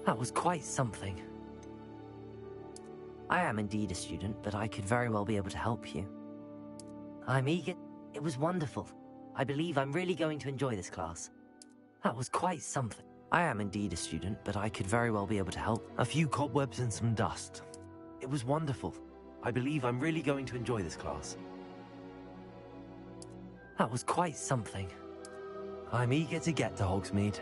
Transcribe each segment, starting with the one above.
That was quite something. I am indeed a student, but I could very well be able to help you. I'm eager. It was wonderful. I believe I'm really going to enjoy this class. That was quite something. I am indeed a student, but I could very well be able to help. A few cobwebs and some dust. It was wonderful. I believe I'm really going to enjoy this class. That was quite something. I'm eager to get to Hogsmeade.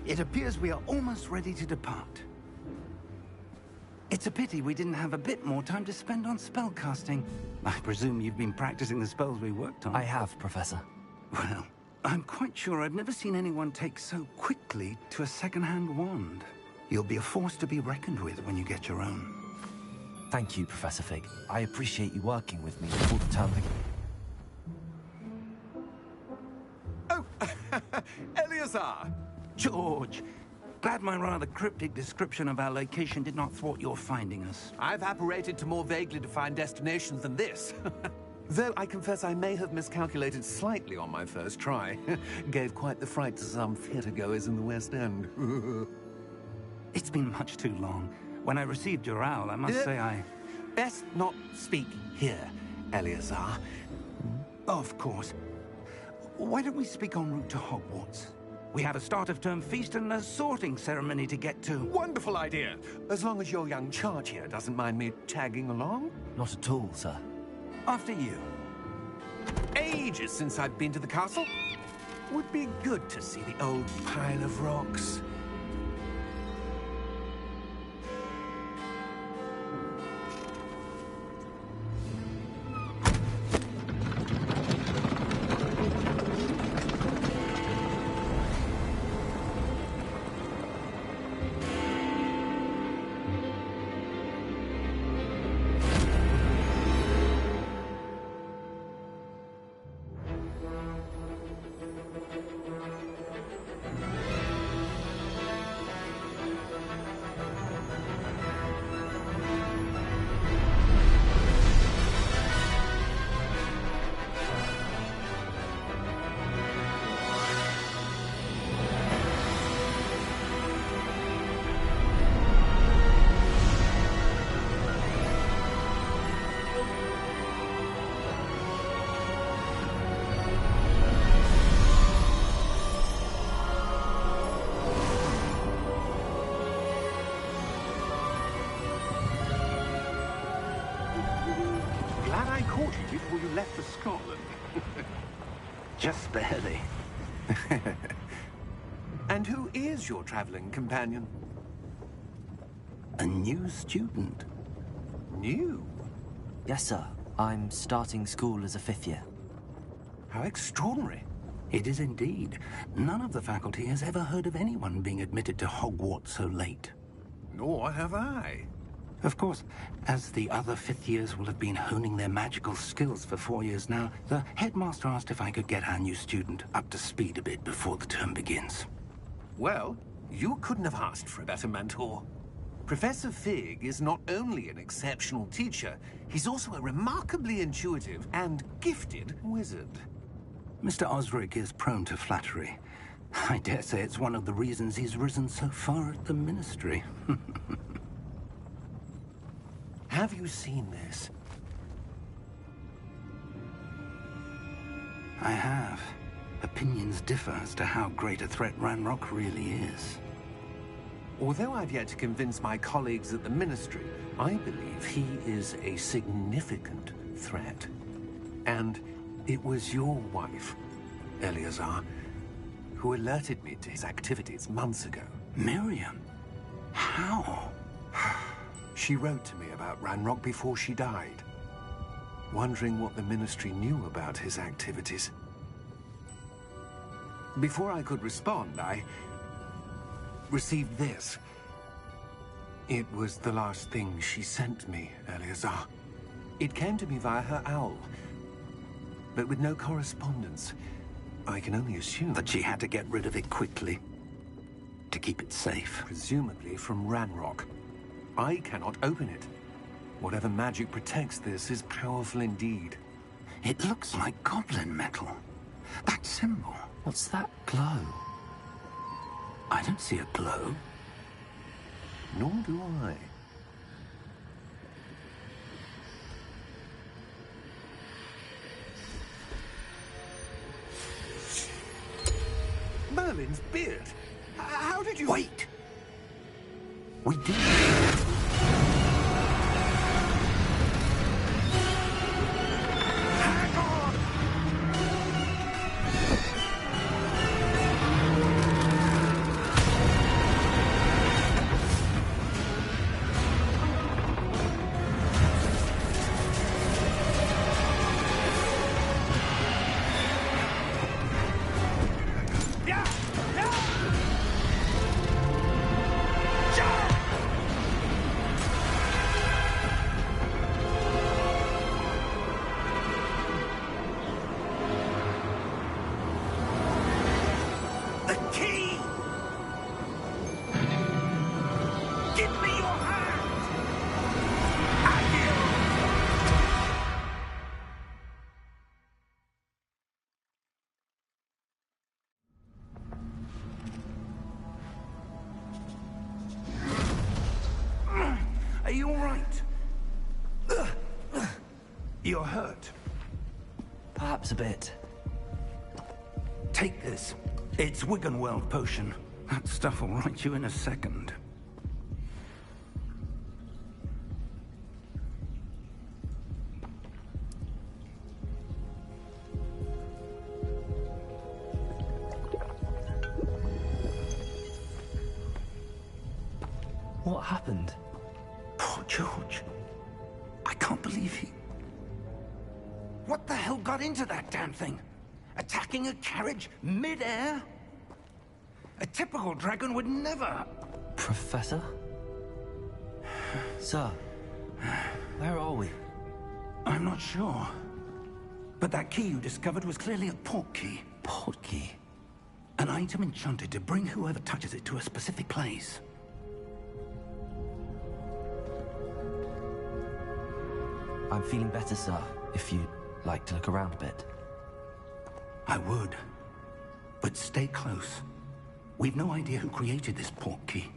It appears we are almost ready to depart. It's a pity we didn't have a bit more time to spend on spellcasting. I presume you've been practicing the spells we worked on. I have, Professor. Well, I'm quite sure I've never seen anyone take so quickly to a second-hand wand. You'll be a force to be reckoned with when you get your own. Thank you, Professor Fig. I appreciate you working with me before the term begins. Oh, Eleazar! George, glad my rather cryptic description of our location did not thwart your finding us. I've apparated to more vaguely defined destinations than this. Though I confess I may have miscalculated slightly on my first try. Gave quite the fright to some theatre-goers in the West End. It's been much too long. When I received your owl, I must say I... Best not speak here, Eleazar. Of course. Why don't we speak en route to Hogwarts? We have a start-of-term feast and a sorting ceremony to get to. Wonderful idea! As long as your young charge here doesn't mind me tagging along. Not at all, sir. After you. Ages since I've been to the castle. Would be good to see the old pile of rocks. Before you left for Scotland. Just barely. And who is your traveling companion? A new student. New? Yes, sir. I'm starting school as a 5th year. How extraordinary. It is indeed. None of the faculty has ever heard of anyone being admitted to Hogwarts so late. Nor have I. Of course, as the other 5th years will have been honing their magical skills for 4 years now, the headmaster asked if I could get our new student up to speed a bit before the term begins. Well, you couldn't have asked for a better mentor. Professor Fig is not only an exceptional teacher, he's also a remarkably intuitive and gifted wizard. Mr. Osric is prone to flattery. I dare say it's one of the reasons he's risen so far at the Ministry. Have you seen this? I have. Opinions differ as to how great a threat Ranrock really is. Although I've yet to convince my colleagues at the Ministry, I believe he is a significant threat. And it was your wife, Eleazar, who alerted me to his activities months ago. Miriam? How? She wrote to me about Ranrock before she died, wondering what the Ministry knew about his activities. Before I could respond, I received this. It was the last thing she sent me, Eleazar. It came to me via her owl, but with no correspondence. I can only assume that she had to get rid of it quickly, to keep it safe. Presumably from Ranrock. I cannot open it. Whatever magic protects this is powerful indeed. It looks like goblin metal. That symbol. What's that glow? I don't see a glow. Nor do I. Merlin's beard. How did you... Wait! We did. Hang on! You're hurt. Perhaps a bit. Take this. It's Wiggenweld potion. That stuff will right you in a second. What happened? Poor George. I can't believe he... What the hell got into that damn thing? Attacking a carriage mid-air? A typical dragon would never... Professor? Sir, where are we? I'm not sure. But that key you discovered was clearly a port key. Port key? An item enchanted to bring whoever touches it to a specific place. I'm feeling better, sir, if you'd like to look around a bit. I would. But stay close. We've no idea who created this port key.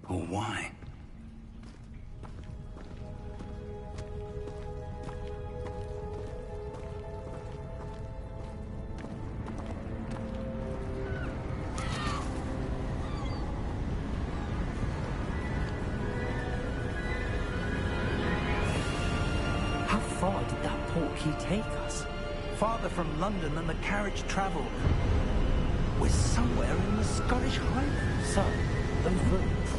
Or why. How far did that port key take us? Farther from London than the carriage traveled. We're somewhere in the Scottish Highlands. Sir, those ruins.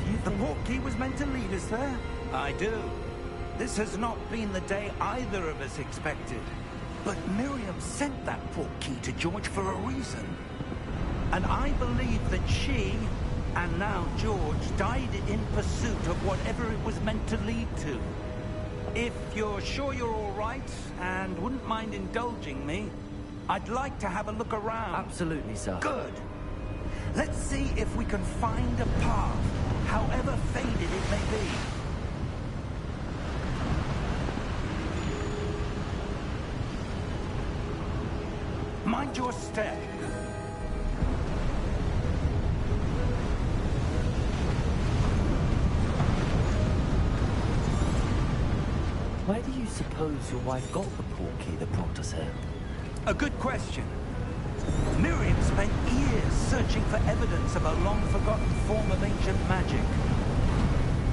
Do you The think... port key was meant to lead us there? I do. This has not been the day either of us expected. But Miriam sent that port key to George for a reason. And I believe that she, and now George, died in pursuit of whatever it was meant to lead to. If you're sure you're all right, and wouldn't mind indulging me, I'd like to have a look around. Absolutely, sir. Good. Let's see if we can find a path, however faded it may be. Mind your step. Where do you suppose your wife got the port key that brought us here? A good question. Miriam spent years searching for evidence of a long-forgotten form of ancient magic.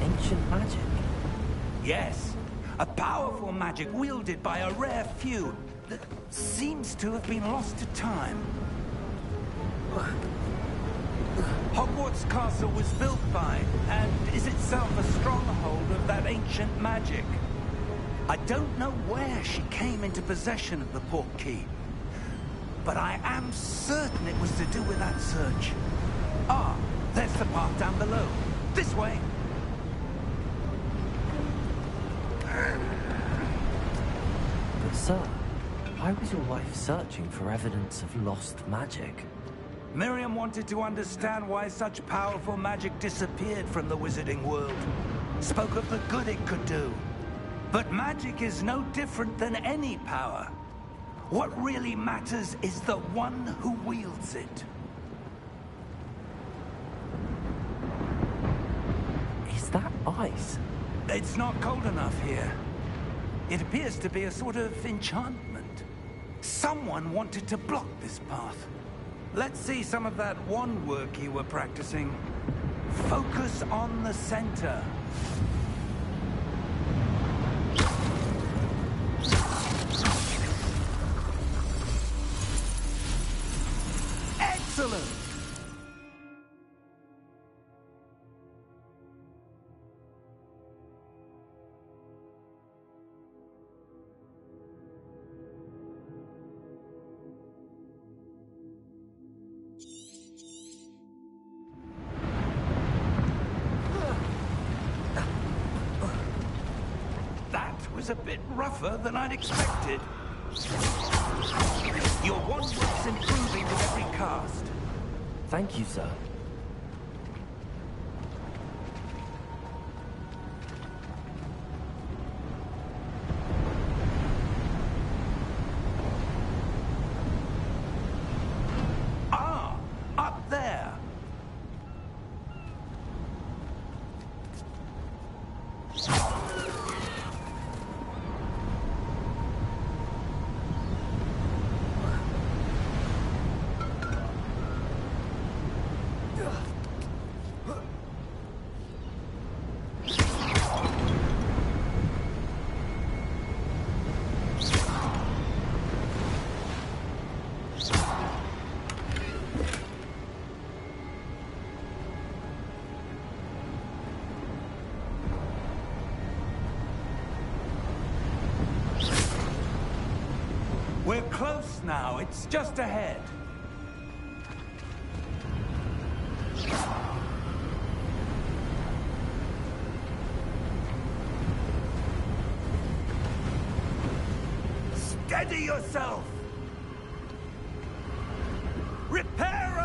Ancient magic? Yes, a powerful magic wielded by a rare few that seems to have been lost to time. Hogwarts Castle was built by, and is itself a stronghold of that ancient magic. I don't know where she came into possession of the port key, but I am certain it was to do with that search. Ah, there's the path down below. This way. But sir, why was your wife searching for evidence of lost magic? Miriam wanted to understand why such powerful magic disappeared from the wizarding world. Spoke of the good it could do. But magic is no different than any power. What really matters is the one who wields it. Is that ice? It's not cold enough here. It appears to be a sort of enchantment. Someone wanted to block this path. Let's see some of that wand work you were practicing. Focus on the center. Excellent! That was a bit rougher than I'd expected. Your wand work's improving with every cast. Thank you, sir. Ah, up there. We're close now. It's just ahead. Steady yourself! Reparo!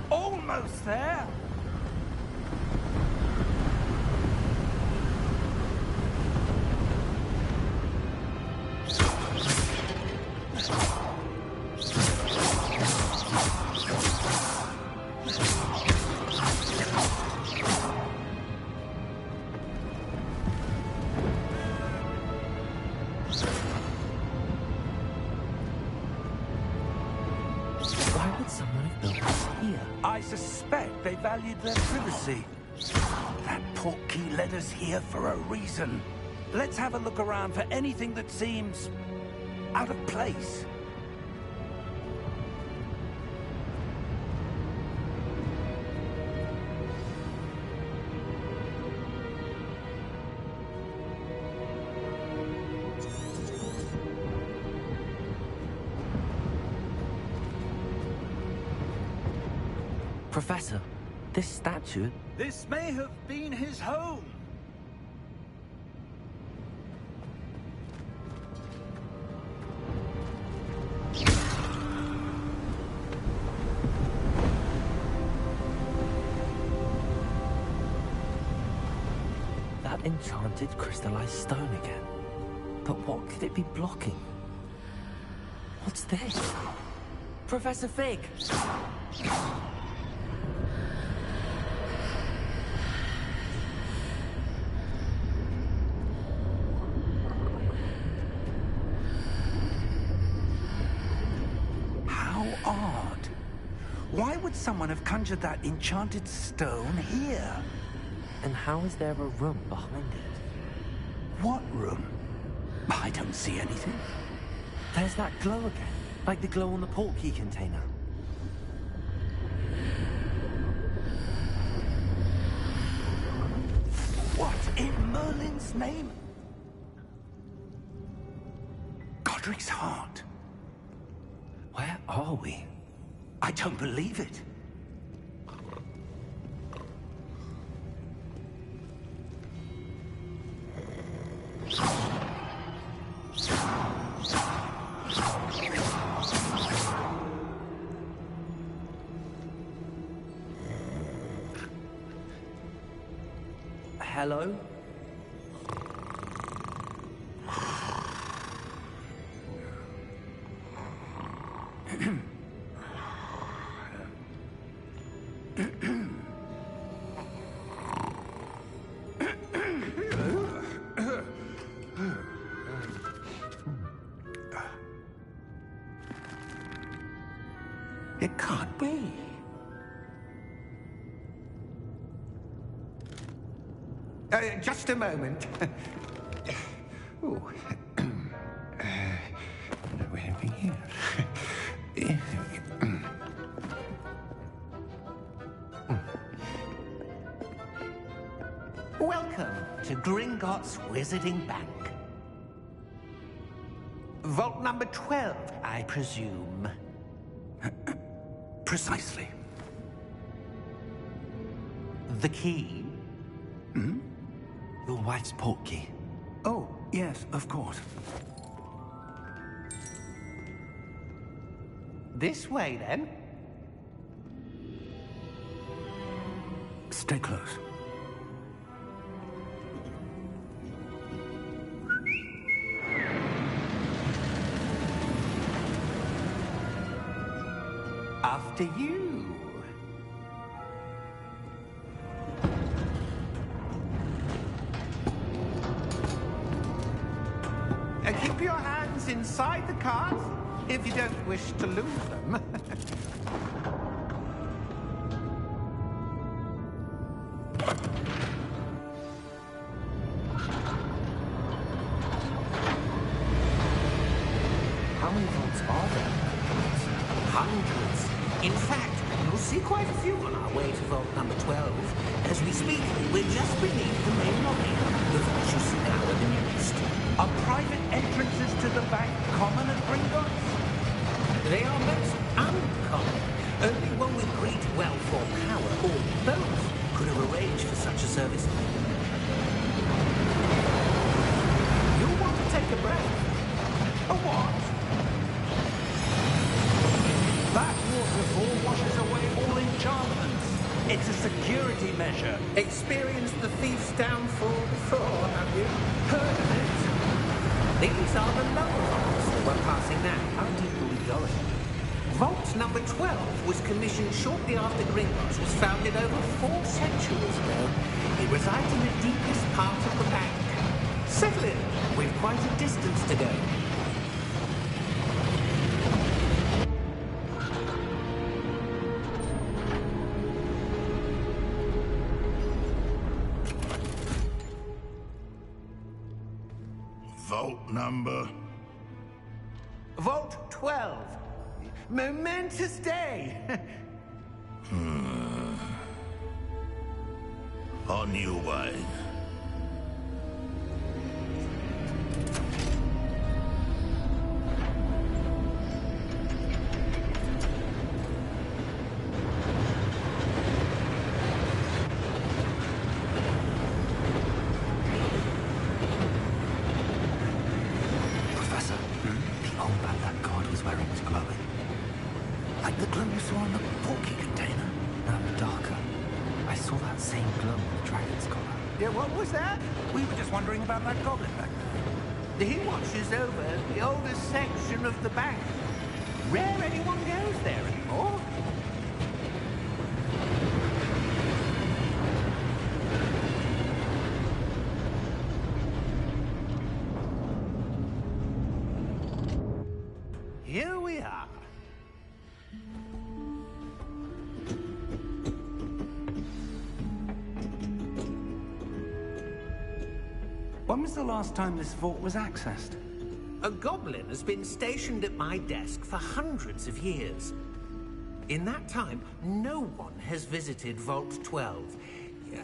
Almost there! Why would someone have built this here? I suspect they valued their privacy. That portkey led us here for a reason. Let's have a look around for anything that seems out of place. Professor, this statue... This may have been his home. That enchanted crystallized stone again. But what could it be blocking? What's this? Professor Fig! How odd. Why would someone have conjured that enchanted stone here? And how is there a room behind it? What room? I don't see anything. There's that glow again, like the glow on the portkey container. What in Merlin's name? Godric's heart. Where are we? I don't believe it. Hello? It can't be. Just a moment. Oh. Where are we here? Welcome to Gringotts Wizarding Bank. Vault number 12, I presume. Precisely. The key? Your wife's portkey. Oh, yes, of course. This way, then. Stay close. After you. Keep your hands inside the cart if you don't wish to lose them. Hundreds. In fact, you'll see quite a few on our way to vault number 12. As we speak, we're just beneath the main lobby. The vaults you see now are the newest. Are private entrances to the bank common at Gringotts? They are most uncommon. Only one with great wealth or power, or both, could have arranged for such a service. You'll want to take a breath. A what? That waterfall washes away all enchantments. It's a security measure. Experienced the thief's downfall before, have you? Heard of it? These are the lower vaults that we're passing now. How deep are we going? Vault number 12 was commissioned shortly after Gringotts was founded over 4 centuries ago. It resides in the deepest part of the bank. Settle in. We've quite a distance to go. Vault number? Vault 12. Momentous day. On your way. Professor, the old band that guard was wearing was glowing. Like the glow you saw in the porky container. No, darker. I saw that same glow on the dragon's collar. Yeah, what was that? We were just wondering about that goblin back there. He watches over the oldest section of the bank. Rare anyone goes there anymore. Here we are. When was the last time this vault was accessed? A goblin has been stationed at my desk for hundreds of years. In that time, no one has visited Vault 12.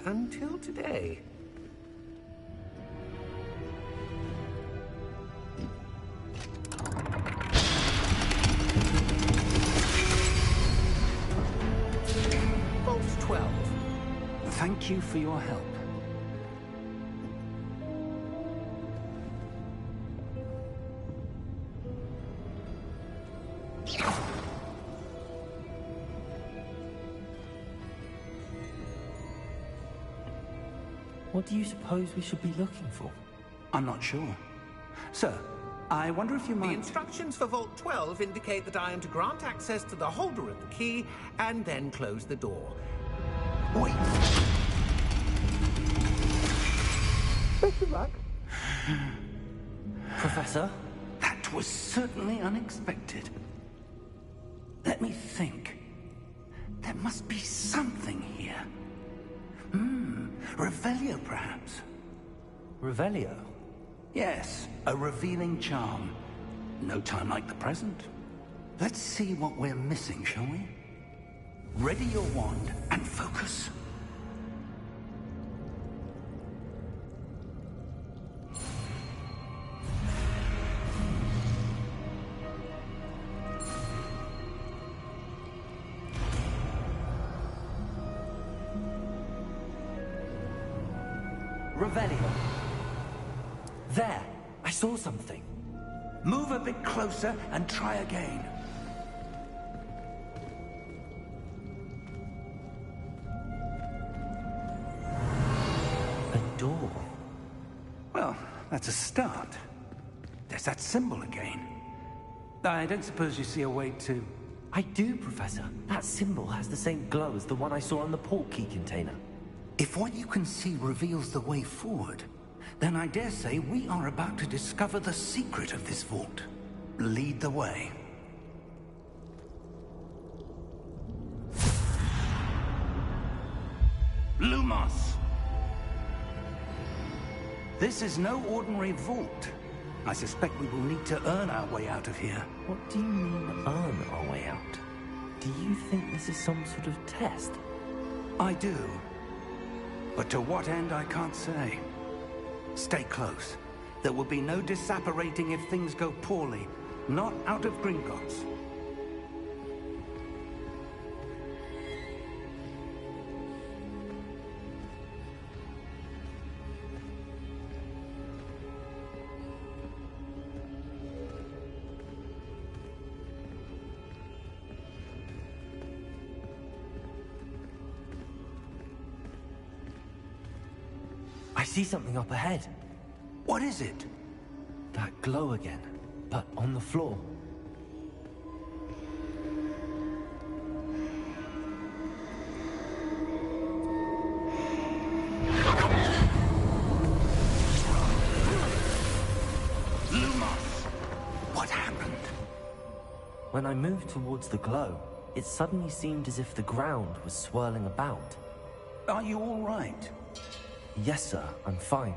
Until today. Vault 12. Thank you for your help. What do you suppose we should be looking for? I'm not sure. Sir, I wonder if you The might... instructions for Vault 12 indicate that I am to grant access to the holder of the key and then close the door. Wait. Better luck. Professor? That was certainly unexpected. Let me think. There must be something here. Revelio, perhaps? Revelio? Yes, a revealing charm. No time like the present. Let's see what we're missing, shall we? Ready your wand and focus. Revelio. There! I saw something. Move a bit closer and try again. A door. Well, that's a start. There's that symbol again. I don't suppose you see a way to... I do, Professor. That symbol has the same glow as the one I saw on the port key container. If what you can see reveals the way forward, then I dare say we are about to discover the secret of this vault. Lead the way. Lumos! This is no ordinary vault. I suspect we will need to earn our way out of here. What do you mean, earn our way out? Do you think this is some sort of test? I do. But to what end, I can't say. Stay close. There will be no disapparating if things go poorly. Not out of Gringotts. I see something up ahead. What is it? That glow again, but on the floor. Lumos! What happened? When I moved towards the glow, it suddenly seemed as if the ground was swirling about. Are you all right? Yes, sir, I'm fine.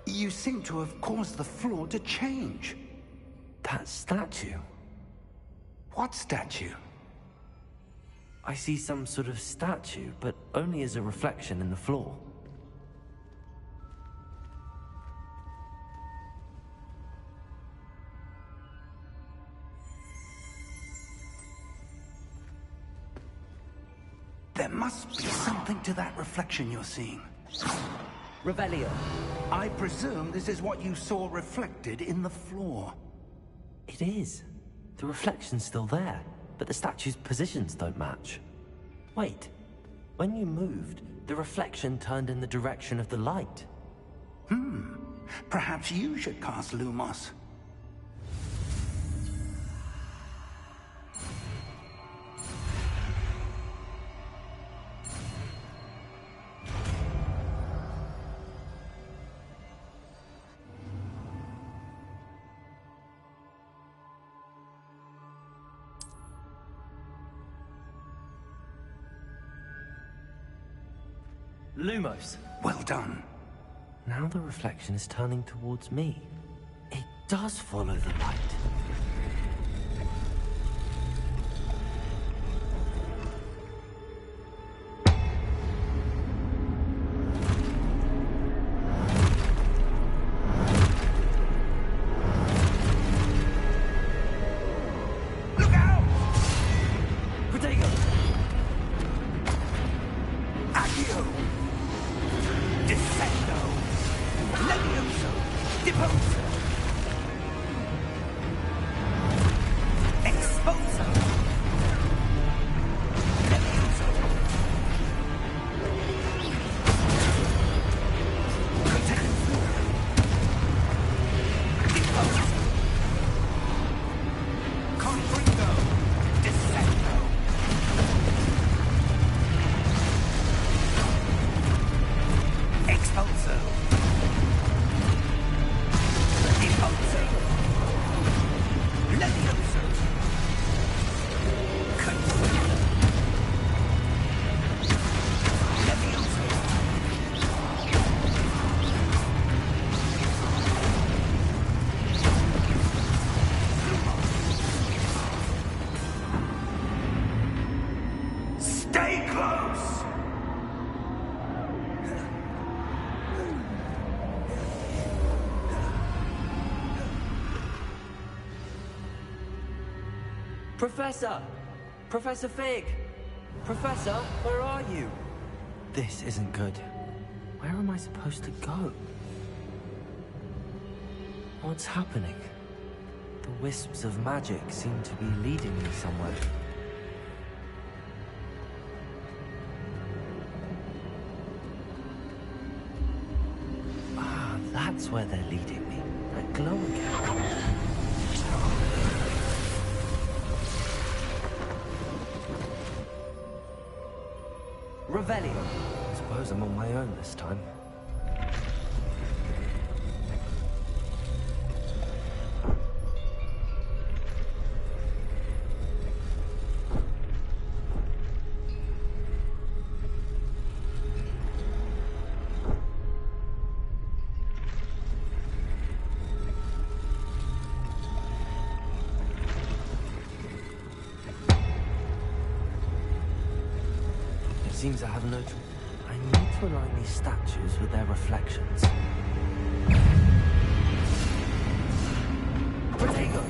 You seem to have caused the floor to change. That statue? What statue? I see some sort of statue, but only as a reflection in the floor. There must be something to that reflection you're seeing. Revelio. I presume this is what you saw reflected in the floor. It is. The reflection's still there, but the statue's positions don't match. Wait. When you moved, the reflection turned in the direction of the light. Perhaps you should cast Lumos. Lumos! Well done. Now the reflection is turning towards me. It does follow the light. Look out! Protego! Accio! Descendo! Levioso! Deposo! Exposo! Levioso! Contento! Deposo! Confringo! Descendo! Expulso! Impulso! Levioso! Confringo! Levioso! Stay close! Professor! Professor Fig! Professor, where are you? This isn't good. Where am I supposed to go? What's happening? The wisps of magic seem to be leading me somewhere. Ah, that's where they're leading me. That glow again. Revelio. Suppose I'm on my own this time. seems I have no choice. I need to align these statues with their reflections. Protego!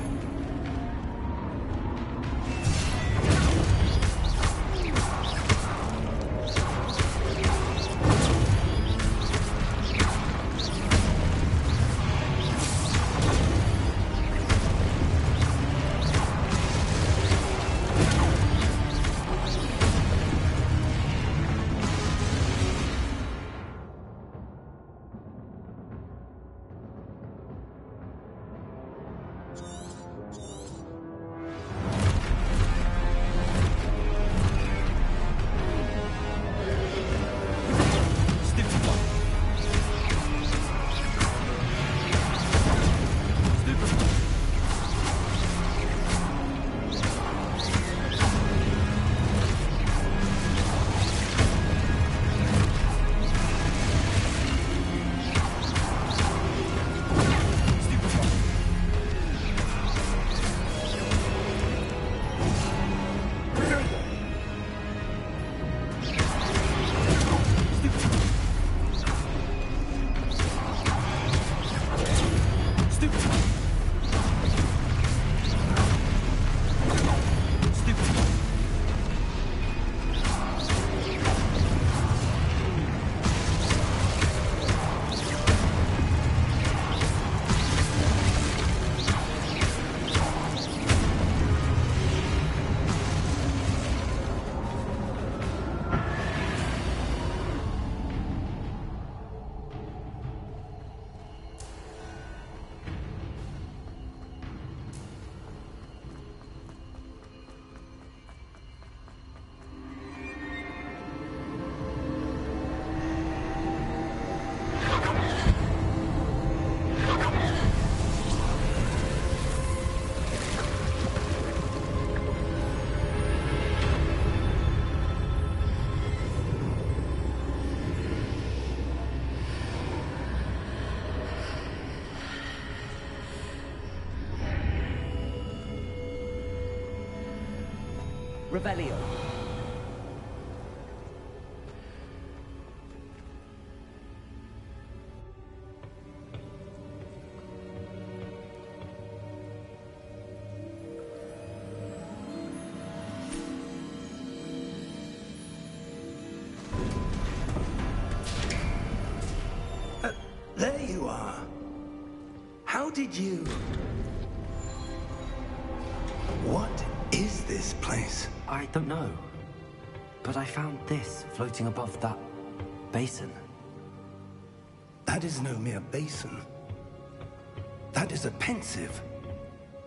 Revelio. There you are. How did you... What is this place? I don't know. But I found this floating above that basin. That is no mere basin. That is a pensive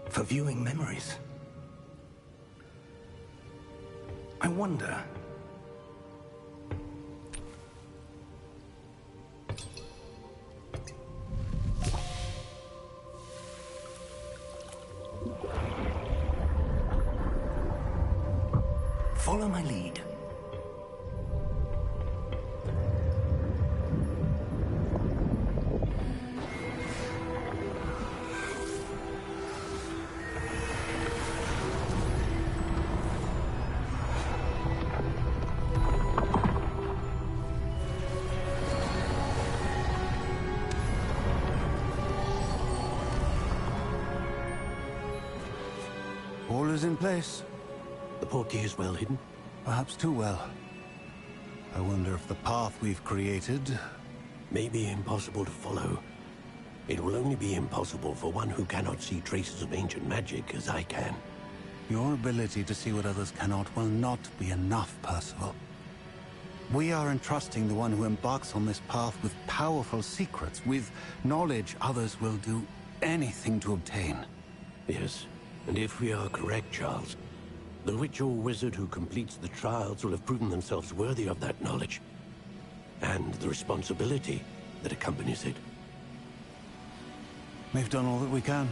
for viewing memories. I wonder... Follow my lead. All is in place. The portkey is well hidden? Perhaps too well. I wonder if the path we've created... May be impossible to follow. It will only be impossible for one who cannot see traces of ancient magic as I can. Your ability to see what others cannot will not be enough, Percival. We are entrusting the one who embarks on this path with powerful secrets, with knowledge others will do anything to obtain. Yes, and if we are correct, Charles, the witch or wizard who completes the trials will have proven themselves worthy of that knowledge, and the responsibility that accompanies it. We've done all that we can.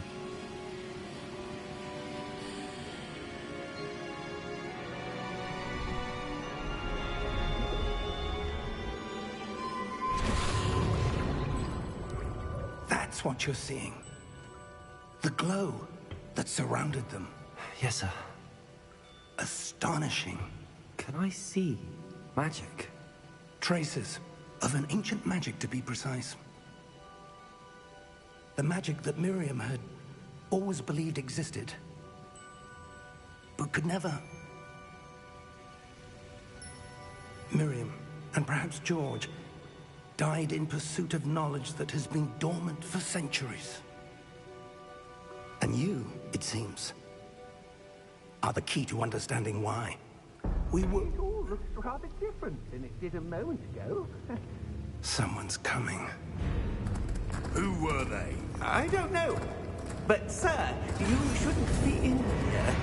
That's what you're seeing. The glow that surrounded them. Yes, sir. Astonishing. Can I see Magic? Traces of an ancient magic, to be precise. The magic that Miriam had always believed existed, but could never. Miriam, and perhaps George, died in pursuit of knowledge that has been dormant for centuries. And you, it seems, are the key to understanding why. We were... It all looks rather different than it did a moment ago. Someone's coming. Who were they? I don't know. But, sir, you shouldn't be in here.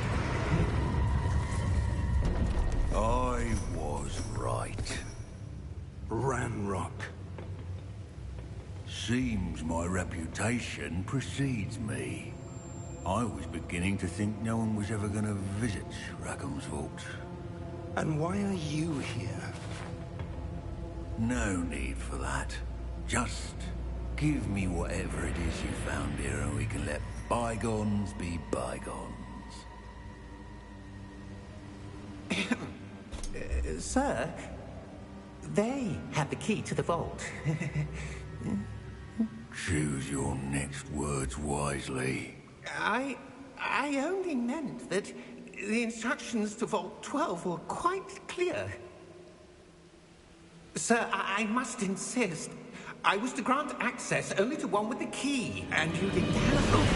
I was right. Ranrock. Seems my reputation precedes me. I was beginning to think no one was ever going to visit Rackham's vault. And why are you here? No need for that. Just give me whatever it is you found here and we can let bygones be bygones. Sir, they have the key to the vault. Choose your next words wisely. I only meant that the instructions to Vault 12 were quite clear. Sir, I must insist. I was to grant access only to one with the key, and you didn't have...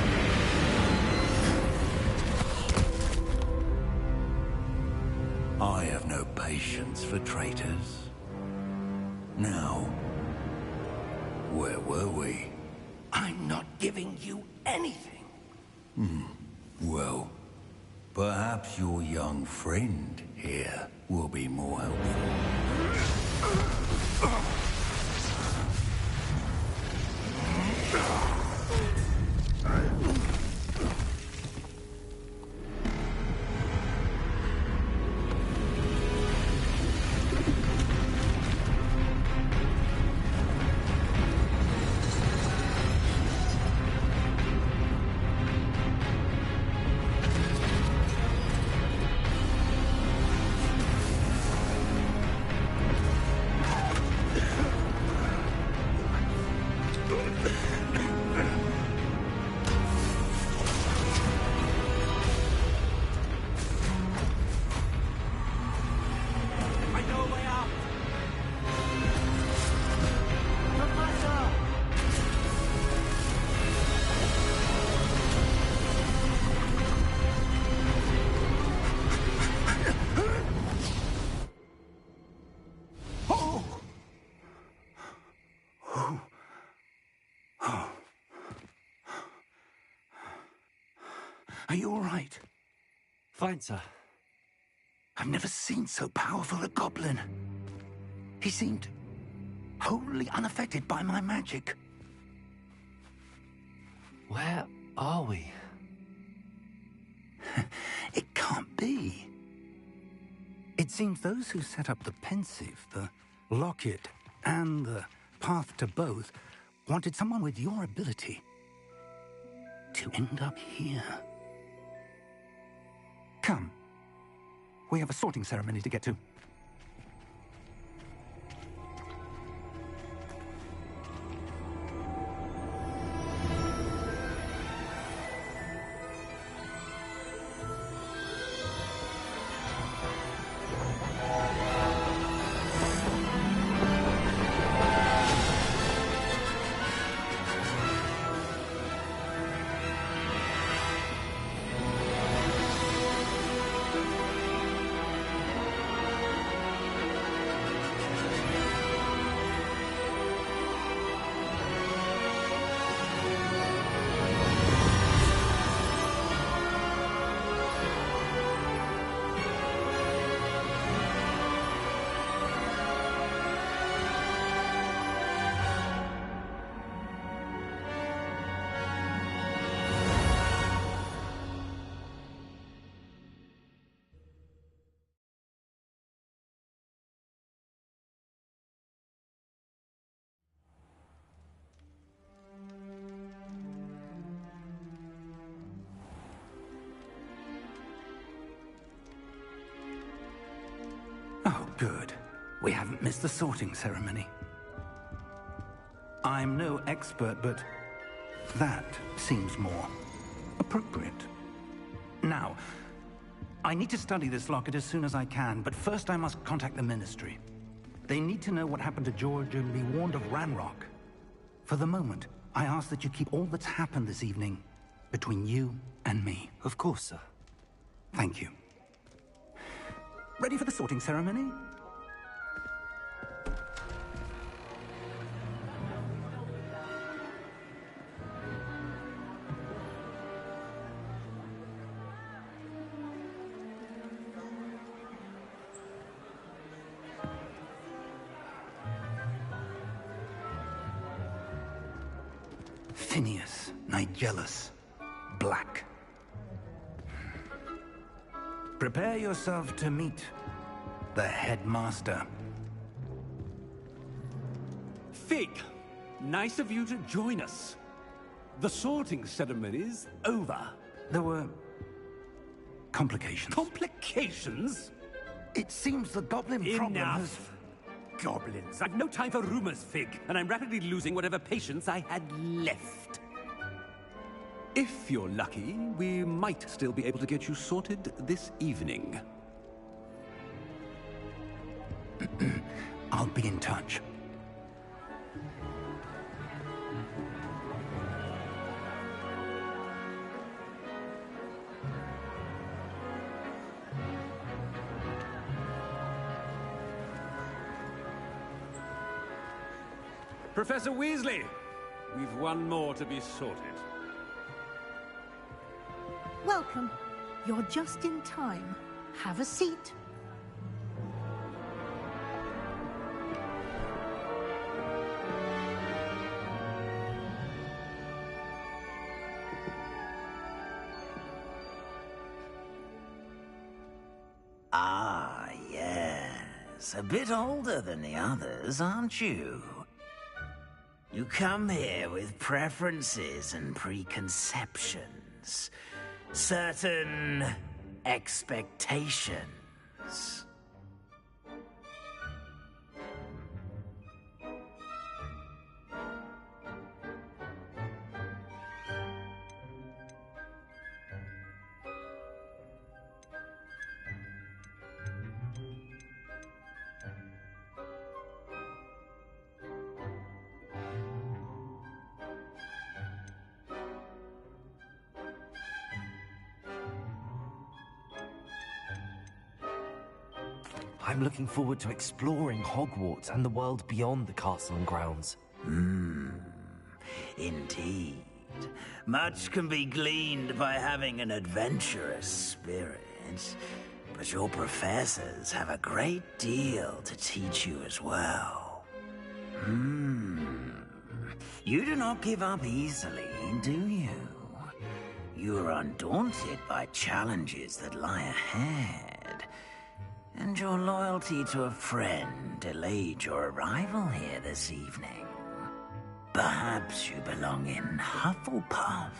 I have no patience for traitors. Now, where were we? I'm not giving you anything. Well, perhaps your young friend here will be more helpful. Are you all right? Fine, sir. I've never seen so powerful a goblin. He seemed wholly unaffected by my magic. Where are we? It can't be. It seems those who set up the pensive, the locket, and the path to both wanted someone with your ability to end up here. Come. We have a sorting ceremony to get to. Oh, good. We haven't missed the sorting ceremony. I'm no expert, but that seems more appropriate. Now, I need to study this locket as soon as I can, but first I must contact the Ministry. They need to know what happened to George and be warned of Ranrock. For the moment, I ask that you keep all that's happened this evening between you and me. Of course, sir. Thank you. Ready for the sorting ceremony? Phineas, Nigellus, Black. Prepare yourself to meet the headmaster. Fig, nice of you to join us. The sorting ceremony's over. There were complications. Complications? It seems the goblin problem has... Enough! Goblins. I've no time for rumors, Fig, and I'm rapidly losing whatever patience I had left. If you're lucky, we might still be able to get you sorted this evening. I'll be in touch. Professor Weasley, we've one more to be sorted. Welcome. You're just in time. Have a seat. Ah, yes. A bit older than the others, aren't you? You come here with preferences and preconceptions. Certain expectations. I'm looking forward to exploring Hogwarts and the world beyond the castle and grounds. Indeed. Much can be gleaned by having an adventurous spirit, but your professors have a great deal to teach you as well. You do not give up easily, do you? You are undaunted by challenges that lie ahead. And your loyalty to a friend delayed your arrival here this evening. Perhaps you belong in Hufflepuff.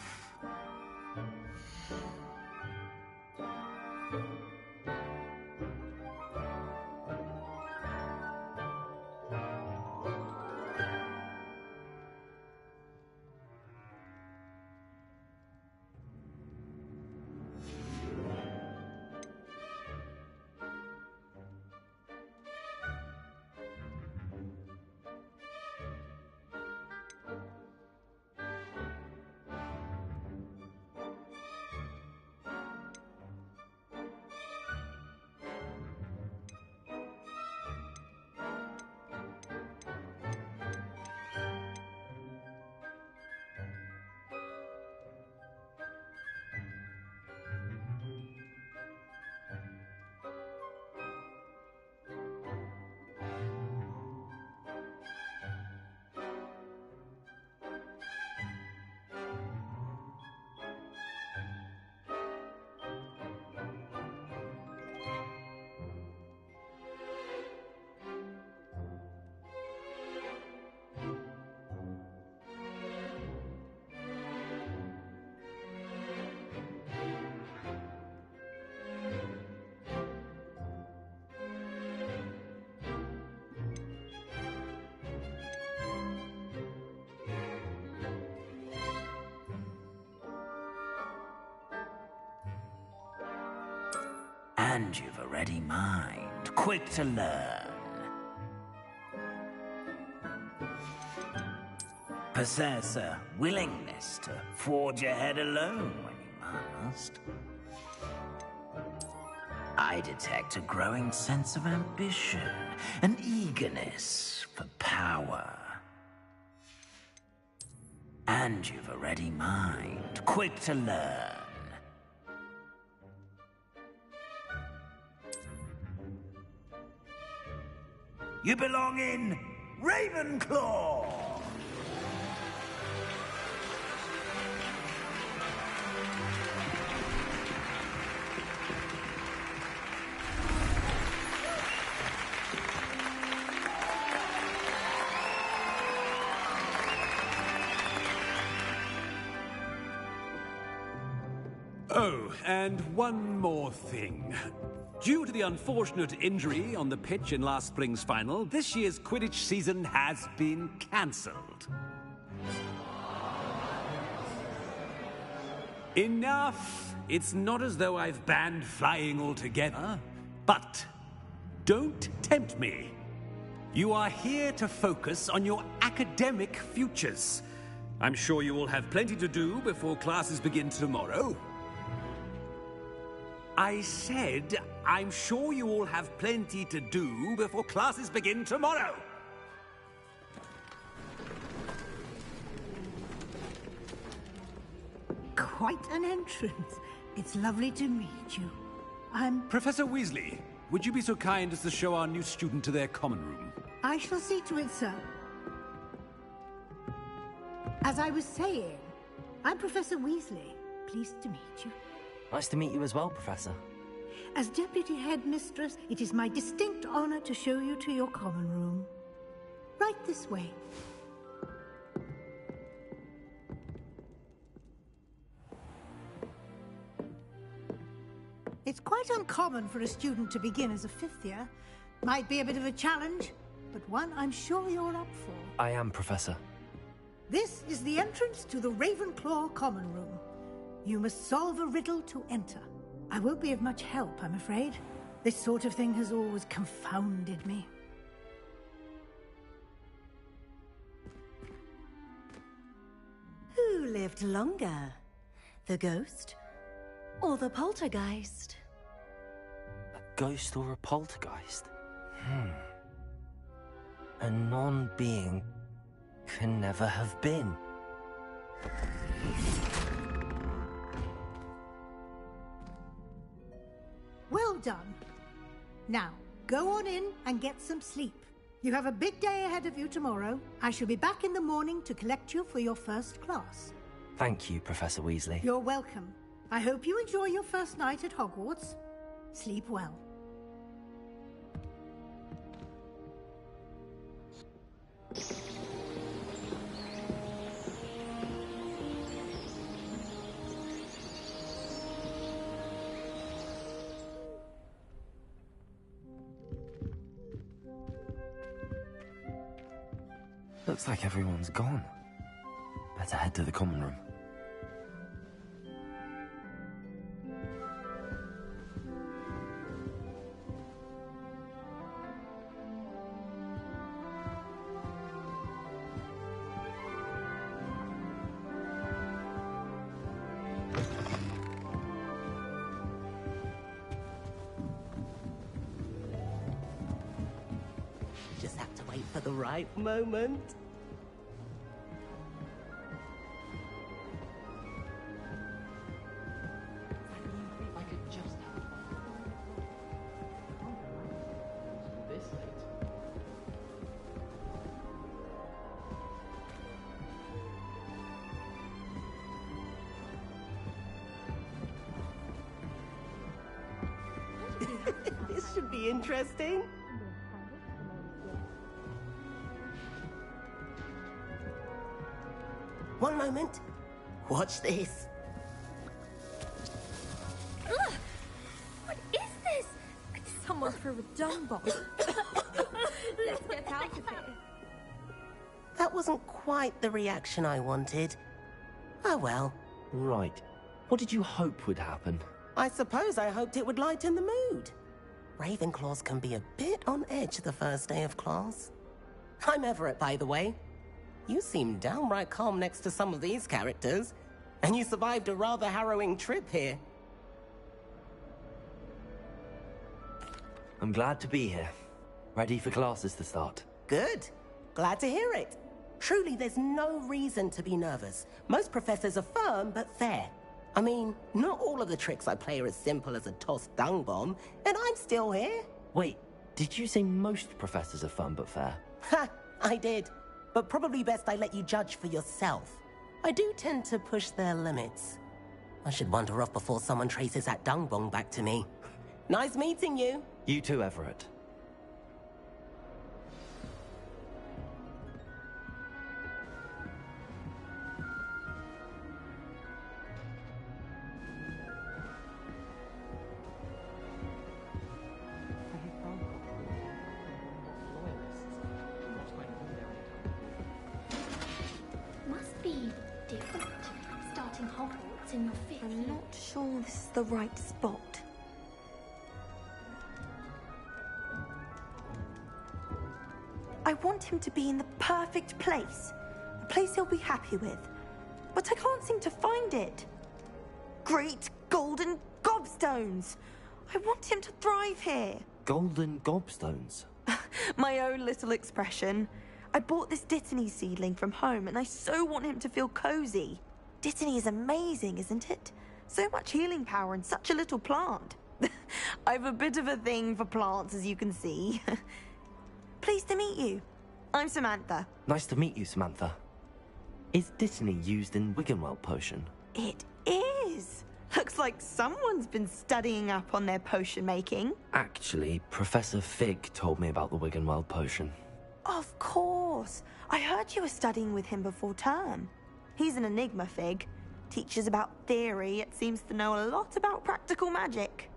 And you've a ready mind, quick to learn. Possess a willingness to forge ahead alone when you must. I detect a growing sense of ambition, an eagerness for power. And you've a ready mind, quick to learn. You belong in Ravenclaw! Oh, and one more thing. Due to the unfortunate injury on the pitch in last spring's final, this year's Quidditch season has been cancelled. Enough! It's not as though I've banned flying altogether, but don't tempt me. You are here to focus on your academic futures. I'm sure you will have plenty to do before classes begin tomorrow. I said, I'm sure you all have plenty to do before classes begin tomorrow. Quite an entrance. It's lovely to meet you. I'm... Professor Weasley, would you be so kind as to show our new student to their common room? I shall see to it, sir. As I was saying, I'm Professor Weasley. Pleased to meet you. Nice to meet you as well, Professor. As Deputy Headmistress, it is my distinct honor to show you to your common room. Right this way. It's quite uncommon for a student to begin as a fifth year. Might be a bit of a challenge, but one I'm sure you're up for. I am, Professor. This is the entrance to the Ravenclaw common room. You must solve a riddle to enter. I won't be of much help, I'm afraid. This sort of thing has always confounded me. Who lived longer? The ghost or the poltergeist? A ghost or a poltergeist? A non-being can never have been. Well done. Now, go on in and get some sleep. You have a big day ahead of you tomorrow. I shall be back in the morning to collect you for your first class. Thank you, Professor Weasley. You're welcome. I hope you enjoy your first night at Hogwarts. Sleep well. Looks like everyone's gone. Better head to the common room. Just have to wait for the right moment. This should be interesting. One moment. Watch this. Ugh! What is this? Someone threw a dung bomb. Let's get out of here. That wasn't quite the reaction I wanted. Oh well. Right. What did you hope would happen? I suppose I hoped it would lighten the mood. Ravenclaws can be a bit on edge the first day of class. I'm Everett, by the way. You seem downright calm next to some of these characters, and you survived a rather harrowing trip here. I'm glad to be here. Ready for classes to start. Good. Glad to hear it. Truly, there's no reason to be nervous. Most professors are firm but fair. I mean, not all of the tricks I play are as simple as a tossed dung bomb, and I'm still here. Wait, did you say most professors are fun but fair? Ha! I did. But probably best I let you judge for yourself. I do tend to push their limits. I should wander off before someone traces that dung bomb back to me. Nice meeting you. You too, Everett. Must be different, starting Hogwarts in your 5th I'm not sure this is the right spot. I want him to be in the perfect place. A place he'll be happy with. But I can't seem to find it. Great golden gobstones! I want him to thrive here. Golden gobstones? My own little expression. I bought this Dittany seedling from home and I so want him to feel cozy. Dittany is amazing, isn't it? So much healing power in such a little plant. I've a bit of a thing for plants, as you can see. Pleased to meet you. I'm Samantha. Nice to meet you, Samantha. Is Dittany used in Wiggenweld potion? It is. Looks like someone's been studying up on their potion making. Actually, Professor Fig told me about the Wiggenweld potion. Of course. I heard you were studying with him before term. He's an enigma, Fig. Teaches about theory, yet seems to know a lot about practical magic.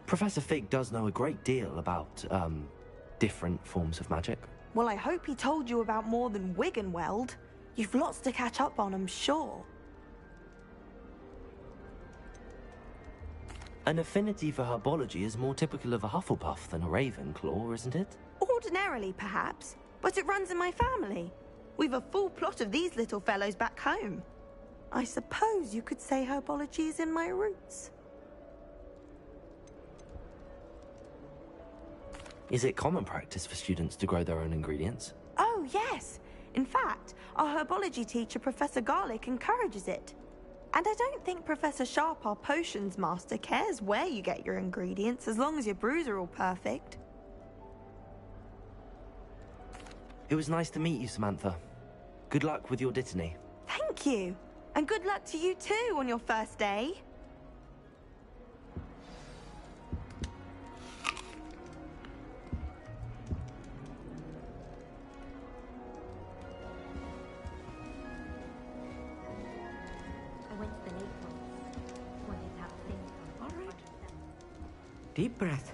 Professor Fig does know a great deal about, different forms of magic. Well, I hope he told you about more than Wiggenweld. You've lots to catch up on, I'm sure. An affinity for herbology is more typical of a Hufflepuff than a Ravenclaw, isn't it? Ordinarily, perhaps, but it runs in my family. We've a full plot of these little fellows back home. I suppose you could say herbology is in my roots. Is it common practice for students to grow their own ingredients? Oh, yes. In fact, our herbology teacher, Professor Garlick, encourages it. And I don't think Professor Sharp, our potions master, cares where you get your ingredients, as long as your brews are all perfect. It was nice to meet you, Samantha. Good luck with your Dittany. Thank you. And good luck to you too on your first day. Deep breath.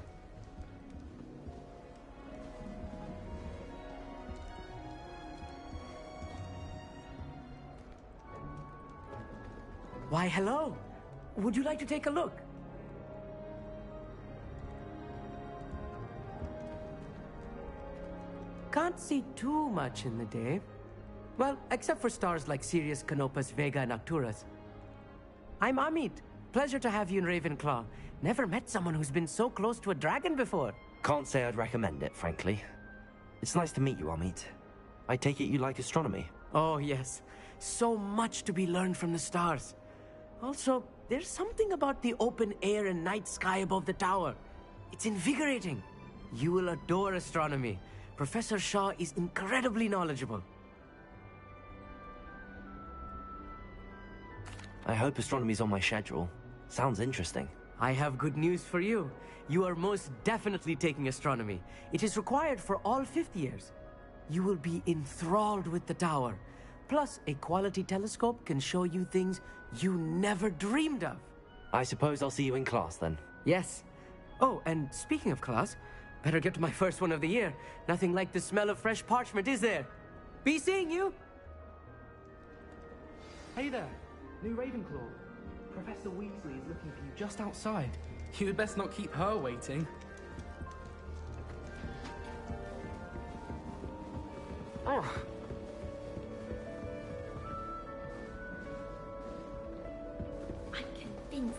Why, hello. Would you like to take a look? Can't see too much in the day. Well, except for stars like Sirius, Canopus, Vega, and Arcturus. I'm Amit. Pleasure to have you in Ravenclaw. Never met someone who's been so close to a dragon before. Can't say I'd recommend it, frankly. It's nice to meet you, Amit. I take it you like astronomy? Oh, yes. So much to be learned from the stars. Also, there's something about the open air and night sky above the tower. It's invigorating. You will adore astronomy. Professor Shaw is incredibly knowledgeable. I hope astronomy's on my schedule. Sounds interesting. I have good news for you. You are most definitely taking astronomy. It is required for all 5th years. You will be enthralled with the tower. Plus, a quality telescope can show you things you never dreamed of. I suppose I'll see you in class then. Yes. Oh, and speaking of class, better get to my first one of the year. Nothing like the smell of fresh parchment, is there? Be seeing you! Hey there, new Ravenclaw. Professor Weasley is looking for you just outside. You'd best not keep her waiting. Oh. I'm convinced.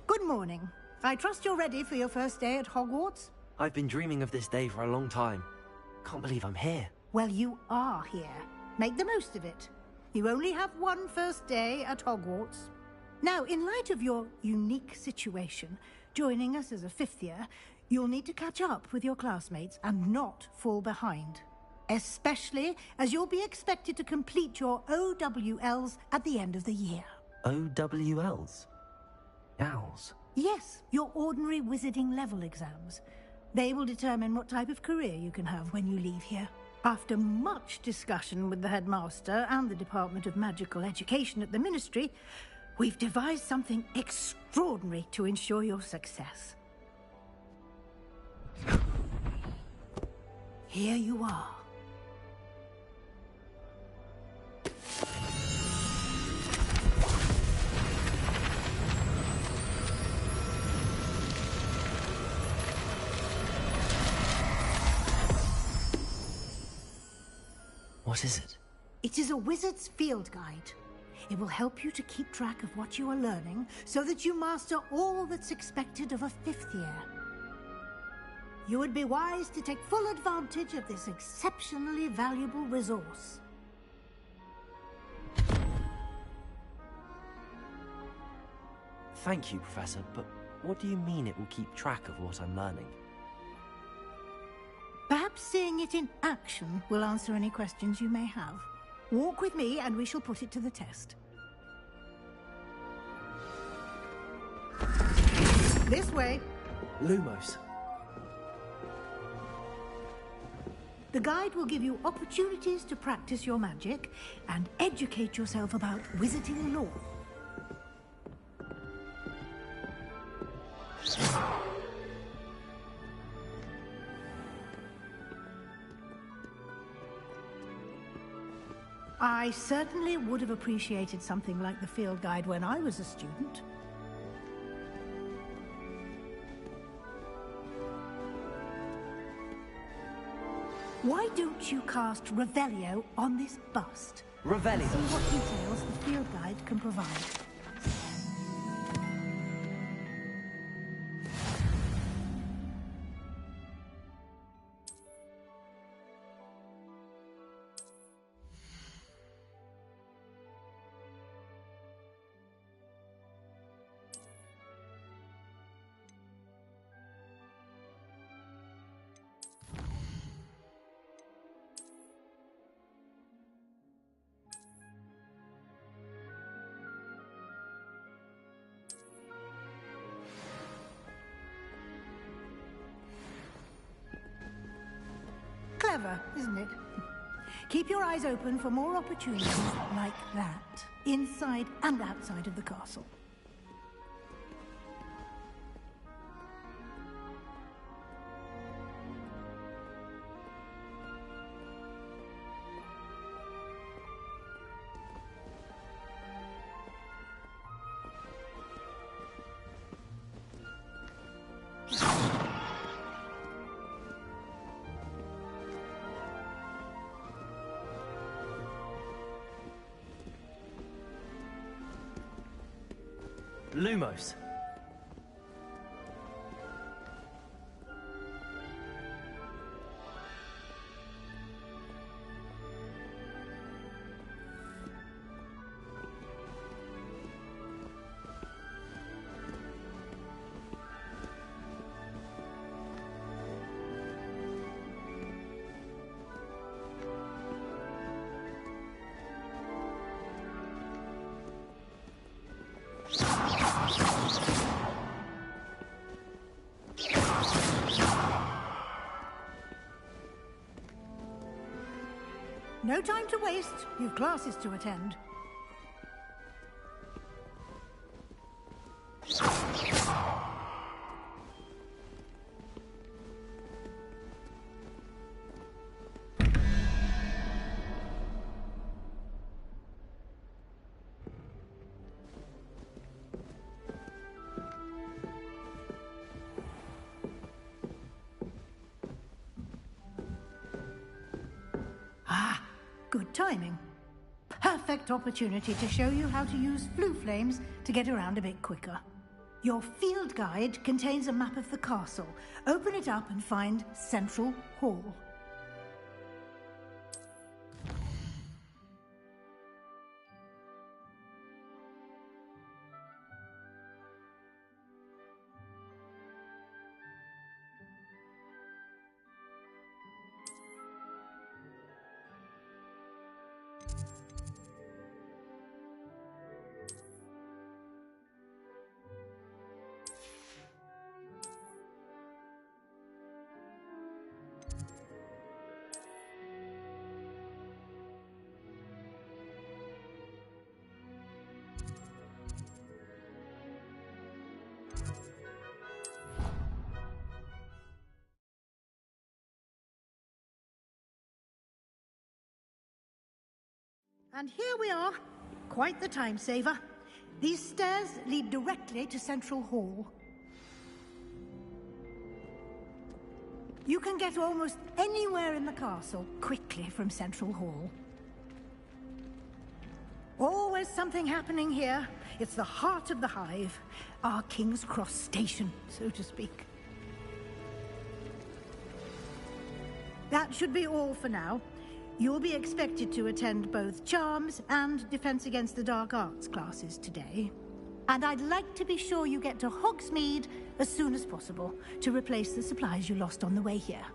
Good morning. I trust you're ready for your first day at Hogwarts? I've been dreaming of this day for a long time. Can't believe I'm here. Well, you are here. Make the most of it. You only have one first day at Hogwarts. Now, in light of your unique situation, joining us as a fifth year, you'll need to catch up with your classmates and not fall behind. Especially as you'll be expected to complete your OWLs at the end of the year. OWLs? Owls? Yes, your ordinary wizarding level exams. They will determine what type of career you can have when you leave here. After much discussion with the headmaster and the Department of Magical Education at the Ministry, we've devised something extraordinary to ensure your success. Here you are. What is it? It is a wizard's field guide. It will help you to keep track of what you are learning so that you master all that's expected of a fifth year. You would be wise to take full advantage of this exceptionally valuable resource. Thank you, Professor, but what do you mean it will keep track of what I'm learning? Perhaps seeing it in action will answer any questions you may have. Walk with me and we shall put it to the test. This way. Lumos. The guide will give you opportunities to practice your magic and educate yourself about wizarding lore. I certainly would have appreciated something like the field guide when I was a student. Why don't you cast Revelio on this bust? Revelio? See what details the field guide can provide. Clever, isn't it? Keep your eyes open for more opportunities like that, inside and outside of the castle. Lumos. No time to waste. You've classes to attend. Good timing. Perfect opportunity to show you how to use flue flames to get around a bit quicker. Your field guide contains a map of the castle. Open it up and find Central Hall. And here we are. Quite the time saver. These stairs lead directly to Central Hall. You can get almost anywhere in the castle quickly from Central Hall. Always something happening here. It's the heart of the hive. Our King's Cross station, so to speak. That should be all for now. You'll be expected to attend both Charms and Defense Against the Dark Arts classes today. And I'd like to be sure you get to Hogsmeade as soon as possible to replace the supplies you lost on the way here.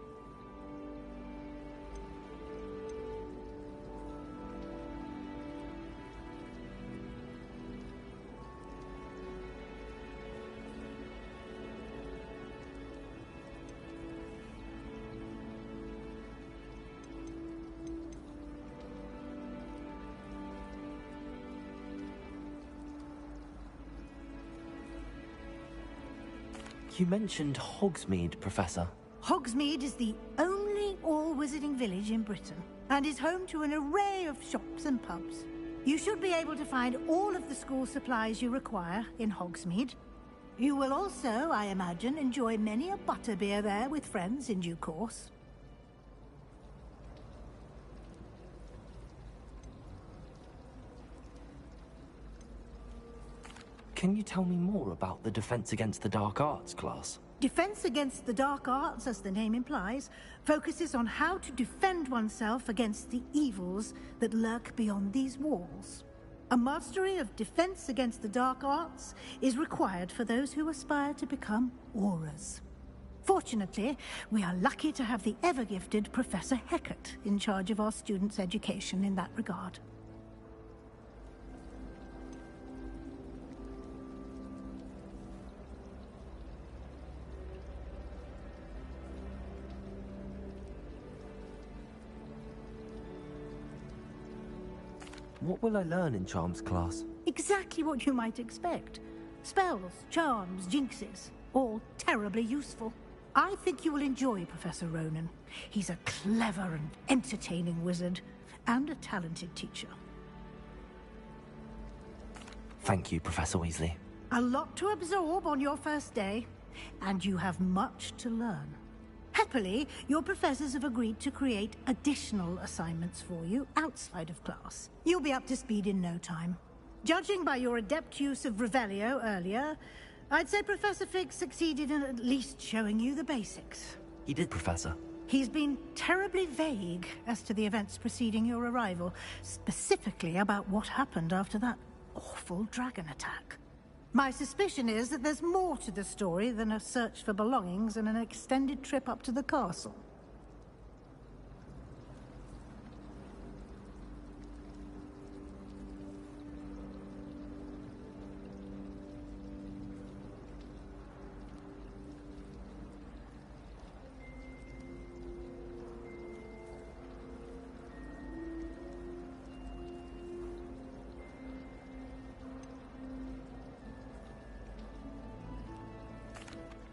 You mentioned Hogsmeade, Professor. Hogsmeade is the only all-wizarding village in Britain and is home to an array of shops and pubs. You should be able to find all of the school supplies you require in Hogsmeade. You will also, I imagine, enjoy many a butterbeer there with friends in due course. Can you tell me more about the Defense Against the Dark Arts class? Defense Against the Dark Arts, as the name implies, focuses on how to defend oneself against the evils that lurk beyond these walls. A mastery of Defense Against the Dark Arts is required for those who aspire to become Aurors. Fortunately, we are lucky to have the ever-gifted Professor Hecat in charge of our students' education in that regard. What will I learn in Charms class? Exactly what you might expect. Spells, charms, jinxes, all terribly useful. I think you will enjoy Professor Ronan. He's a clever and entertaining wizard, and a talented teacher. Thank you, Professor Weasley. A lot to absorb on your first day, and you have much to learn. Happily, your professors have agreed to create additional assignments for you outside of class. You'll be up to speed in no time. Judging by your adept use of Revelio earlier, I'd say Professor Fig succeeded in at least showing you the basics. He did, Professor. He's been terribly vague as to the events preceding your arrival, specifically about what happened after that awful dragon attack. My suspicion is that there's more to the story than a search for belongings and an extended trip up to the castle.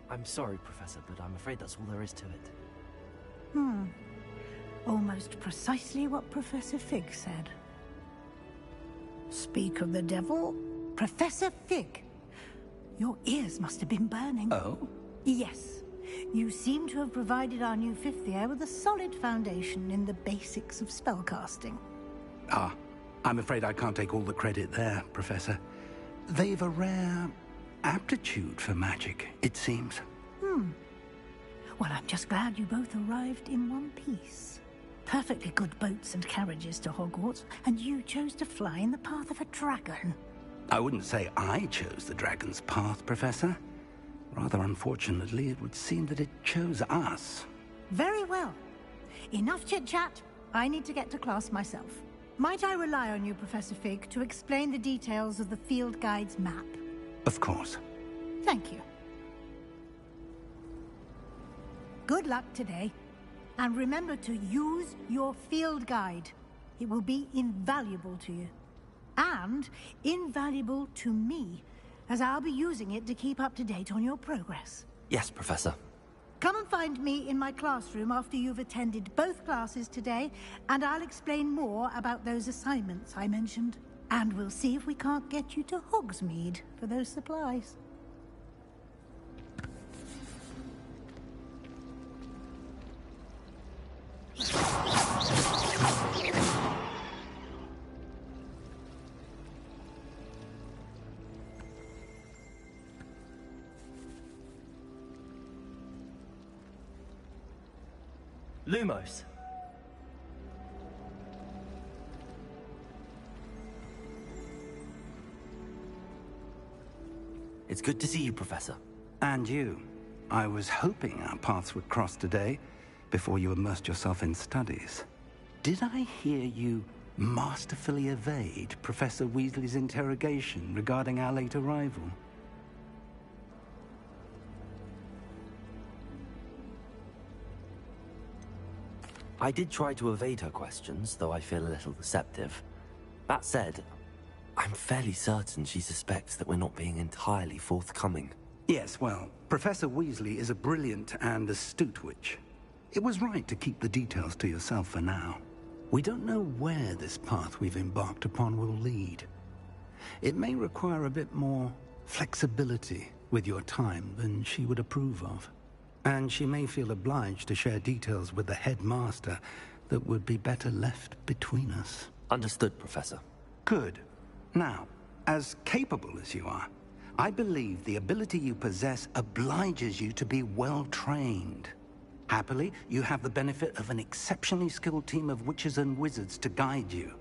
I'm sorry, Professor, but I'm afraid that's all there is to it. Almost precisely what Professor Fig said. Speak of the devil, Professor Fig. Your ears must have been burning. Oh? Yes. You seem to have provided our new fifth year with a solid foundation in the basics of spellcasting. I'm afraid I can't take all the credit there, Professor. They've a rare aptitude for magic, it seems. Well, I'm just glad you both arrived in one piece. Perfectly good boats and carriages to Hogwarts, and you chose to fly in the path of a dragon. I wouldn't say I chose the dragon's path, Professor. Rather unfortunately, it would seem that it chose us. Very well. Enough chit-chat. I need to get to class myself. Might I rely on you, Professor Fig, to explain the details of the field guide's map? Of course. Thank you. Good luck today. And remember to use your field guide. It will be invaluable to you. And invaluable to me, as I'll be using it to keep up to date on your progress. Yes, Professor. Come and find me in my classroom after you've attended both classes today, and I'll explain more about those assignments I mentioned. And we'll see if we can't get you to Hogsmeade for those supplies. Lumos. It's good to see you, Professor. And you. I was hoping our paths would cross today, before you immersed yourself in studies. Did I hear you masterfully evade Professor Weasley's interrogation regarding our late arrival? I did try to evade her questions, though I feel a little deceptive. That said, I'm fairly certain she suspects that we're not being entirely forthcoming. Yes, well, Professor Weasley is a brilliant and astute witch. It was right to keep the details to yourself for now. We don't know where this path we've embarked upon will lead. It may require a bit more flexibility with your time than she would approve of. And she may feel obliged to share details with the headmaster that would be better left between us. Understood, Professor. Good. Now, as capable as you are, I believe the ability you possess obliges you to be well-trained. Happily, you have the benefit of an exceptionally skilled team of witches and wizards to guide you.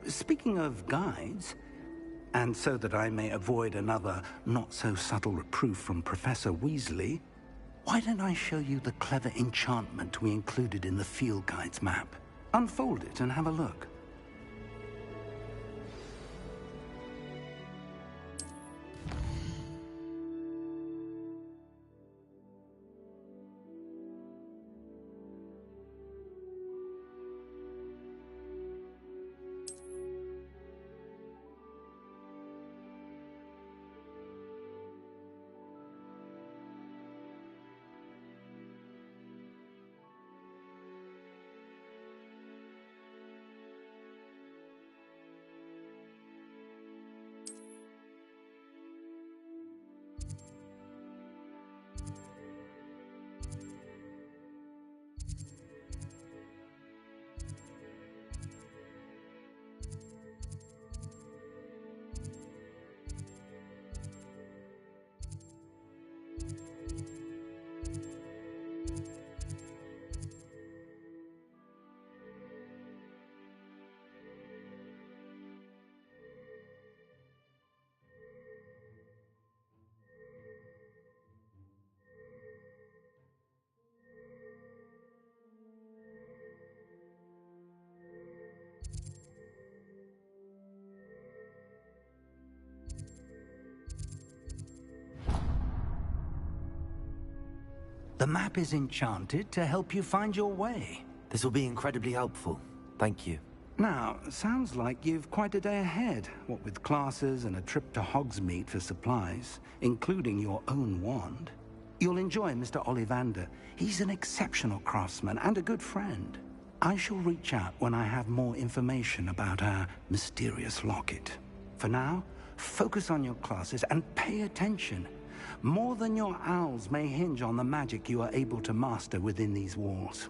Speaking of guides, and so that I may avoid another not-so-subtle reproof from Professor Weasley, why don't I show you the clever enchantment we included in the field guide's map? Unfold it and have a look. The map is enchanted to help you find your way. This will be incredibly helpful. Thank you. Now, sounds like you've quite a day ahead, what with classes and a trip to Hogsmeade for supplies, including your own wand. You'll enjoy Mr. Ollivander. He's an exceptional craftsman and a good friend. I shall reach out when I have more information about our mysterious locket. For now, focus on your classes and pay attention. More than your owls may hinge on the magic you are able to master within these walls.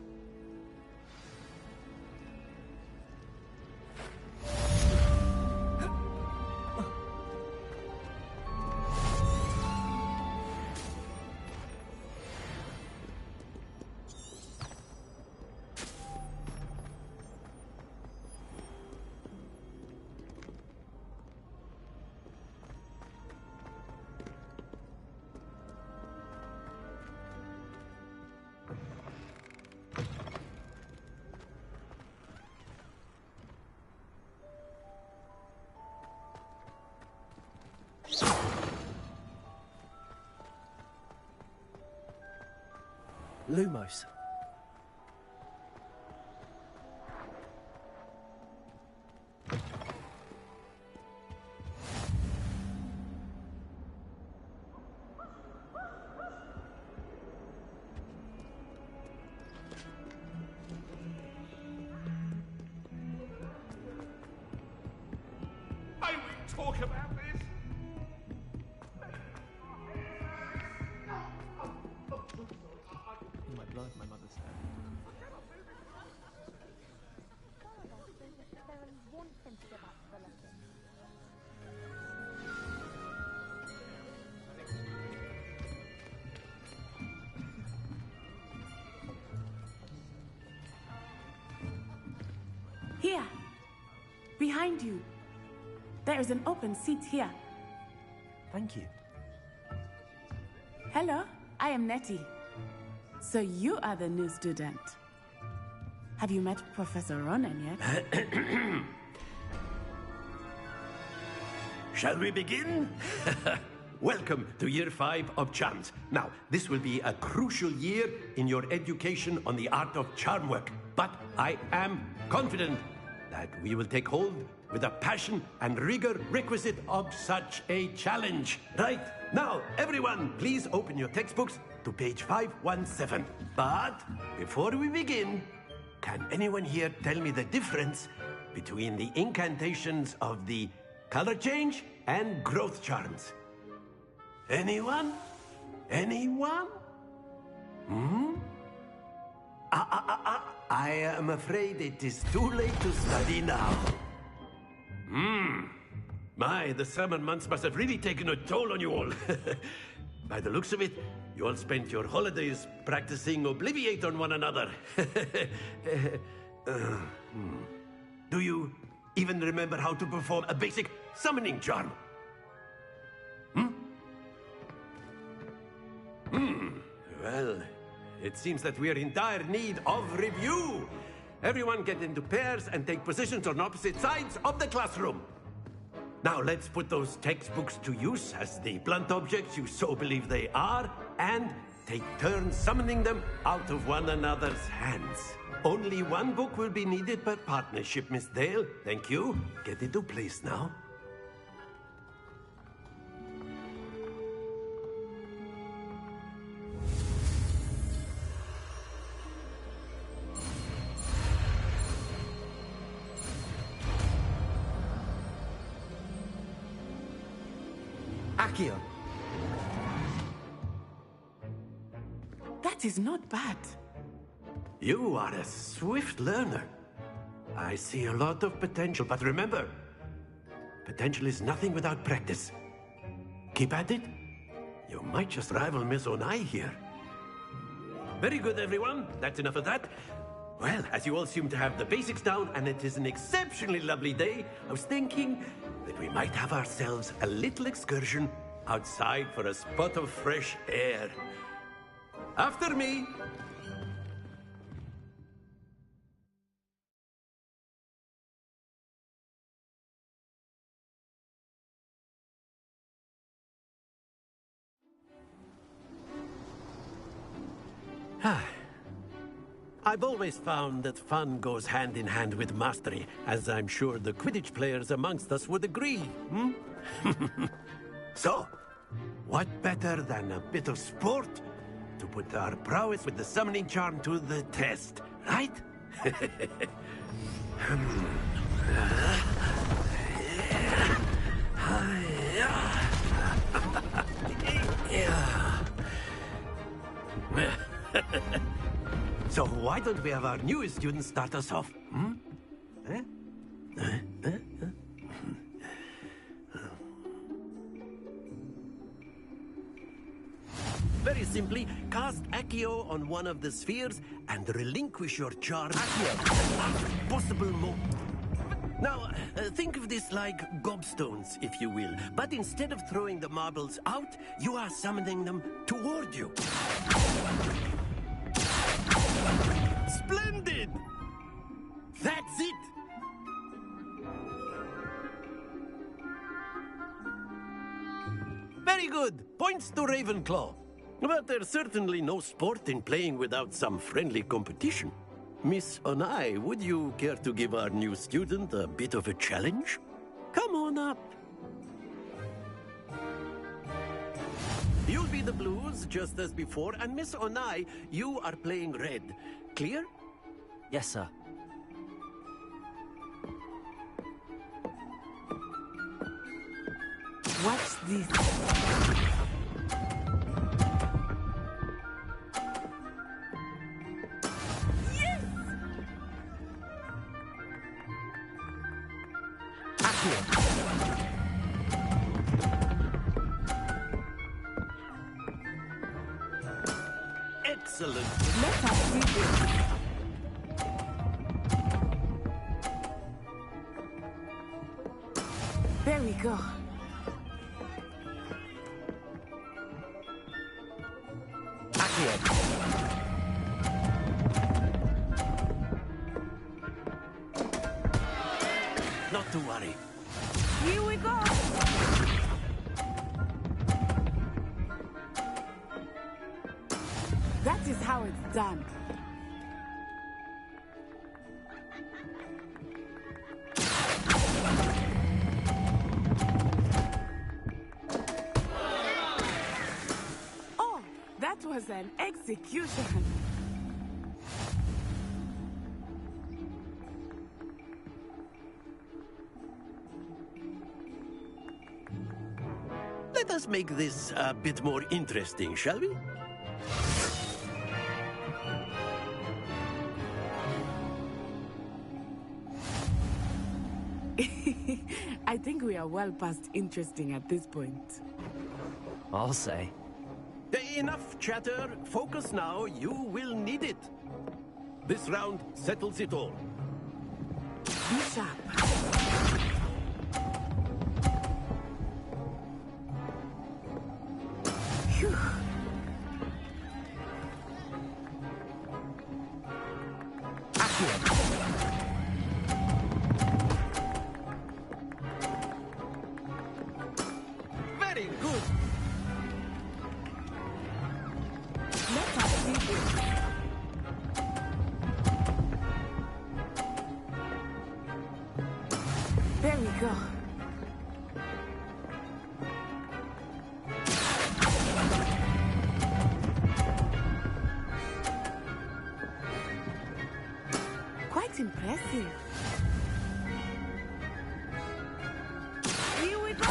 Lumos. May we talk about this? In my blood, my mother said. Here! Behind you! There is an open seat here. Thank you. Hello, I am Nettie. So you are the new student. Have you met Professor Ronan yet? Shall we begin? Welcome to Year 5 of Charms. Now, this will be a crucial year in your education on the art of charm work. But I am confident that we will take hold with the passion and rigor requisite of such a challenge. Right, now, everyone, please open your textbooks to page 517. But before we begin, can anyone here tell me the difference between the incantations of the color change and growth charms? Anyone? Anyone? I am afraid it is too late to study now. My, the summer months must have really taken a toll on you all. By the looks of it, you all spent your holidays practicing Obliviate on one another. Do you even remember how to perform a basic summoning charm? Well, it seems that we are in dire need of review. Everyone get into pairs and take positions on opposite sides of the classroom. Now let's put those textbooks to use as the blunt objects you so believe they are, and take turns summoning them out of one another's hands. Only one book will be needed per partnership, Miss Dale. Thank you. Get into place now. Accio. That is not bad. You are a swift learner. I see a lot of potential, but remember, potential is nothing without practice. Keep at it. You might just rival Miss Onai here. Very good, everyone. That's enough of that. Well, as you all seem to have the basics down, and it is an exceptionally lovely day, I was thinking that we might have ourselves a little excursion outside for a spot of fresh air. After me. I've always found that fun goes hand in hand with mastery, as I'm sure the Quidditch players amongst us would agree, So, what better than a bit of sport to put our prowess with the summoning charm to the test, right? So why don't we have our newest student start us off? Very simply, cast Accio on one of the spheres and relinquish your charm. Accio! Possible more. Now, think of this like gobstones, if you will. But instead of throwing the marbles out, you are summoning them toward you. Splendid! That's it! Very good. Points to Ravenclaw. But there's certainly no sport in playing without some friendly competition. Miss Onai, would you care to give our new student a bit of a challenge? Come on up. You'll be the blues, just as before, and Miss Onai, you are playing red. Clear? Yes, sir. Watch this. Yes! Excellent. Let us see this. There we go. Not to worry. Here we go. That is how it's done. Oh, that was an execution. Let us make this a bit more interesting, shall we? I think we are well past interesting at this point. I'll say. Enough chatter. Focus now. You will need it. This round settles it all. Be sharp. Phew. Very good. Let us see this. There we go. Quite impressive. Here we go.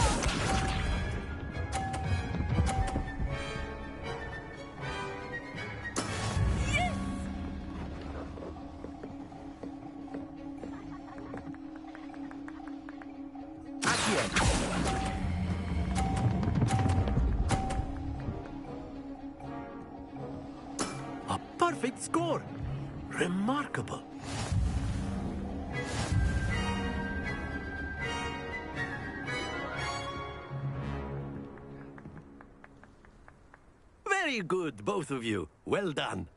Yes! A perfect score. Remarkable. Very good, both of you. Well done.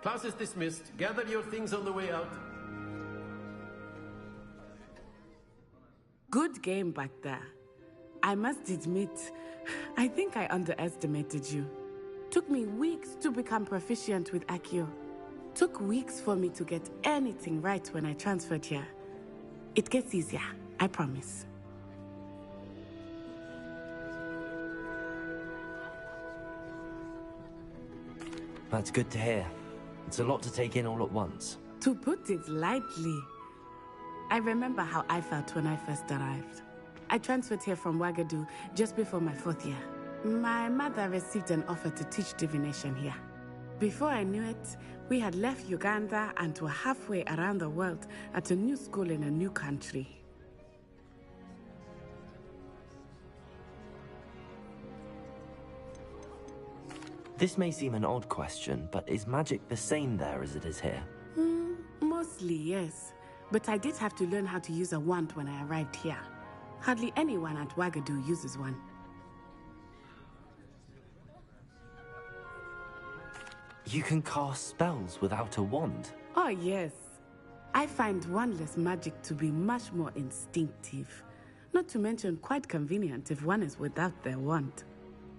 Class is dismissed. Gather your things on the way out. Good game back there. I must admit, I think I underestimated you. Took me weeks to become proficient with Accio. Took weeks for me to get anything right when I transferred here. It gets easier, I promise. That's good to hear. It's a lot to take in all at once. To put it lightly, I remember how I felt when I first arrived. I transferred here from Wagadu just before my 4th year. My mother received an offer to teach divination here. Before I knew it, we had left Uganda and were halfway around the world at a new school in a new country. This may seem an odd question, but is magic the same there as it is here? Mostly, yes. But I did have to learn how to use a wand when I arrived here. Hardly anyone at Wagadu uses one. You can cast spells without a wand? Oh, yes. I find wandless magic to be much more instinctive. Not to mention quite convenient if one is without their wand.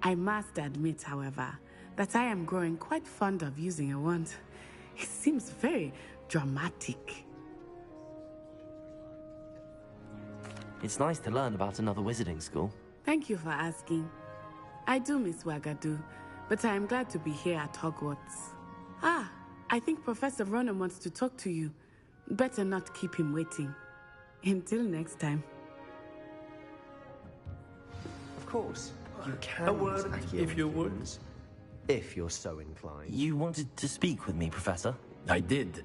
I must admit, however, that I am growing quite fond of using a wand. It seems very dramatic. It's nice to learn about another wizarding school. Thank you for asking. I do miss Wagadu, but I am glad to be here at Hogwarts. Ah, I think Professor Ronan wants to talk to you. Better not keep him waiting. Until next time. Of course, you can. A word, if you would. If you're so inclined. You wanted to speak with me, Professor? I did.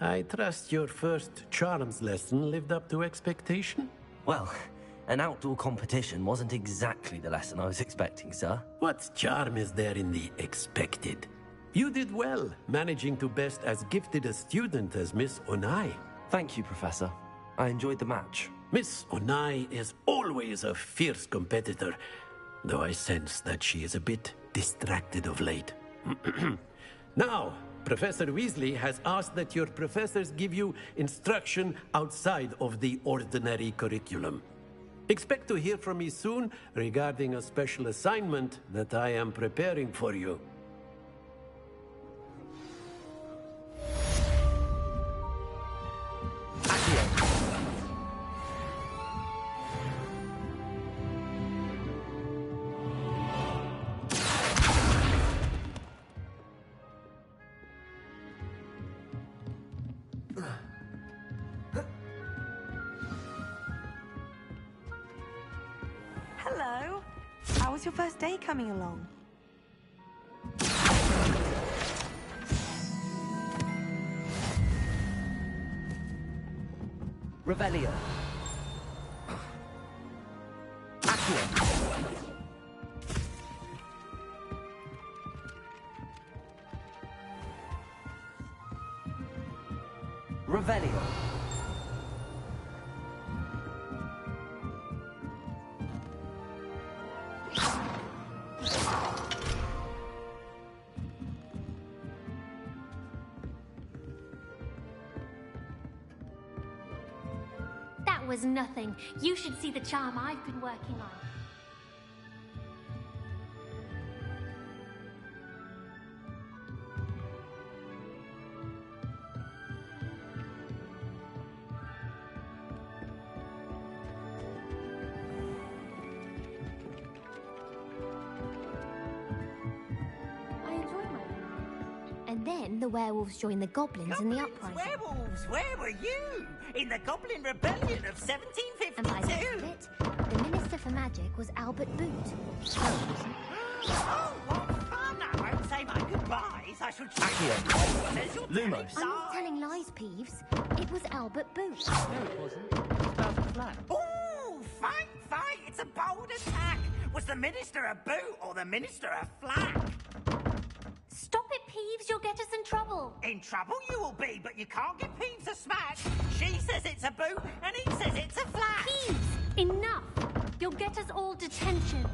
I trust your first charms lesson lived up to expectation? Well, an outdoor competition wasn't exactly the lesson I was expecting, sir. What charm is there in the expected? You did well, managing to best as gifted a student as Miss Onai. Thank you, Professor. I enjoyed the match. Miss Onai is always a fierce competitor, though I sense that she is a bit distracted of late. Now, Professor Weasley has asked that your professors give you instruction outside of the ordinary curriculum. Expect to hear from me soon regarding a special assignment that I am preparing for you. Hello. How was your first day coming along? Revelio. Accio. Revelio. That was nothing. You should see the charm I've been working on. I enjoy my work. And then the werewolves joined the goblins in the uprising. Werewolves, where were you? In the Goblin Rebellion of 1752? And by the end of it, the Minister for Magic was Albert Boot. Oh, what fun! I won't say my goodbyes. I shall check. Says your Lumos. I'm not telling lies, Peeves. It was Albert Boot. No, it wasn't. It was Albert Flack. Oh, fight! It's a bold attack. Was the Minister a boot or the Minister a flack? Stop it, Peeves. You'll get us in trouble. In trouble you will be, but you can't give Peeves a smack. She says it's a boot, and he says it's a flack. Peeves, enough. You'll get us all detention.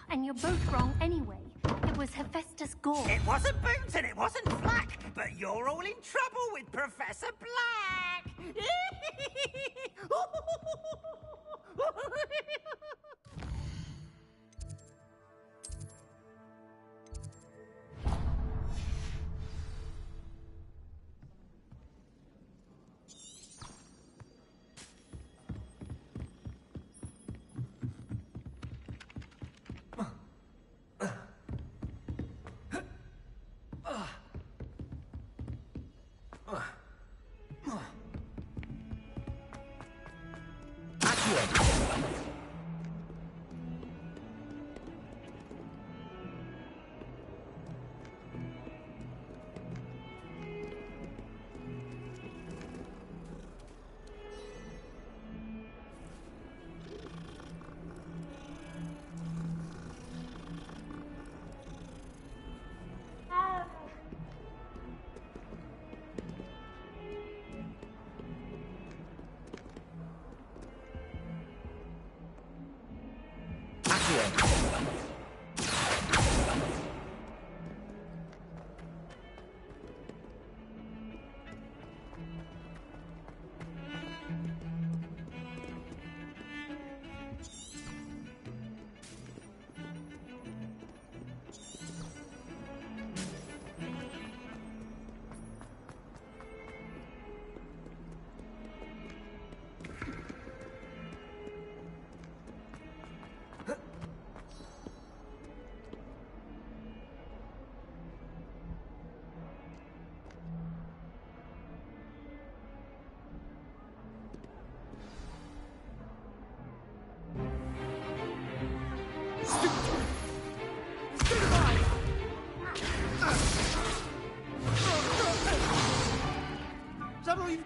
And you're both wrong anyway. It was Hephaestus Gore. It wasn't boot and it wasn't flack, but you're all in trouble with Professor Black.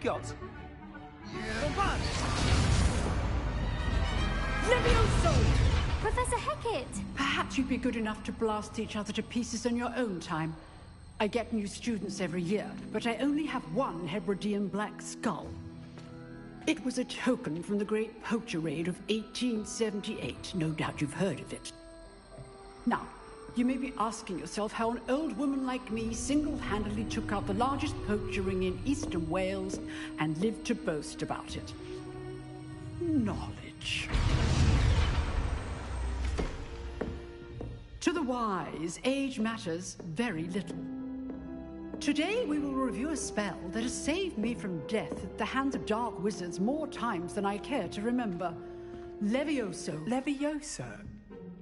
got? Levioso! Professor Hecat! Perhaps you'd be good enough to blast each other to pieces in your own time. I get new students every year, but I only have one Hebridean black skull. It was a token from the Great Poacher Raid of 1878. No doubt you've heard of it. Now, you may be asking yourself how an old woman like me single-handedly took out the largest poacher ring in eastern Wales and lived to boast about it. Knowledge. To the wise, age matters very little. Today we will review a spell that has saved me from death at the hands of dark wizards more times than I care to remember. Levioso. Levioso?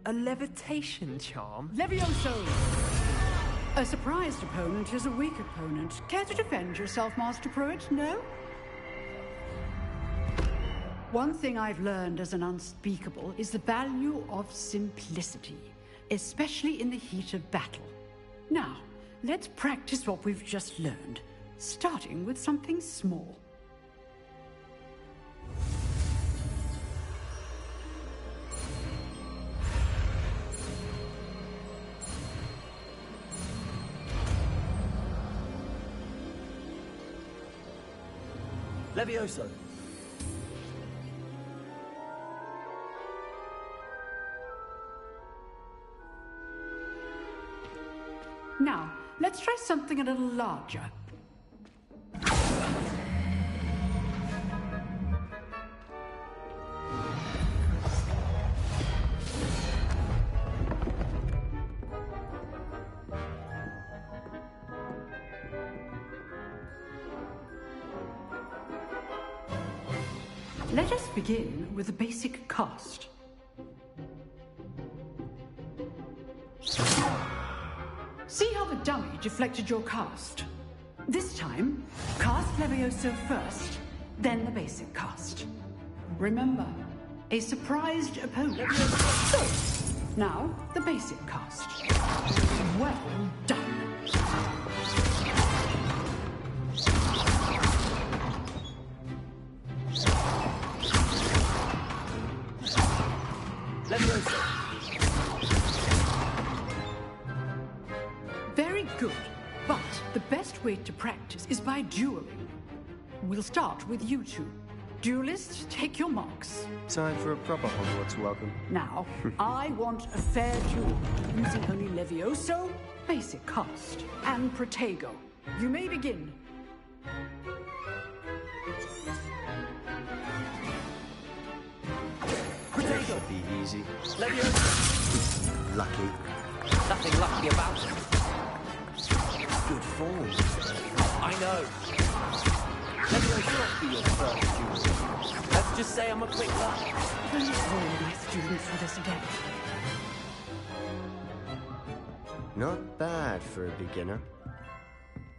A levitation charm? Levioso! A surprised opponent is a weak opponent. Care to defend yourself, Master Pruitt? No? One thing I've learned as an unspeakable is the value of simplicity, especially in the heat of battle. Now, let's practice what we've just learned, starting with something small. Levioso. Now, let's try something a little larger. Let us begin with the basic cast. See how the dummy deflected your cast? This time, cast Levioso first, then the basic cast. Remember, a surprised opponent. So, now the basic cast. Well done. Levioso. Very good, but the best way to practice is by dueling. We'll start with you two. Duelists, take your marks. Time for a proper Hogwarts welcome. Now, I want a fair duel, using only Levioso, basic cast, and Protego. You may begin. Protego. Be easy. Levioso. Lucky. Nothing lucky about it. Good form. I know. Levioso be your first duel. Let's just say I'm a quick learner. Please hold my students for this again. Not bad for a beginner.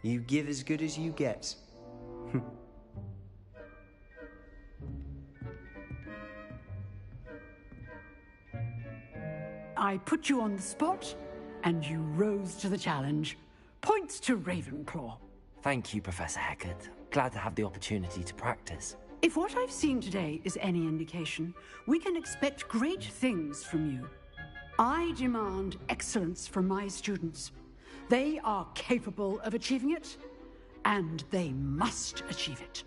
You give as good as you get. I put you on the spot, and you rose to the challenge. Points to Ravenclaw. Thank you, Professor Hecat. Glad to have the opportunity to practice. If what I've seen today is any indication, we can expect great things from you. I demand excellence from my students. They are capable of achieving it, and they must achieve it.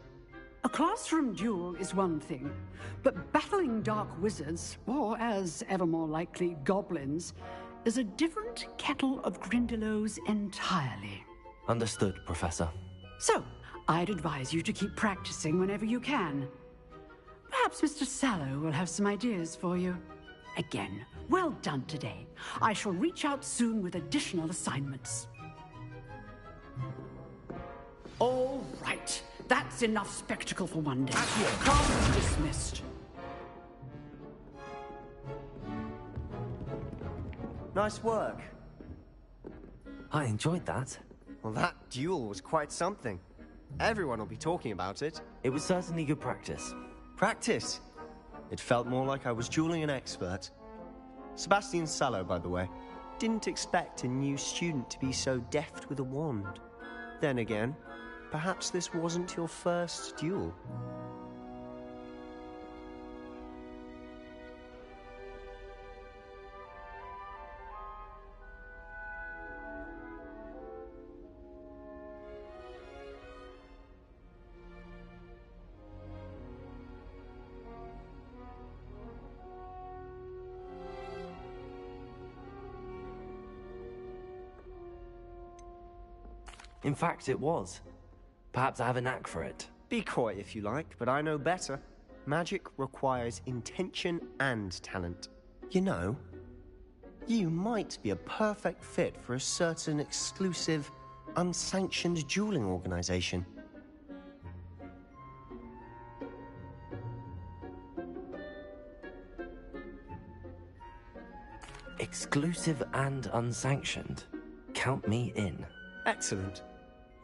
A classroom duel is one thing, but battling dark wizards, or as ever more likely, goblins, is a different kettle of Grindylows entirely. Understood, Professor. So, I'd advise you to keep practicing whenever you can. Perhaps Mr. Sallow will have some ideas for you. Again, well done today. I shall reach out soon with additional assignments. All right. That's enough spectacle for one day. Class is dismissed. Nice work. I enjoyed that. Well, that duel was quite something. Everyone will be talking about it. It was certainly good practice. Practice? It felt more like I was dueling an expert. Sebastian Sallow, by the way. Didn't expect a new student to be so deft with a wand. Then again, perhaps this wasn't your first duel. In fact, it was. Perhaps I have a knack for it. Be coy if you like, but I know better. Magic requires intention and talent. You know, you might be a perfect fit for a certain exclusive, unsanctioned dueling organization. Exclusive and unsanctioned. Count me in. Excellent.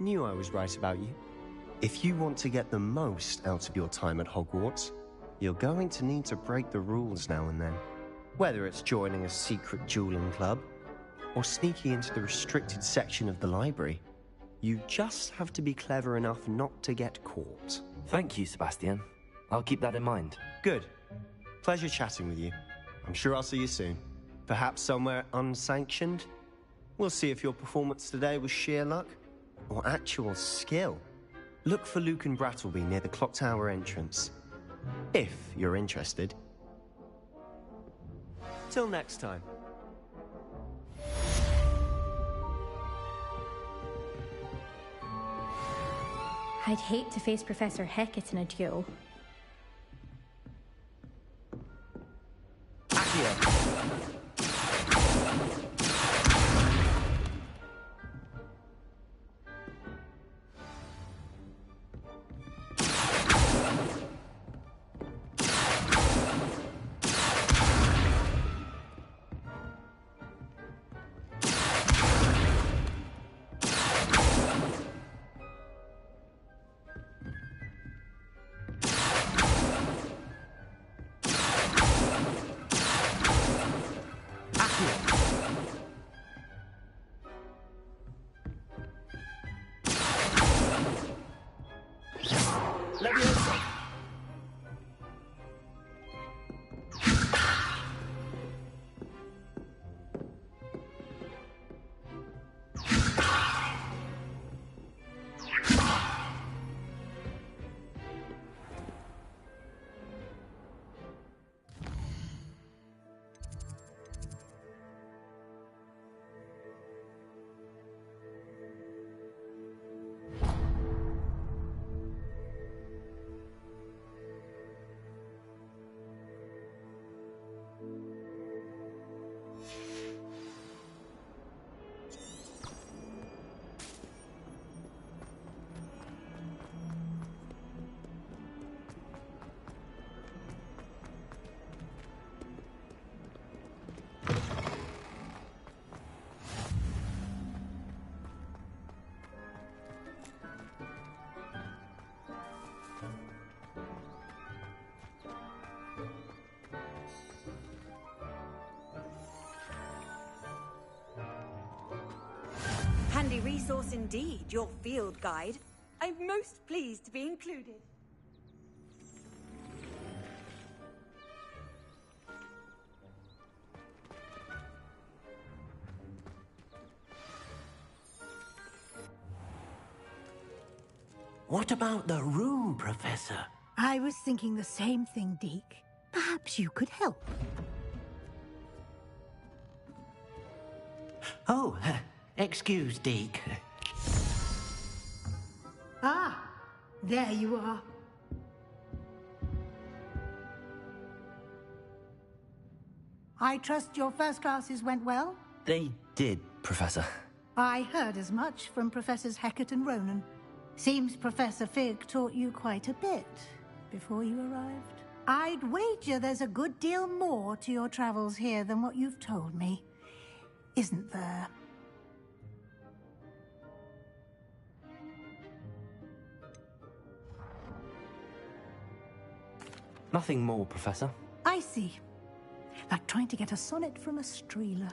Knew I was right about you. If you want to get the most out of your time at Hogwarts, you're going to need to break the rules now and then. Whether it's joining a secret dueling club, or sneaking into the restricted section of the library, you just have to be clever enough not to get caught. Thank you, Sebastian. I'll keep that in mind. Good. Pleasure chatting with you. I'm sure I'll see you soon. Perhaps somewhere unsanctioned? We'll see if your performance today was sheer luck or actual skill. Look for Luke and Brattleby near the clock tower entrance, if you're interested. Till next time. I'd hate to face Professor Hecat in a duel. Handy resource indeed, your field guide. I'm most pleased to be included. What about the room, Professor? I was thinking the same thing, Deke. Perhaps you could help. Oh, excuse, Deke. Ah, there you are. I trust your first classes went well? They did, Professor. I heard as much from Professors Hecat and Ronan. Seems Professor Fig taught you quite a bit before you arrived. I'd wager there's a good deal more to your travels here than what you've told me. Isn't there? Nothing more, Professor. I see. Like trying to get a sonnet from a streeler.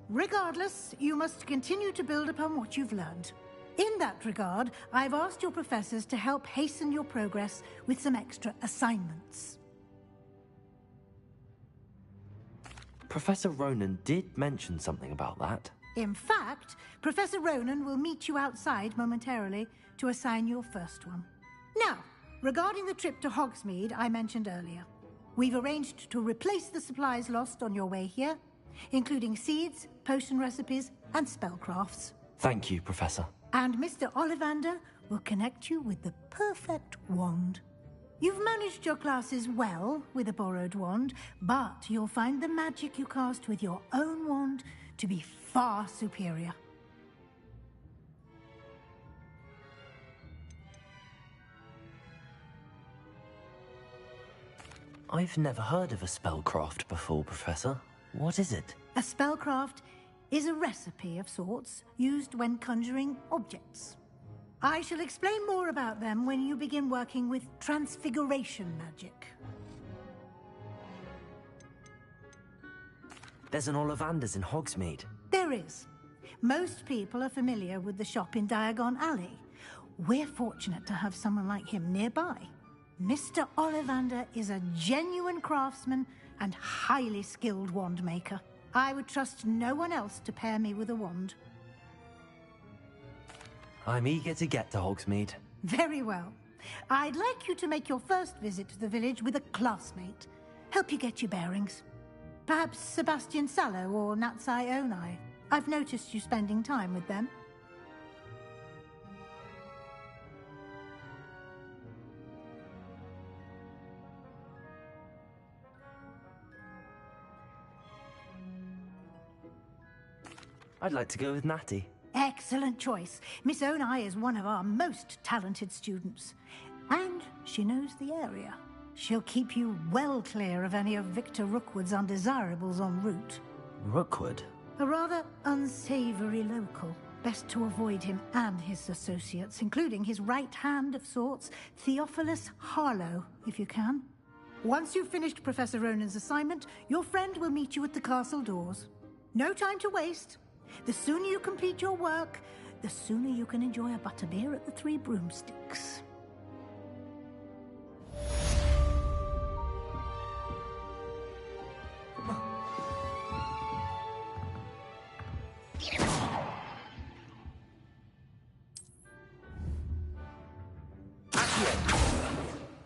Regardless, you must continue to build upon what you've learned. In that regard, I've asked your professors to help hasten your progress with some extra assignments. Professor Ronan did mention something about that. In fact, Professor Ronan will meet you outside momentarily to assign your first one. Now, regarding the trip to Hogsmeade I mentioned earlier, we've arranged to replace the supplies lost on your way here, including seeds, potion recipes, and spellcrafts. Thank you, Professor. And Mr. Ollivander will connect you with the perfect wand. You've managed your classes well with a borrowed wand, but you'll find the magic you cast with your own wand to be far superior. I've never heard of a spellcraft before, Professor. What is it? A spellcraft is a recipe of sorts used when conjuring objects. I shall explain more about them when you begin working with transfiguration magic. There's an Ollivander's in Hogsmeade. There is. Most people are familiar with the shop in Diagon Alley. We're fortunate to have someone like him nearby. Mr. Ollivander is a genuine craftsman and highly skilled wand maker. I would trust no one else to pair me with a wand. I'm eager to get to Hogsmeade. Very well. I'd like you to make your first visit to the village with a classmate. Help you get your bearings. Perhaps Sebastian Sallow or Natsai Onai. I've noticed you spending time with them. I'd like to go with Natty. Excellent choice. Miss Onai is one of our most talented students. And she knows the area. She'll keep you well clear of any of Victor Rookwood's undesirables en route. Rookwood? A rather unsavory local. Best to avoid him and his associates, including his right hand of sorts, Theophilus Harlow, if you can. Once you've finished Professor Ronan's assignment, your friend will meet you at the castle doors. No time to waste. The sooner you complete your work, the sooner you can enjoy a butterbeer at the Three Broomsticks.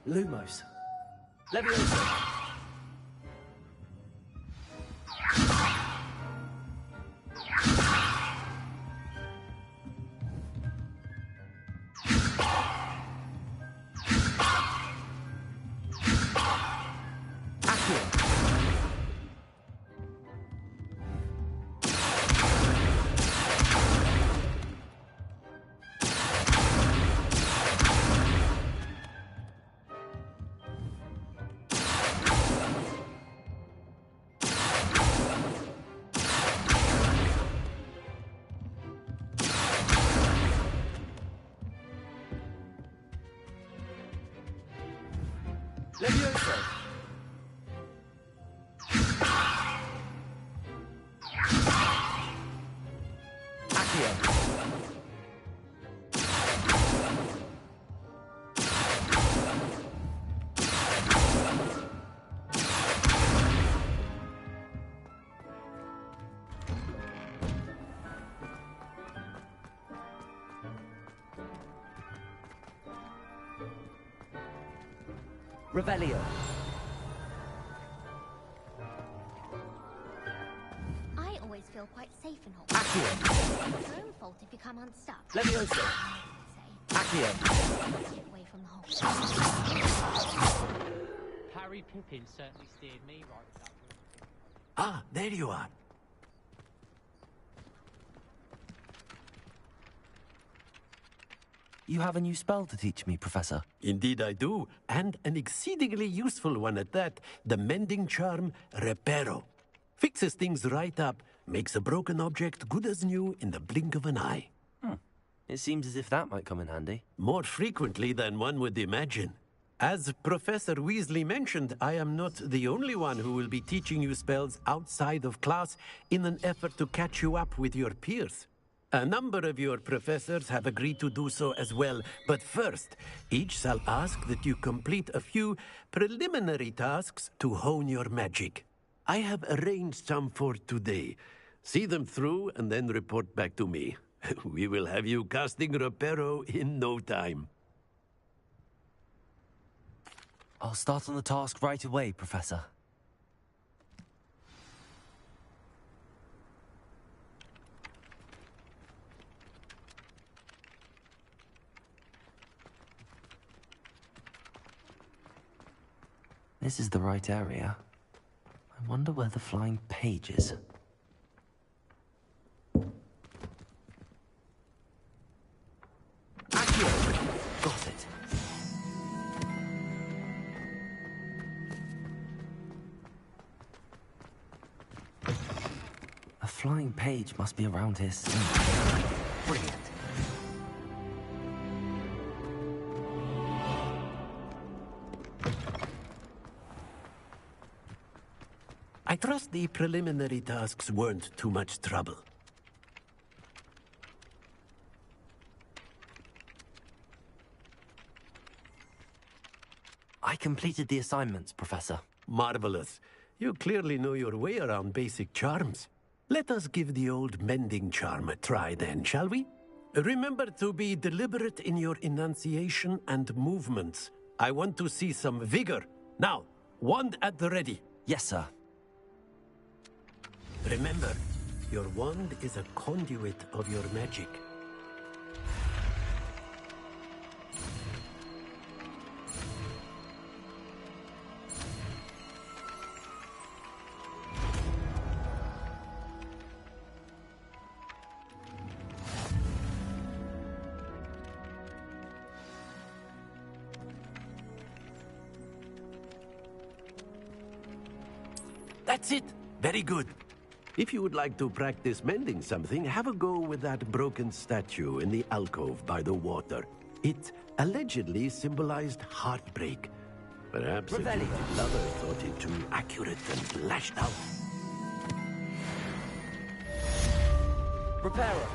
Lumos. Leviosa. Leviosa. Revelio. I always feel quite safe in Hogwarts. It's your own fault if you come unstuck. Leviosa. Accio. Get away from the Hogwarts. Harry Pippin certainly steered me right with that. Ah, there you are. You have a new spell to teach me, Professor. Indeed I do, and an exceedingly useful one at that. The mending charm, Reparo. Fixes things right up, makes a broken object good as new in the blink of an eye. It seems as if that might come in handy. More frequently than one would imagine. As Professor Weasley mentioned, I am not the only one who will be teaching you spells outside of class in an effort to catch you up with your peers. A number of your professors have agreed to do so as well, but first, each shall ask that you complete a few preliminary tasks to hone your magic. I have arranged some for today. See them through and then report back to me. We will have you casting Reparo in no time. I'll start on the task right away, Professor. This is the right area. I wonder where the flying page is. Got it. A flying page must be around here somewhere. Brilliant. I trust the preliminary tasks weren't too much trouble. I completed the assignments, Professor. Marvelous. You clearly know your way around basic charms. Let us give the old mending charm a try then, shall we? Remember to be deliberate in your enunciation and movements. I want to see some vigor. Now, wand at the ready. Yes, sir. Remember, your wand is a conduit of your magic. That's it. Very good. If you would like to practice mending something, have a go with that broken statue in the alcove by the water. It allegedly symbolized heartbreak. Perhaps if your lover thought it too accurate and lashed out. Reparo.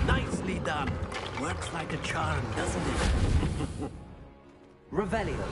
Nicely done. Works like a charm, doesn't it? Revelio.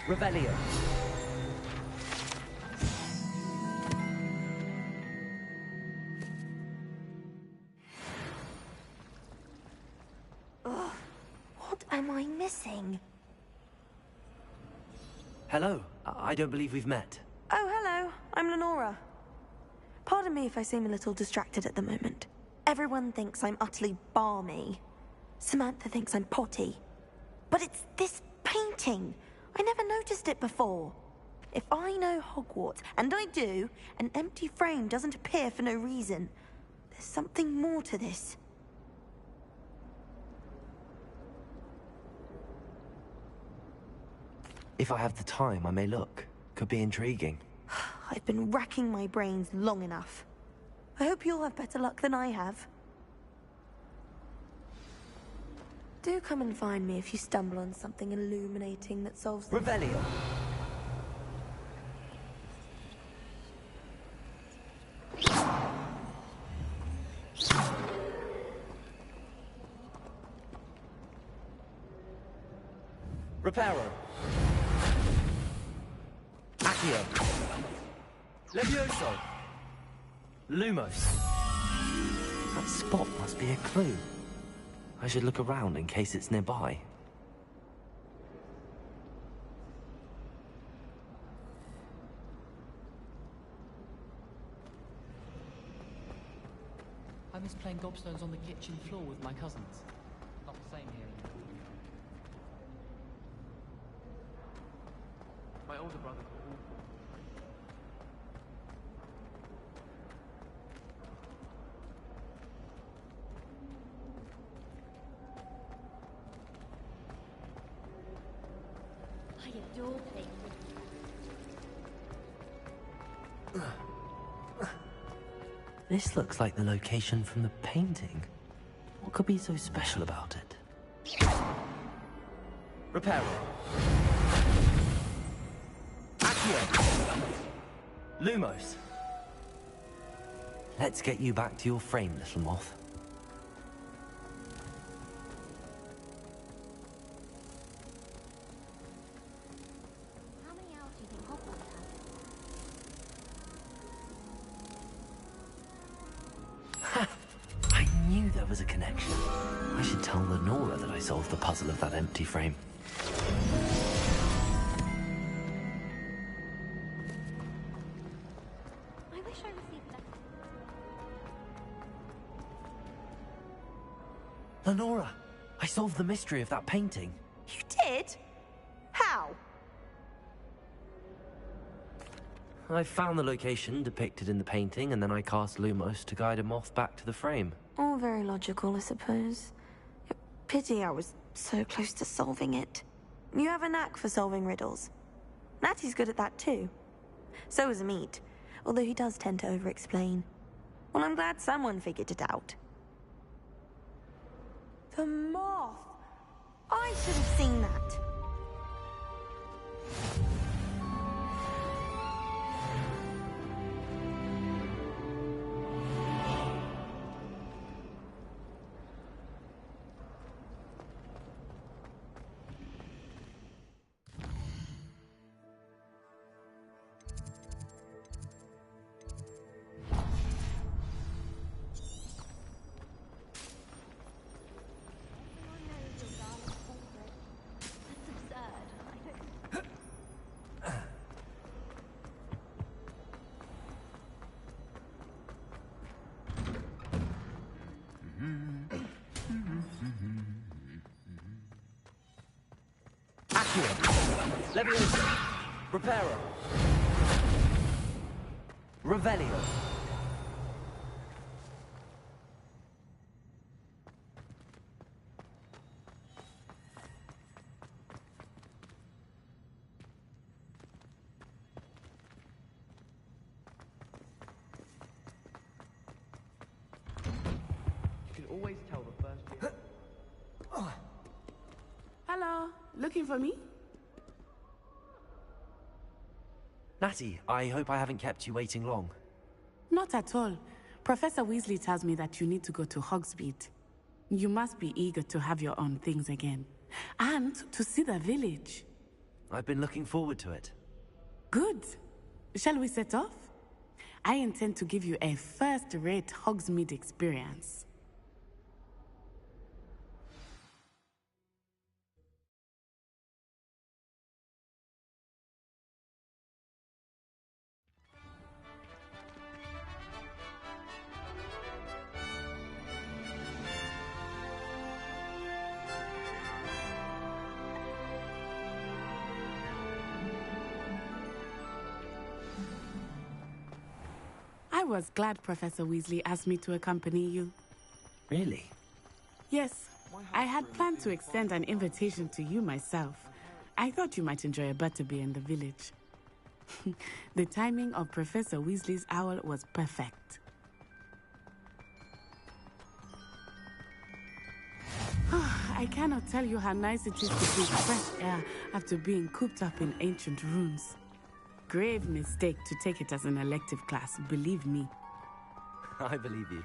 Revelio. Ugh, what am I missing? Hello. I don't believe we've met. Oh, hello. I'm Lenora. Pardon me if I seem a little distracted at the moment. Everyone thinks I'm utterly balmy. Samantha thinks I'm potty. But it's this painting. I never noticed it before. If I know Hogwarts, and I do, an empty frame doesn't appear for no reason. There's something more to this. If I have the time, I may look. Could be intriguing. I've been racking my brains long enough. I hope you'll have better luck than I have. Do come and find me if you stumble on something illuminating that solves the... Revelio. Reparo. Accio. Levioso. Lumos. That spot must be a clue. I should look around in case it's nearby. I miss playing gobstones on the kitchen floor with my cousins. Not the same here anymore. My older brother got awful. I adore playing with This looks like the location from the painting. What could be so special about it? Reparo. Accio. Lumos. Let's get you back to your frame, little moth. How many hours do you think Hogwarts has? I knew there was a connection. I should tell Lenora that I solved the puzzle of that empty frame. I wish I received that. Lenora, I solved the mystery of that painting. You did? How? I found the location depicted in the painting, and then I cast Lumos to guide a moth back to the frame. All very logical, I suppose. Pity I was so close to solving it. You have a knack for solving riddles. Natty's good at that too. So is Amit, although he does tend to over-explain. Well, I'm glad someone figured it out. The moth! I should have seen that. Levioso. Reparo. Revelio. You can always tell the first year. Hello, looking for me? Natty, I hope I haven't kept you waiting long. Not at all. Professor Weasley tells me that you need to go to Hogsmeade. You must be eager to have your own things again. And to see the village. I've been looking forward to it. Good. Shall we set off? I intend to give you a first-rate Hogsmeade experience. I was glad Professor Weasley asked me to accompany you. Really? Yes, I had planned to extend an invitation to you myself. I thought you might enjoy a butterbeer in the village. The timing of Professor Weasley's owl was perfect. I cannot tell you how nice it is to breathe fresh air after being cooped up in ancient ruins. Grave mistake to take it as an elective class, believe me. I believe you.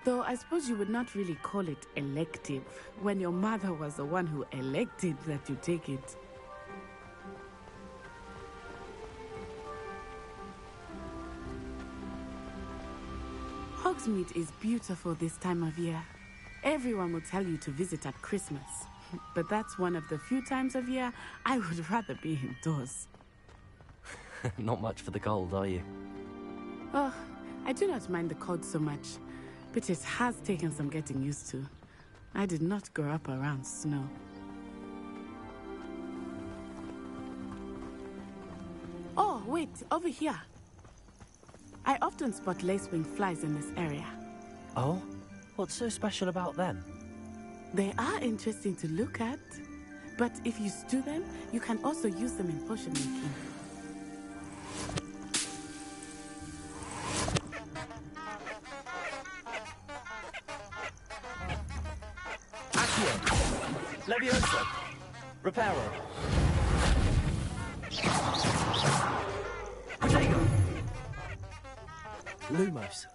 Though I suppose you would not really call it elective when your mother was the one who elected that you take it. Hogsmeade is beautiful this time of year. Everyone will tell you to visit at Christmas. But that's one of the few times of year I would rather be indoors. Not much for the cold, are you? Oh, I do not mind the cold so much, but it has taken some getting used to. I did not grow up around snow. Oh, wait, over here. I often spot lacewing flies in this area. Oh? What's so special about them? They are interesting to look at, but if you stew them, you can also use them in potion making. Levioso! Reparo! Protego! Lumos!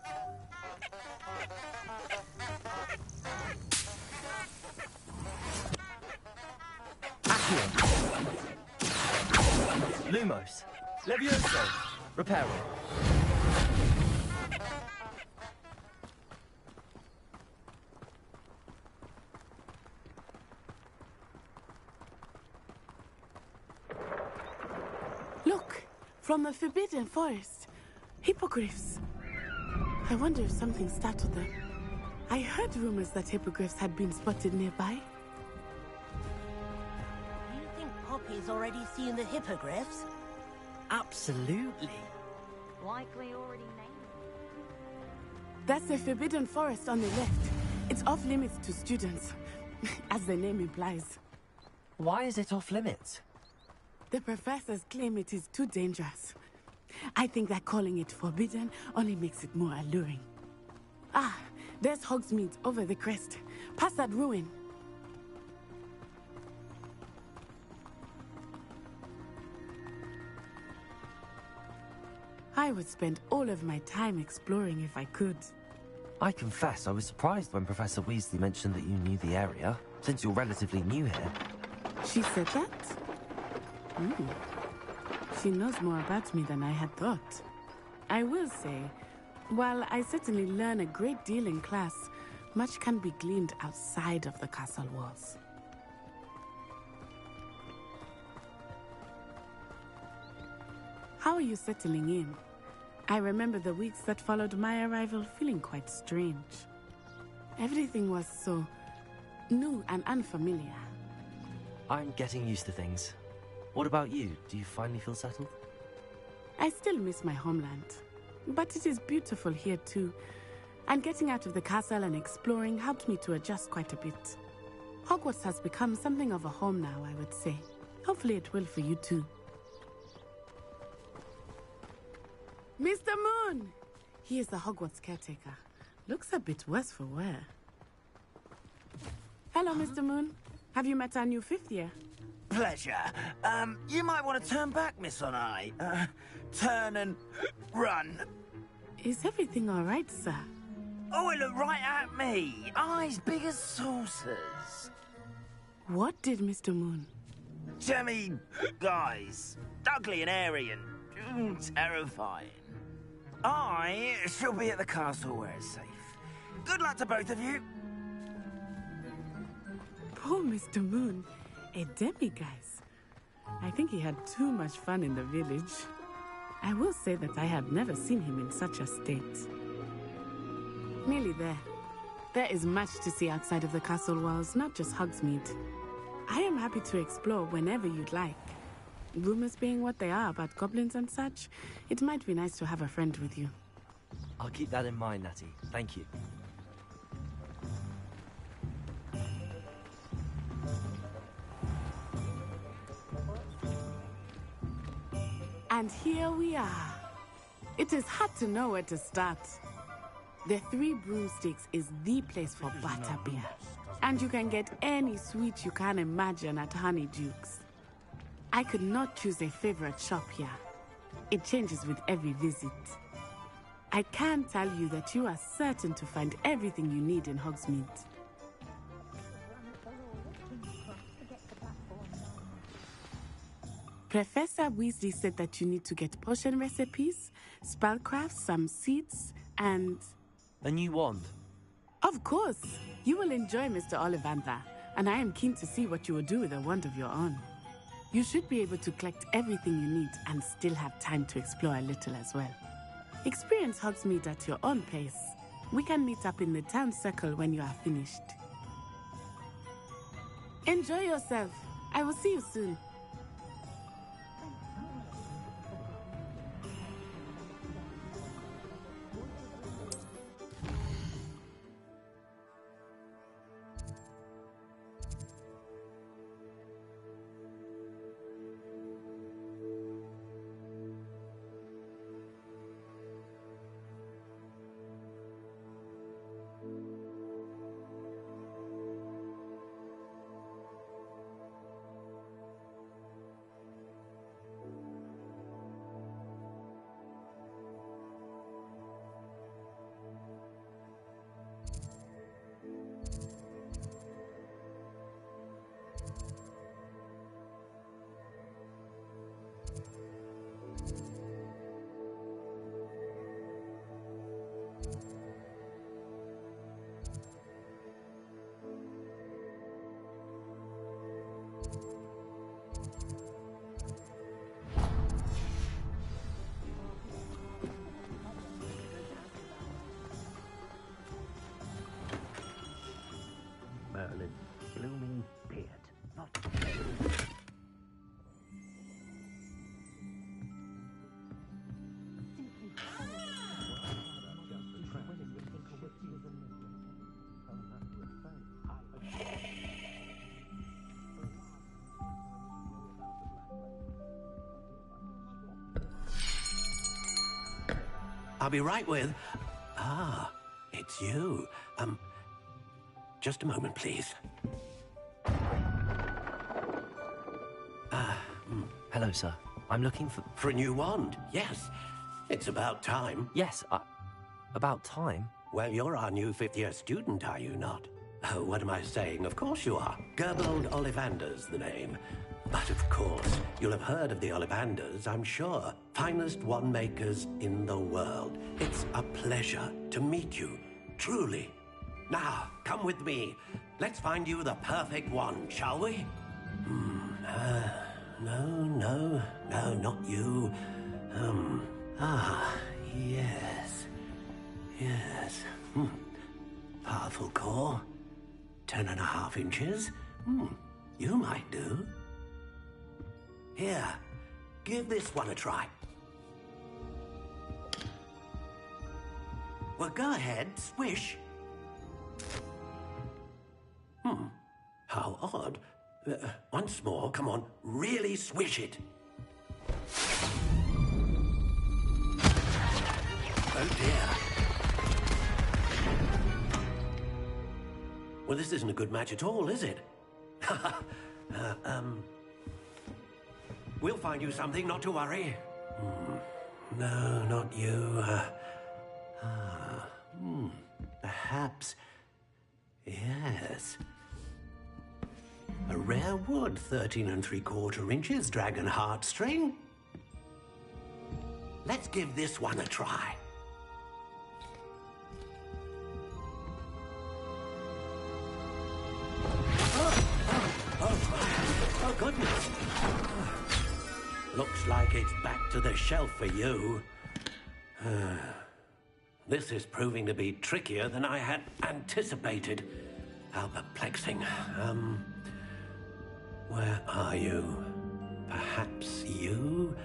Accio! Lumos! Levioso! Reparo! Look! From the Forbidden Forest. Hippogriffs. I wonder if something startled them. I heard rumors that hippogriffs had been spotted nearby. You think Poppy's already seen the hippogriffs? Absolutely. Likely already named. That's the Forbidden Forest on the left. It's off limits to students, as the name implies. Why is it off limits? The professors claim it is too dangerous. I think that calling it forbidden only makes it more alluring. Ah, there's Hogsmeade over the crest. Past that ruin. I would spend all of my time exploring if I could. I confess I was surprised when Professor Weasley mentioned that you knew the area, since you're relatively new here. She said that? She knows more about me than I had thought. I will say, while I certainly learn a great deal in class, much can be gleaned outside of the castle walls. How are you settling in? I remember the weeks that followed my arrival feeling quite strange. Everything was so new and unfamiliar. I'm getting used to things. What about you? Do you finally feel settled? I still miss my homeland, but it is beautiful here too. And getting out of the castle and exploring helped me to adjust quite a bit. Hogwarts has become something of a home now, I would say. Hopefully it will for you too. Mr. Moon! He is the Hogwarts caretaker. Looks a bit worse for wear. Hello, Mr. Moon. Have you met our new fifth year? Pleasure. You might want to turn back, Miss Onai. Turn and run. Is everything all right, sir? Oh, it looked right at me. Eyes big as saucers. What did Mr. Moon? Jemmy guys. Ugly and airy and terrifying. I shall be at the castle where it's safe. Good luck to both of you. Poor Mr. Moon. A demiguise. I think he had too much fun in the village. I will say that I have never seen him in such a state. Nearly there. There is much to see outside of the castle walls, not just Hogsmeade. I am happy to explore whenever you'd like. Rumors being what they are about goblins and such, it might be nice to have a friend with you. I'll keep that in mind, Natty. Thank you. And here we are. It is hard to know where to start. The Three Broomsticks is the place for butterbeer. And you can get any sweet you can imagine at Honeydukes. I could not choose a favorite shop here. It changes with every visit. I can tell you that you are certain to find everything you need in Hogsmeade. Professor Weasley said that you need to get potion recipes, spellcrafts, some seeds, and... A new wand? Of course! You will enjoy Mr. Ollivander, and I am keen to see what you will do with a wand of your own. You should be able to collect everything you need and still have time to explore a little as well. Experience Hogsmeade at your own pace. We can meet up in the town circle when you are finished. Enjoy yourself. I will see you soon. Merlin's blooming beard. Not... I'll be right with... Ah, it's you. Just a moment, please. Hello, sir. I'm looking for... For a new wand, yes. It's about time. Yes, about time? Well, you're our new fifth-year student, are you not? Oh, what am I saying? Of course you are. Gerbold Ollivander's the name. But of course, you'll have heard of the Ollivanders, I'm sure. Finest wand makers in the world. It's a pleasure to meet you, truly. Now, come with me. Let's find you the perfect wand, shall we? No, not you. Yes. Powerful core. 10.5 inches. You might do. Here, give this one a try. Well, go ahead, swish. How odd. Once more, come on, really swish it. Oh dear. Well, this isn't a good match at all, is it? We'll find you something, not to worry. No, not you. Perhaps... Yes. A rare wood, 13 3/4 inches, dragon heartstring. Let's give this one a try. Oh, goodness. Looks like it's back to the shelf for you. This is proving to be trickier than I had anticipated. How perplexing. Where are you? Perhaps you?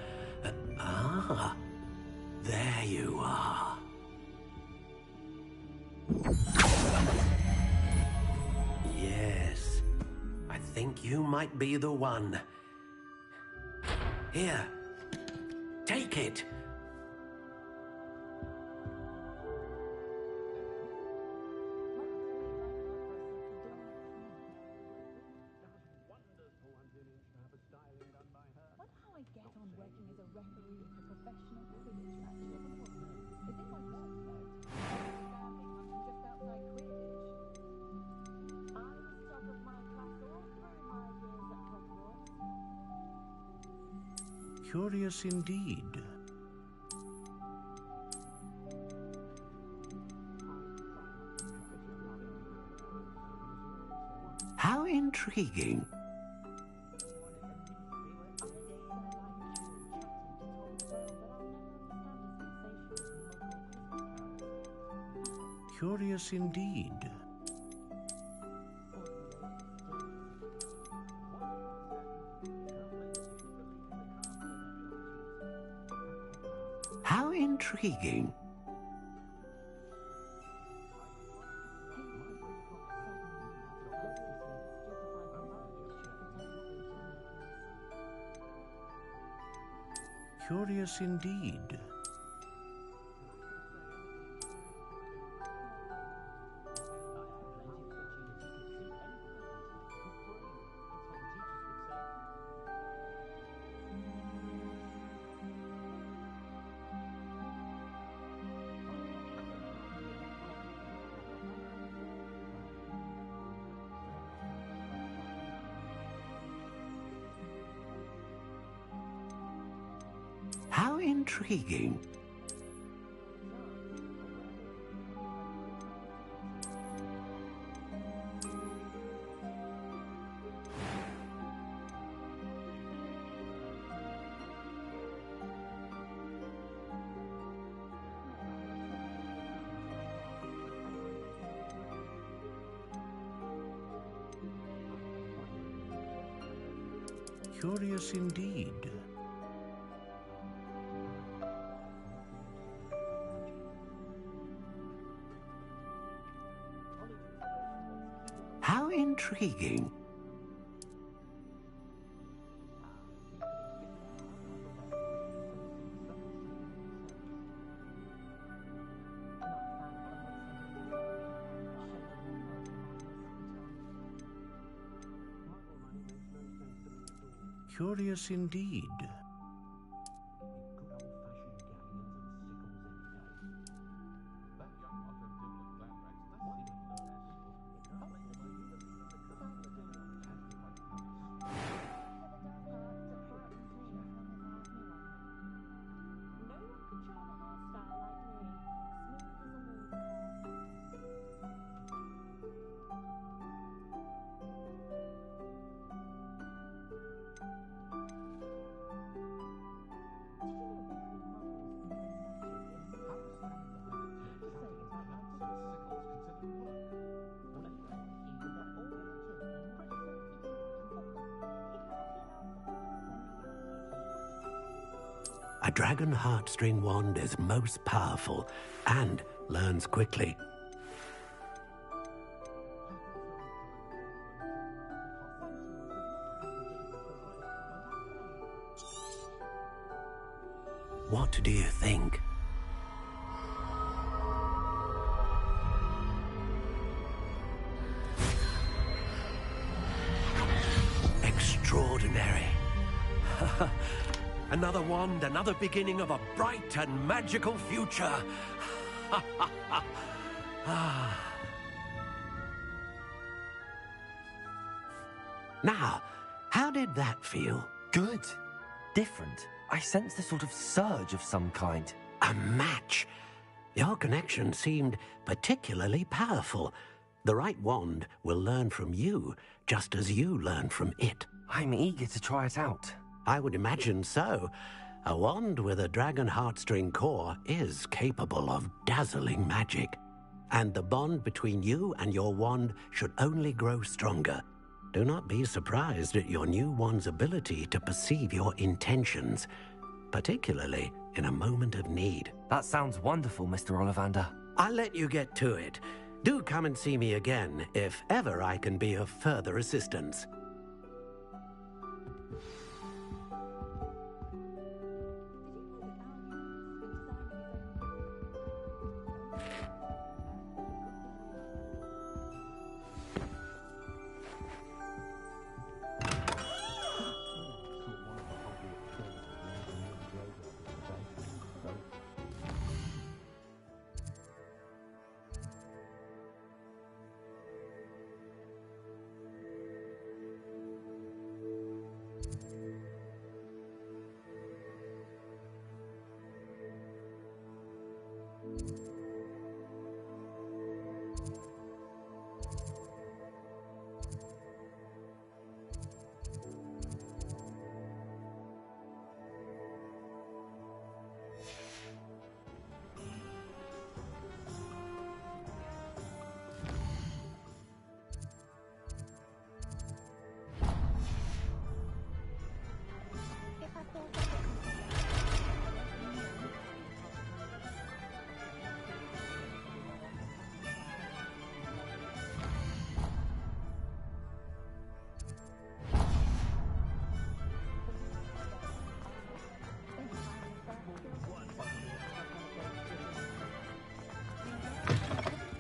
There you are. Yes, I think you might be the one. Here, take it. Curious indeed. How intriguing. Curious indeed. How intriguing. Curious indeed. How intriguing. Curious indeed. How intriguing. Curious indeed. A dragon heartstring wand is most powerful and learns quickly. What do you think? Extraordinary. Another wand, another beginning of a bright and magical future. Now, how did that feel? Good. Different. I sensed a sort of surge of some kind. A match. Your connection seemed particularly powerful. The right wand will learn from you, just as you learn from it. I'm eager to try it out. I would imagine so. A wand with a dragon heartstring core is capable of dazzling magic. And the bond between you and your wand should only grow stronger. Do not be surprised at your new wand's ability to perceive your intentions, particularly in a moment of need. That sounds wonderful, Mr. Ollivander. I'll let you get to it. Do come and see me again if ever I can be of further assistance.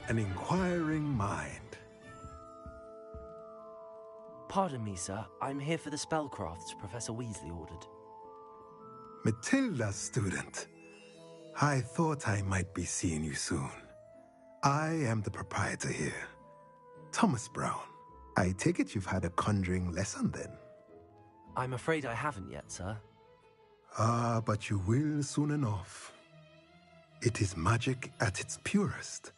an inquiring mind. Pardon me, sir. I'm here for the spellcrafts Professor Weasley ordered. Matilda, student. I thought I might be seeing you soon. I am the proprietor here, Thomas Brown. I take it you've had a conjuring lesson then? I'm afraid I haven't yet, sir. Ah, but you will soon enough. It is magic at its purest,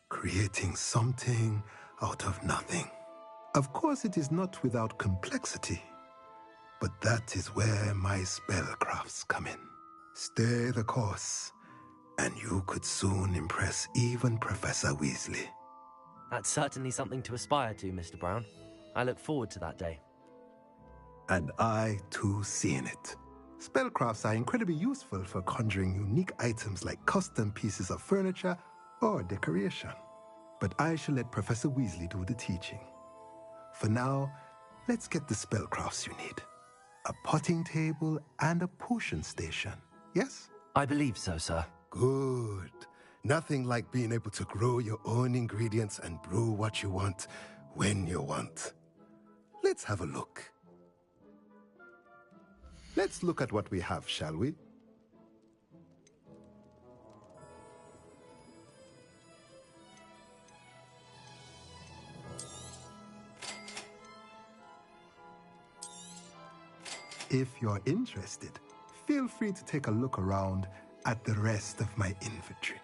creating something out of nothing. Of course, it is not without complexity, but that is where my spellcrafts come in. Stay the course, and you could soon impress even Professor Weasley. That's certainly something to aspire to, Mr. Brown. I look forward to that day. And I, too, seeing it. Spellcrafts are incredibly useful for conjuring unique items like custom pieces of furniture or decoration. But I shall let Professor Weasley do the teaching. For now, let's get the spellcrafts you need. A potting table and a potion station, yes? I believe so, sir. Good. Nothing like being able to grow your own ingredients and brew what you want when you want. Let's have a look. Let's look at what we have, shall we? If you're interested, feel free to take a look around at the rest of my inventory.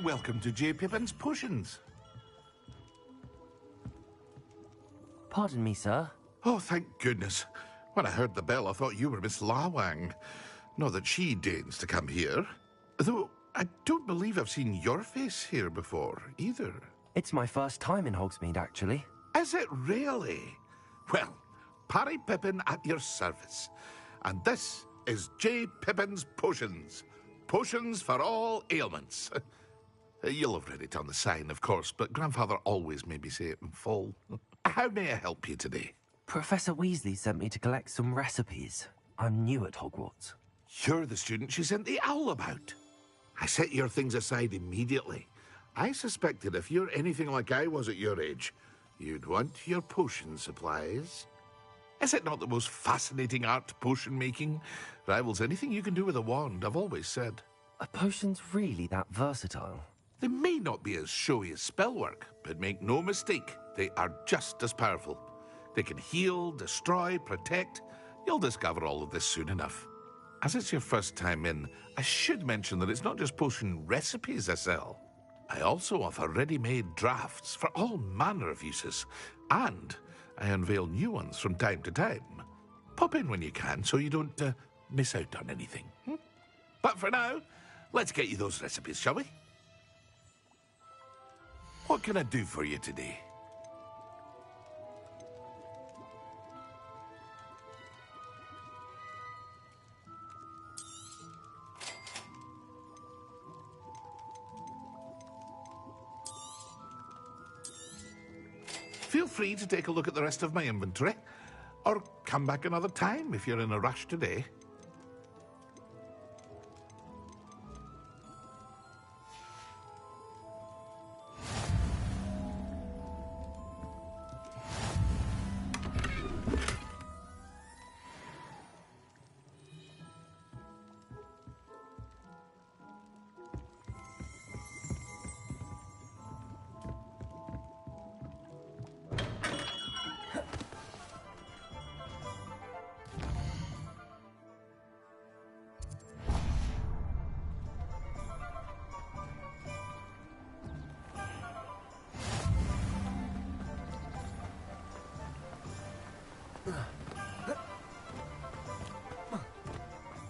Welcome to J. Pippin's Potions. Pardon me, sir. Oh, thank goodness. When I heard the bell, I thought you were Miss Lawang. Not that she deigns to come here. Though, I don't believe I've seen your face here before, either. It's my first time in Hogsmeade, actually. Is it really? Well, Parry Pippin at your service. And this is J. Pippin's Potions. Potions for all ailments. You'll have read it on the sign, of course, but Grandfather always made me say it in full. How may I help you today? Professor Weasley sent me to collect some recipes. I'm new at Hogwarts. You're the student she sent the owl about. I set your things aside immediately. I suspected if you're anything like I was at your age, you'd want your potion supplies. Is it not the most fascinating art, potion making? Rivals anything you can do with a wand, I've always said. Are potions really that versatile? They may not be as showy as spellwork, but make no mistake, they are just as powerful. They can heal, destroy, protect. You'll discover all of this soon enough. As it's your first time in, I should mention that it's not just potion recipes I sell. I also offer ready-made drafts for all manner of uses, and I unveil new ones from time to time. Pop in when you can so you don't miss out on anything. But for now, let's get you those recipes, shall we? What can I do for you today? Feel free to take a look at the rest of my inventory, or come back another time if you're in a rush today.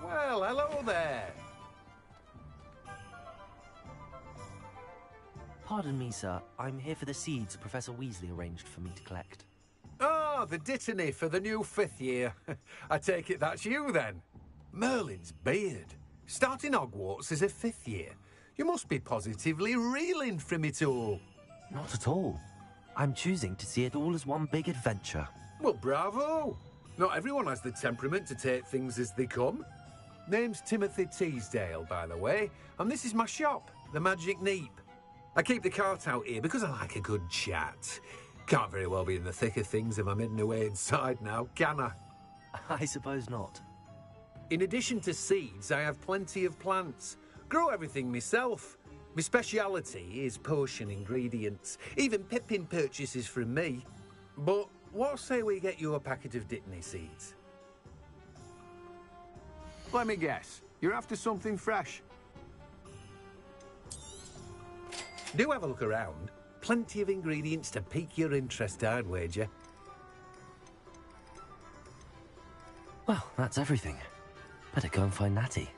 Well, hello there. Pardon me, sir. I'm here for the seeds Professor Weasley arranged for me to collect. Ah, the dittany for the new 5th year. I take it that's you, then. Merlin's beard. Starting Hogwarts as a 5th year. You must be positively reeling from it all. Not at all. I'm choosing to see it all as one big adventure. Well, bravo. Not everyone has the temperament to take things as they come. Name's Timothy Teasdale, by the way, and this is my shop, the Magic Neep. I keep the cart out here because I like a good chat. Can't very well be in the thick of things if I'm hidden away inside now, can I? I suppose not. In addition to seeds, I have plenty of plants. Grow everything myself. My speciality is potion ingredients. Even Pippin purchases from me. But what say we get you a packet of dittany seeds? Let me guess. You're after something fresh. Do have a look around. Plenty of ingredients to pique your interest, I'd wager. Well, that's everything. Better go and find Natty.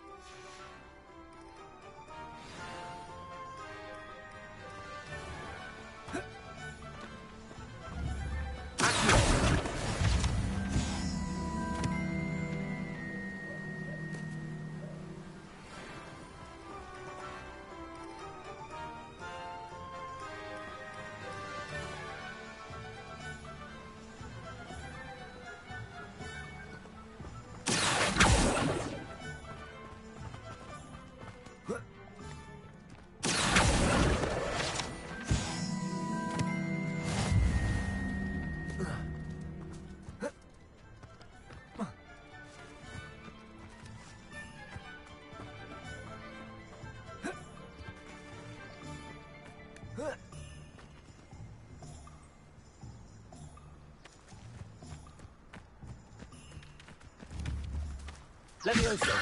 Levioso.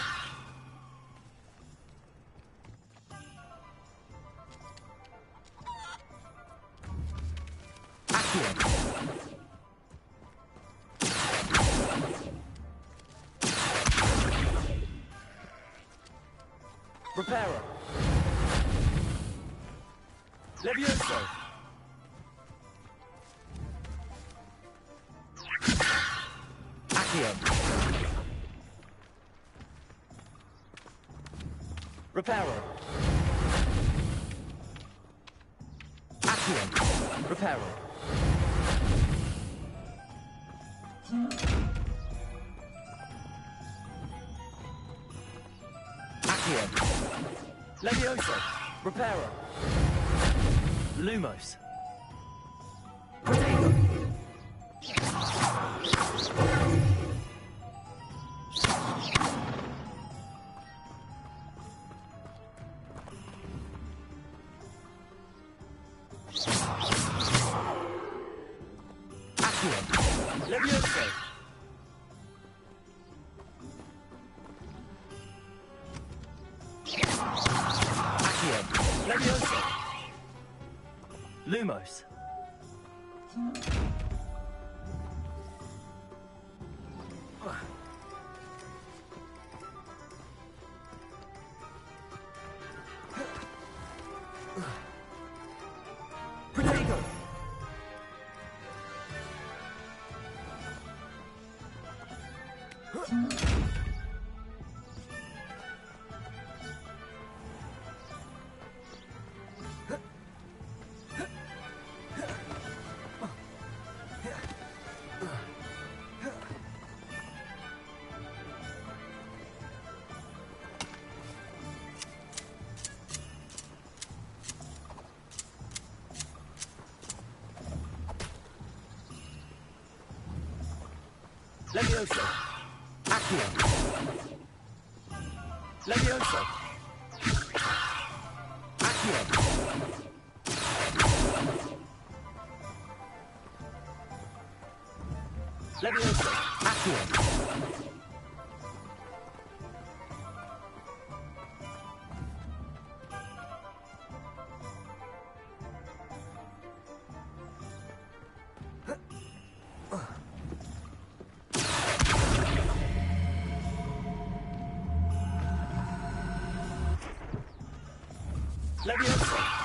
Reparo. Levioso. Accio. Reparo. Accio. Reparo. Accio. Levioso. Reparo. Lumos. Levioso. Accio. Levioso. Lumos. Protego. Levioso. Accio. Levioso. Accio. Levioso. Accio. Leviosa!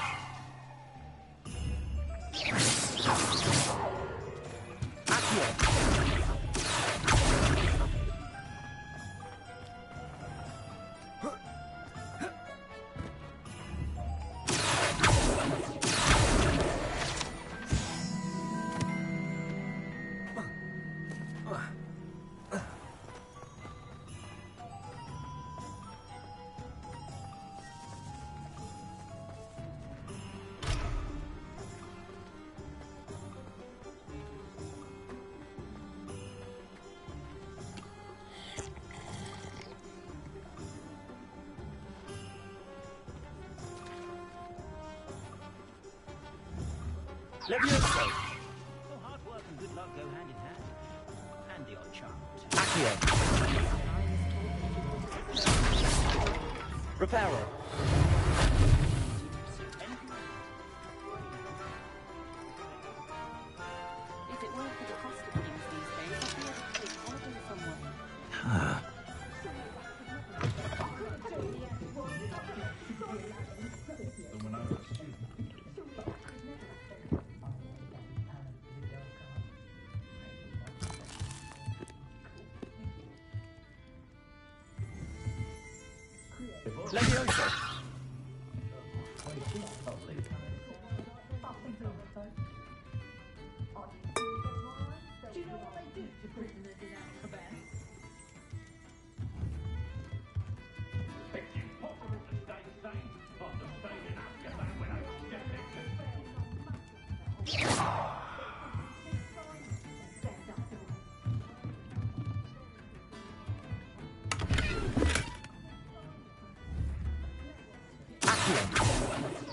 Leviosa! Well, hard work and good luck go hand in hand. And the odd charm. Accio! Reparo! If it weren't for the cost of things these days, I'd be able to take holiday somewhere. Leviosa!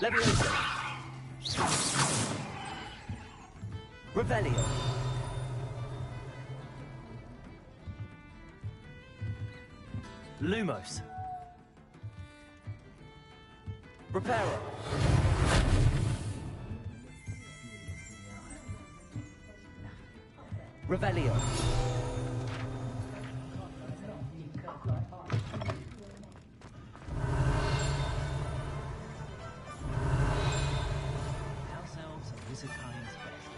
Leviosa! Revelio! Lumos! Reparo! Revelio! House elves and wizard kind's best.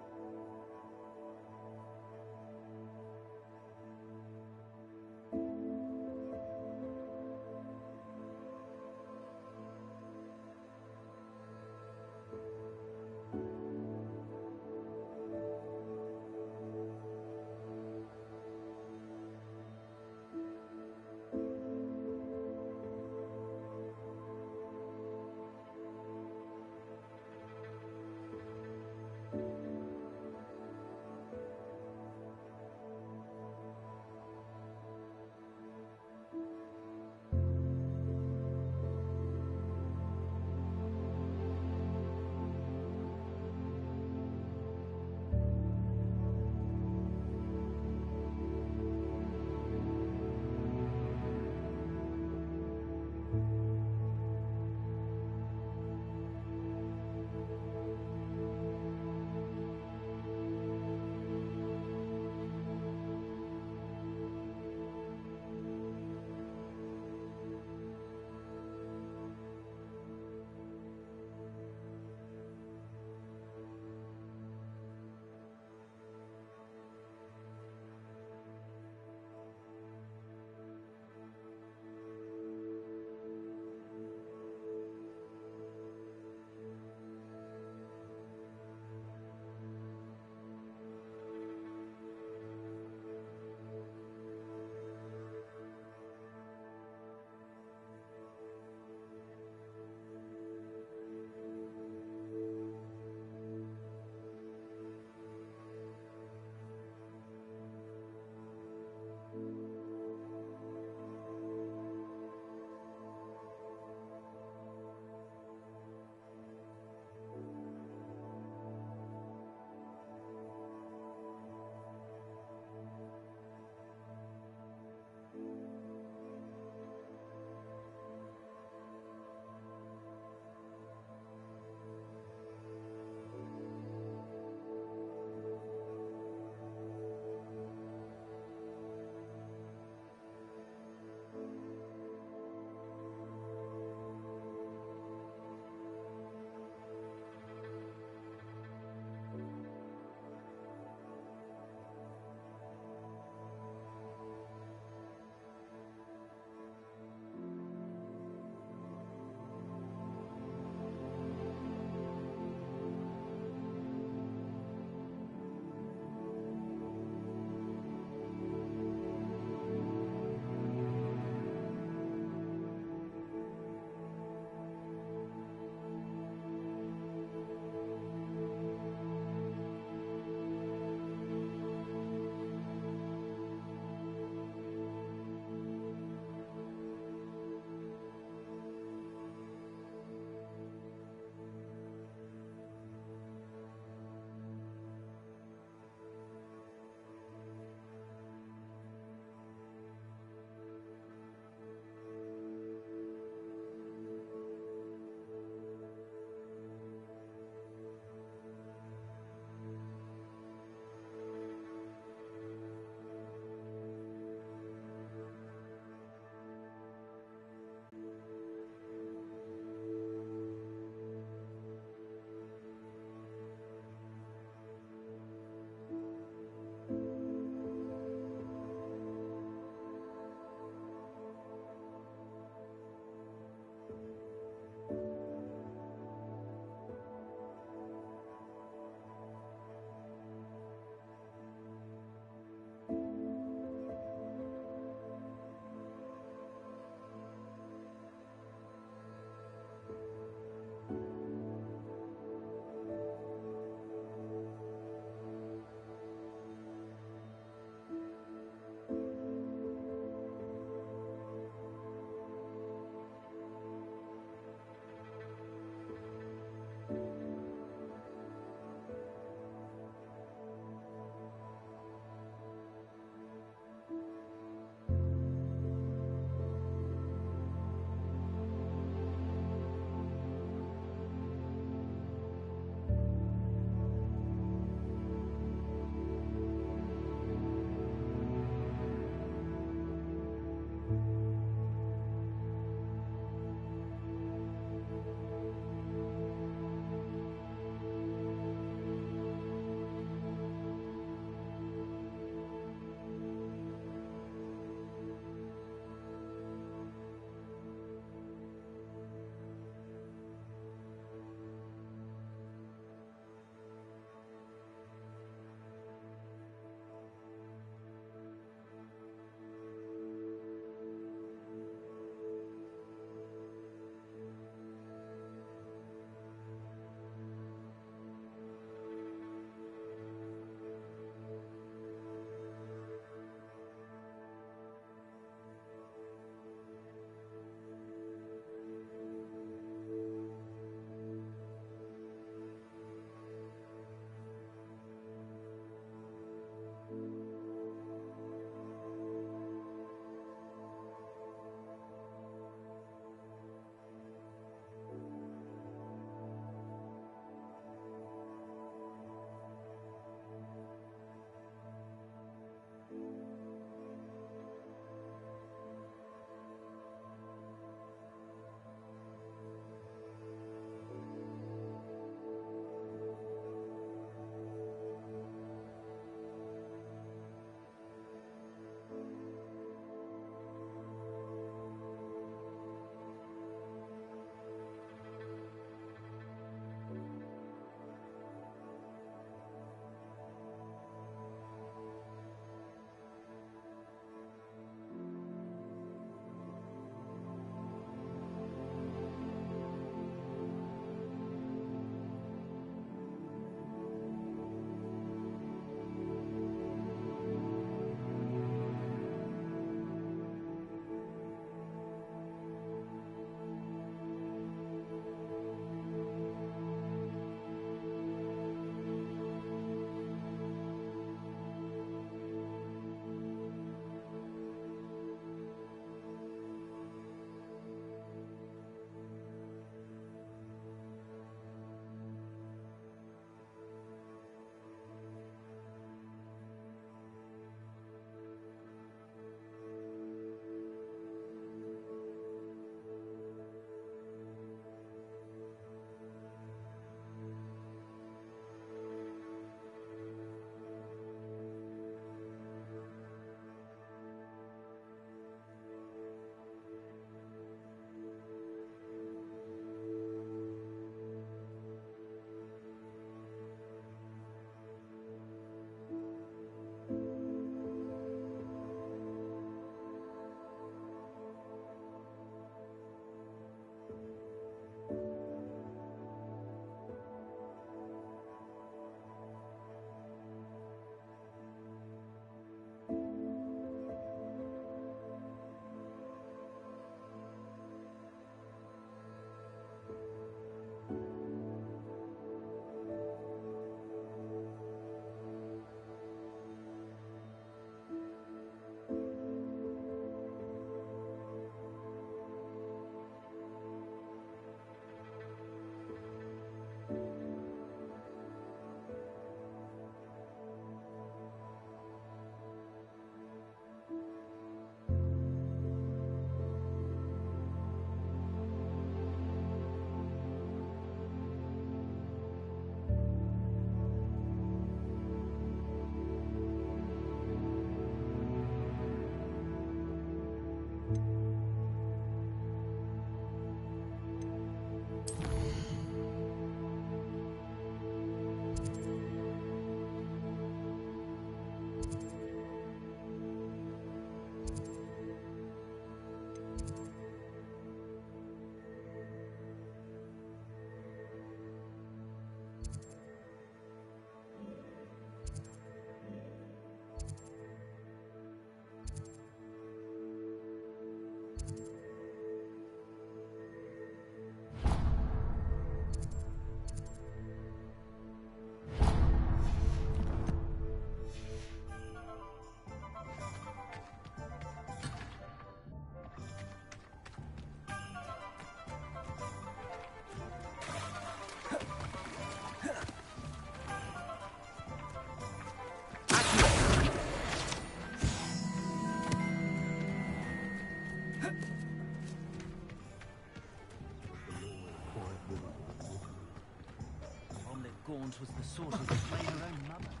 once was the source of slay her own mother.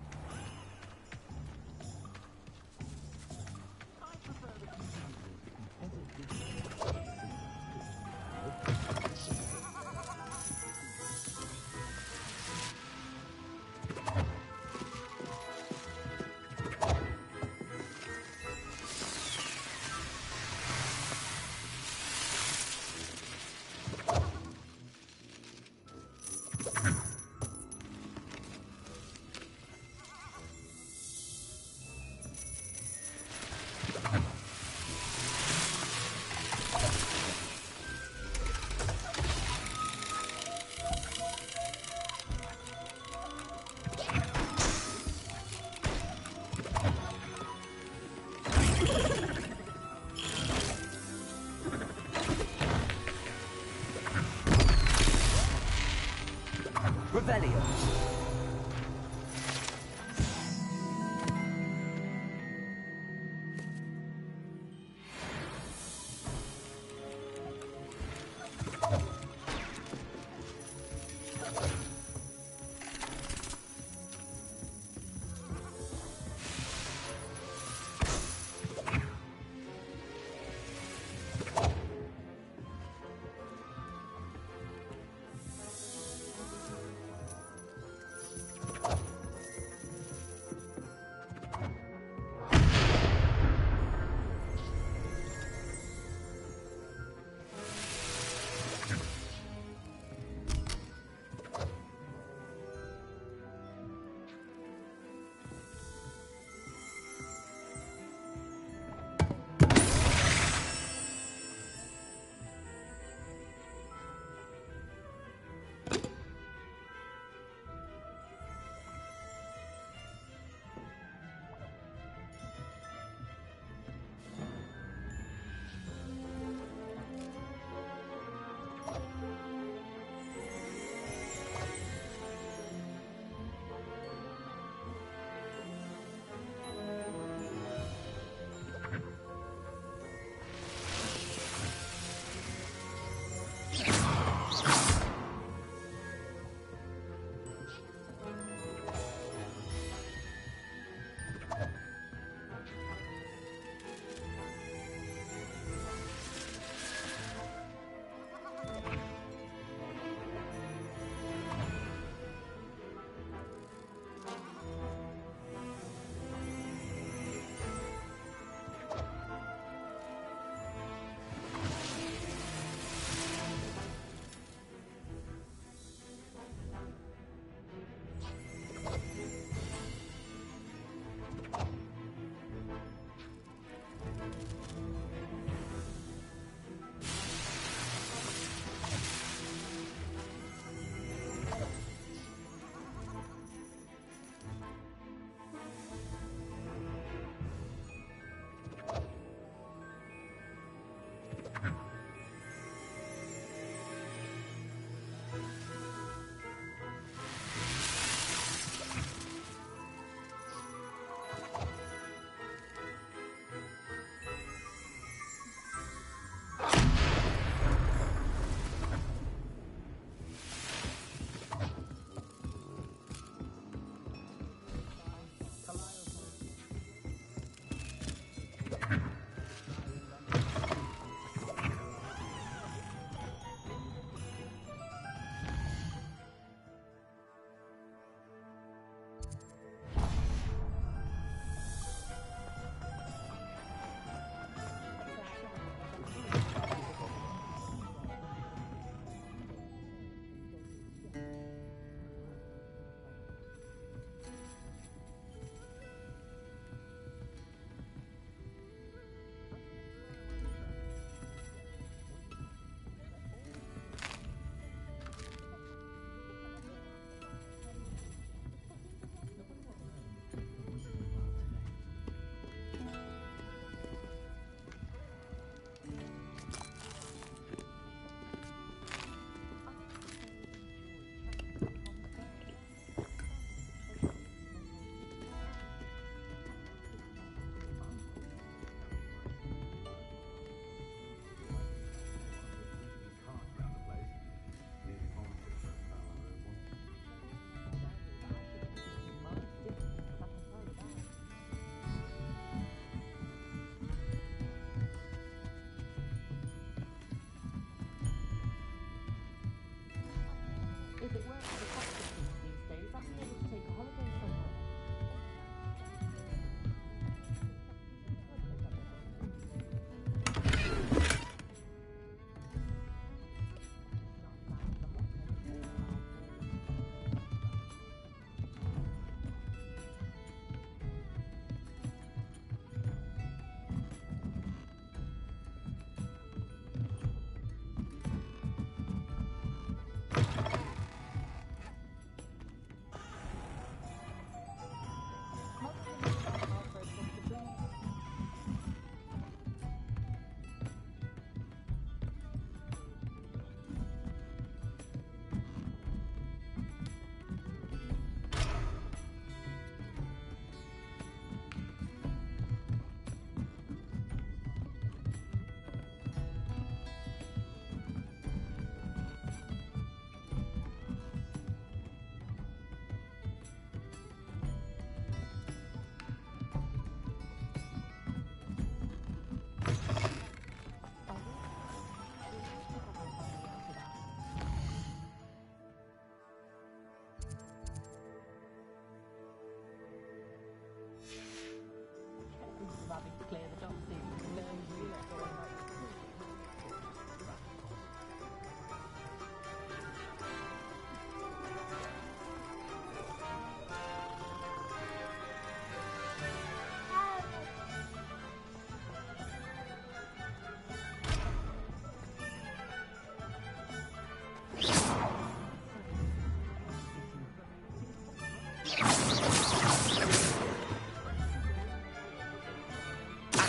Revelio.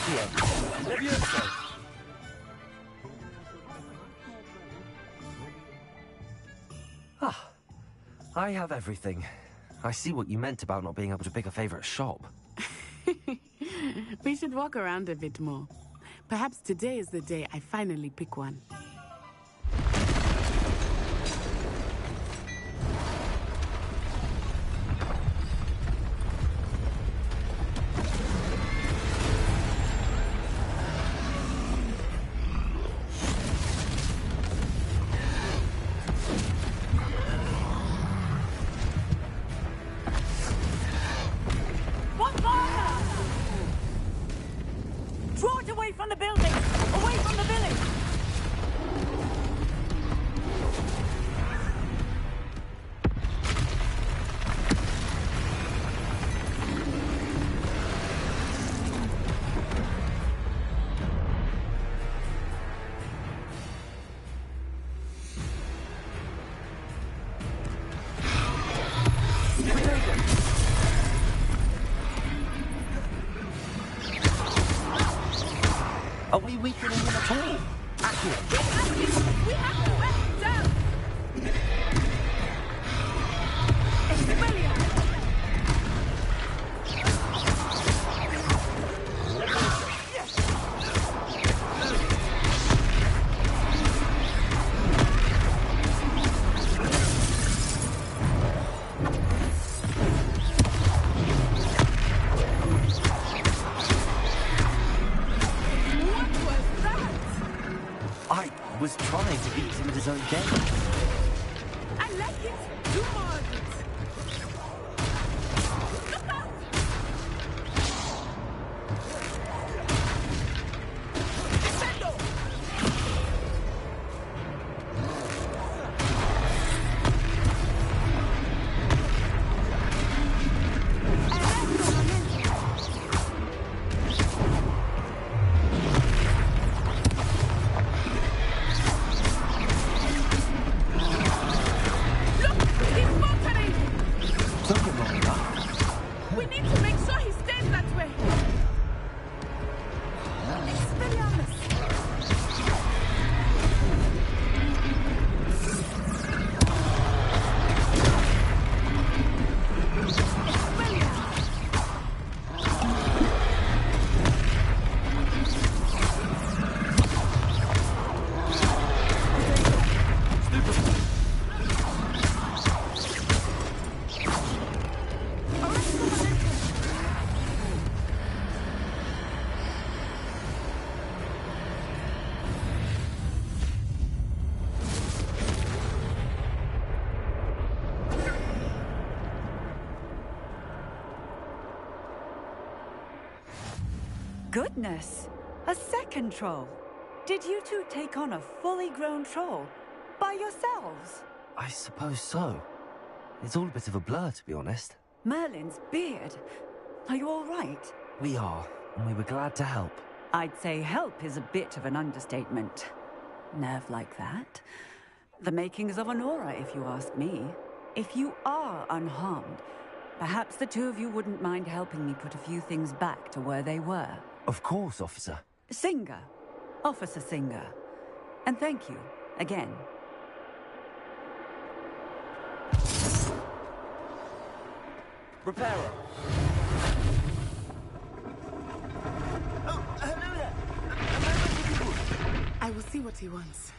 Accio! Levioso! Ah, I have everything. I see what you meant about not being able to pick a favorite shop. We should walk around a bit more. Perhaps today is the day I finally pick one. Draw it away from the building! Away from the village! Are we weakening him at all? Accurate. We have to back him down! I was trying to beat him at his own game. I like it! Do more of it! Look out! Defendo! Something wrong with that. We need to make sure he stays that way! Expelliarmus! Goodness! A second troll! Did you two take on a fully grown troll? By yourselves? I suppose so. It's all a bit of a blur, to be honest. Merlin's beard! Are you all right? We are, and we were glad to help. I'd say help is a bit of an understatement. Nerve like that. The makings of an aura, if you ask me. If you are unharmed, perhaps the two of you wouldn't mind helping me put a few things back to where they were. Of course, officer. Singer. Officer Singer. And thank you, again. Reparo. Oh, hello there! I will see what he wants.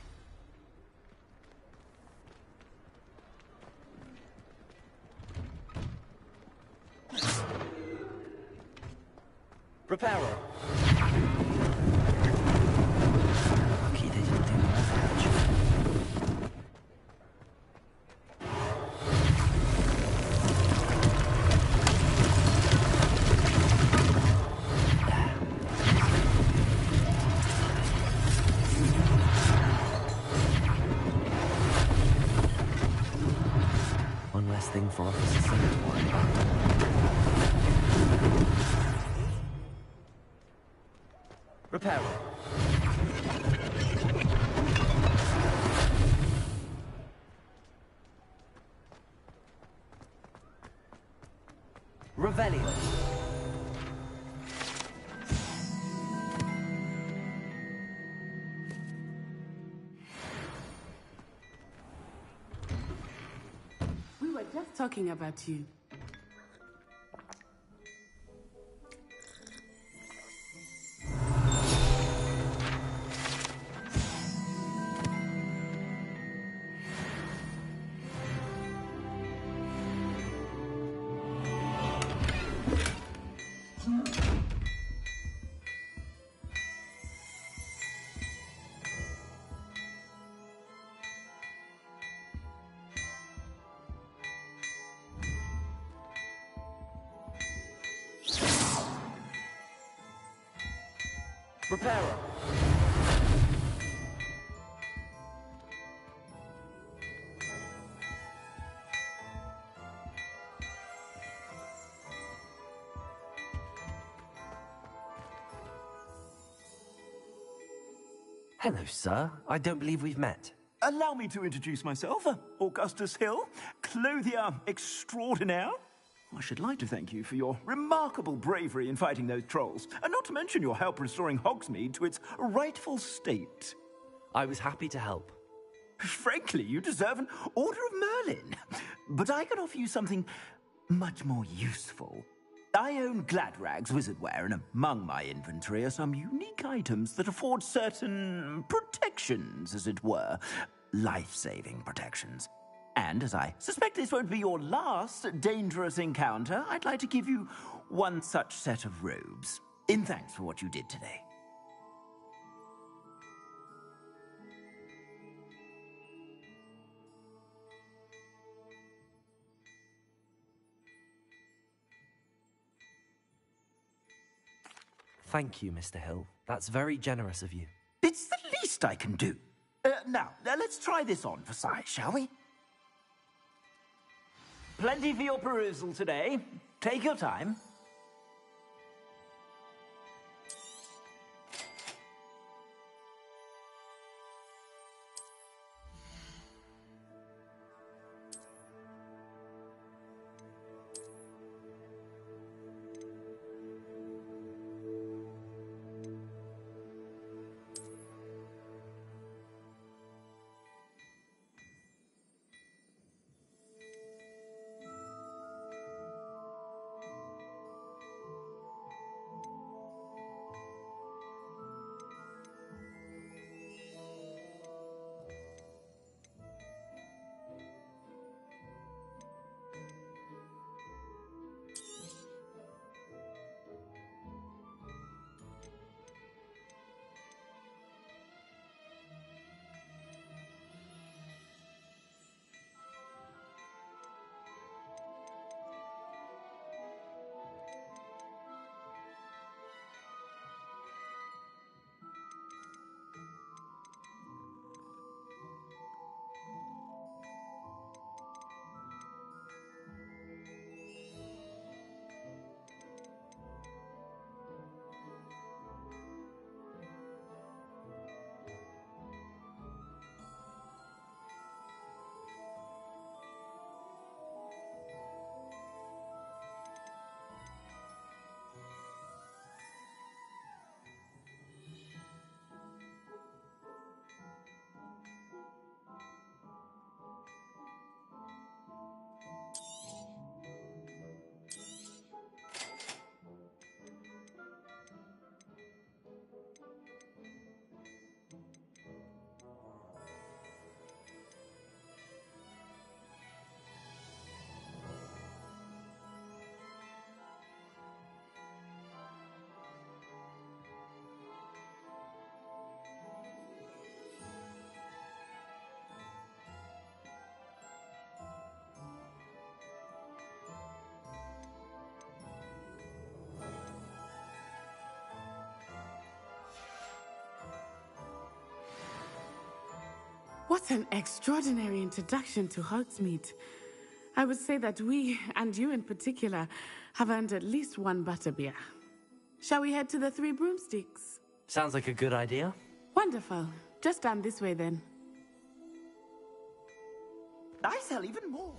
Reparo. Lucky they didn't do more damage. One less thing for Officer Singer to worry about. Reparo. Revelio. just talking about you. Repairer. Hello, sir. I don't believe we've met. Allow me to introduce myself, Augustus Hill, clothier extraordinaire. I should like to thank you for your remarkable bravery in fighting those trolls, and not to mention your help restoring Hogsmeade to its rightful state. I was happy to help. Frankly, you deserve an Order of Merlin. But I can offer you something much more useful. I own Gladrag's wizardware, and among my inventory are some unique items that afford certain protections, as it were. Life-saving protections. And as I suspect this won't be your last dangerous encounter, I'd like to give you one such set of robes, in thanks for what you did today. Thank you, Mr. Hill. That's very generous of you. It's the least I can do. Now, let's try this on for size, shall we? Plenty for your perusal today. Take your time. What an extraordinary introduction to Hogsmeade. I would say that we, and you in particular, have earned at least one butterbeer. Shall we head to the Three Broomsticks? Sounds like a good idea. Wonderful. Just down this way then. I sell even more.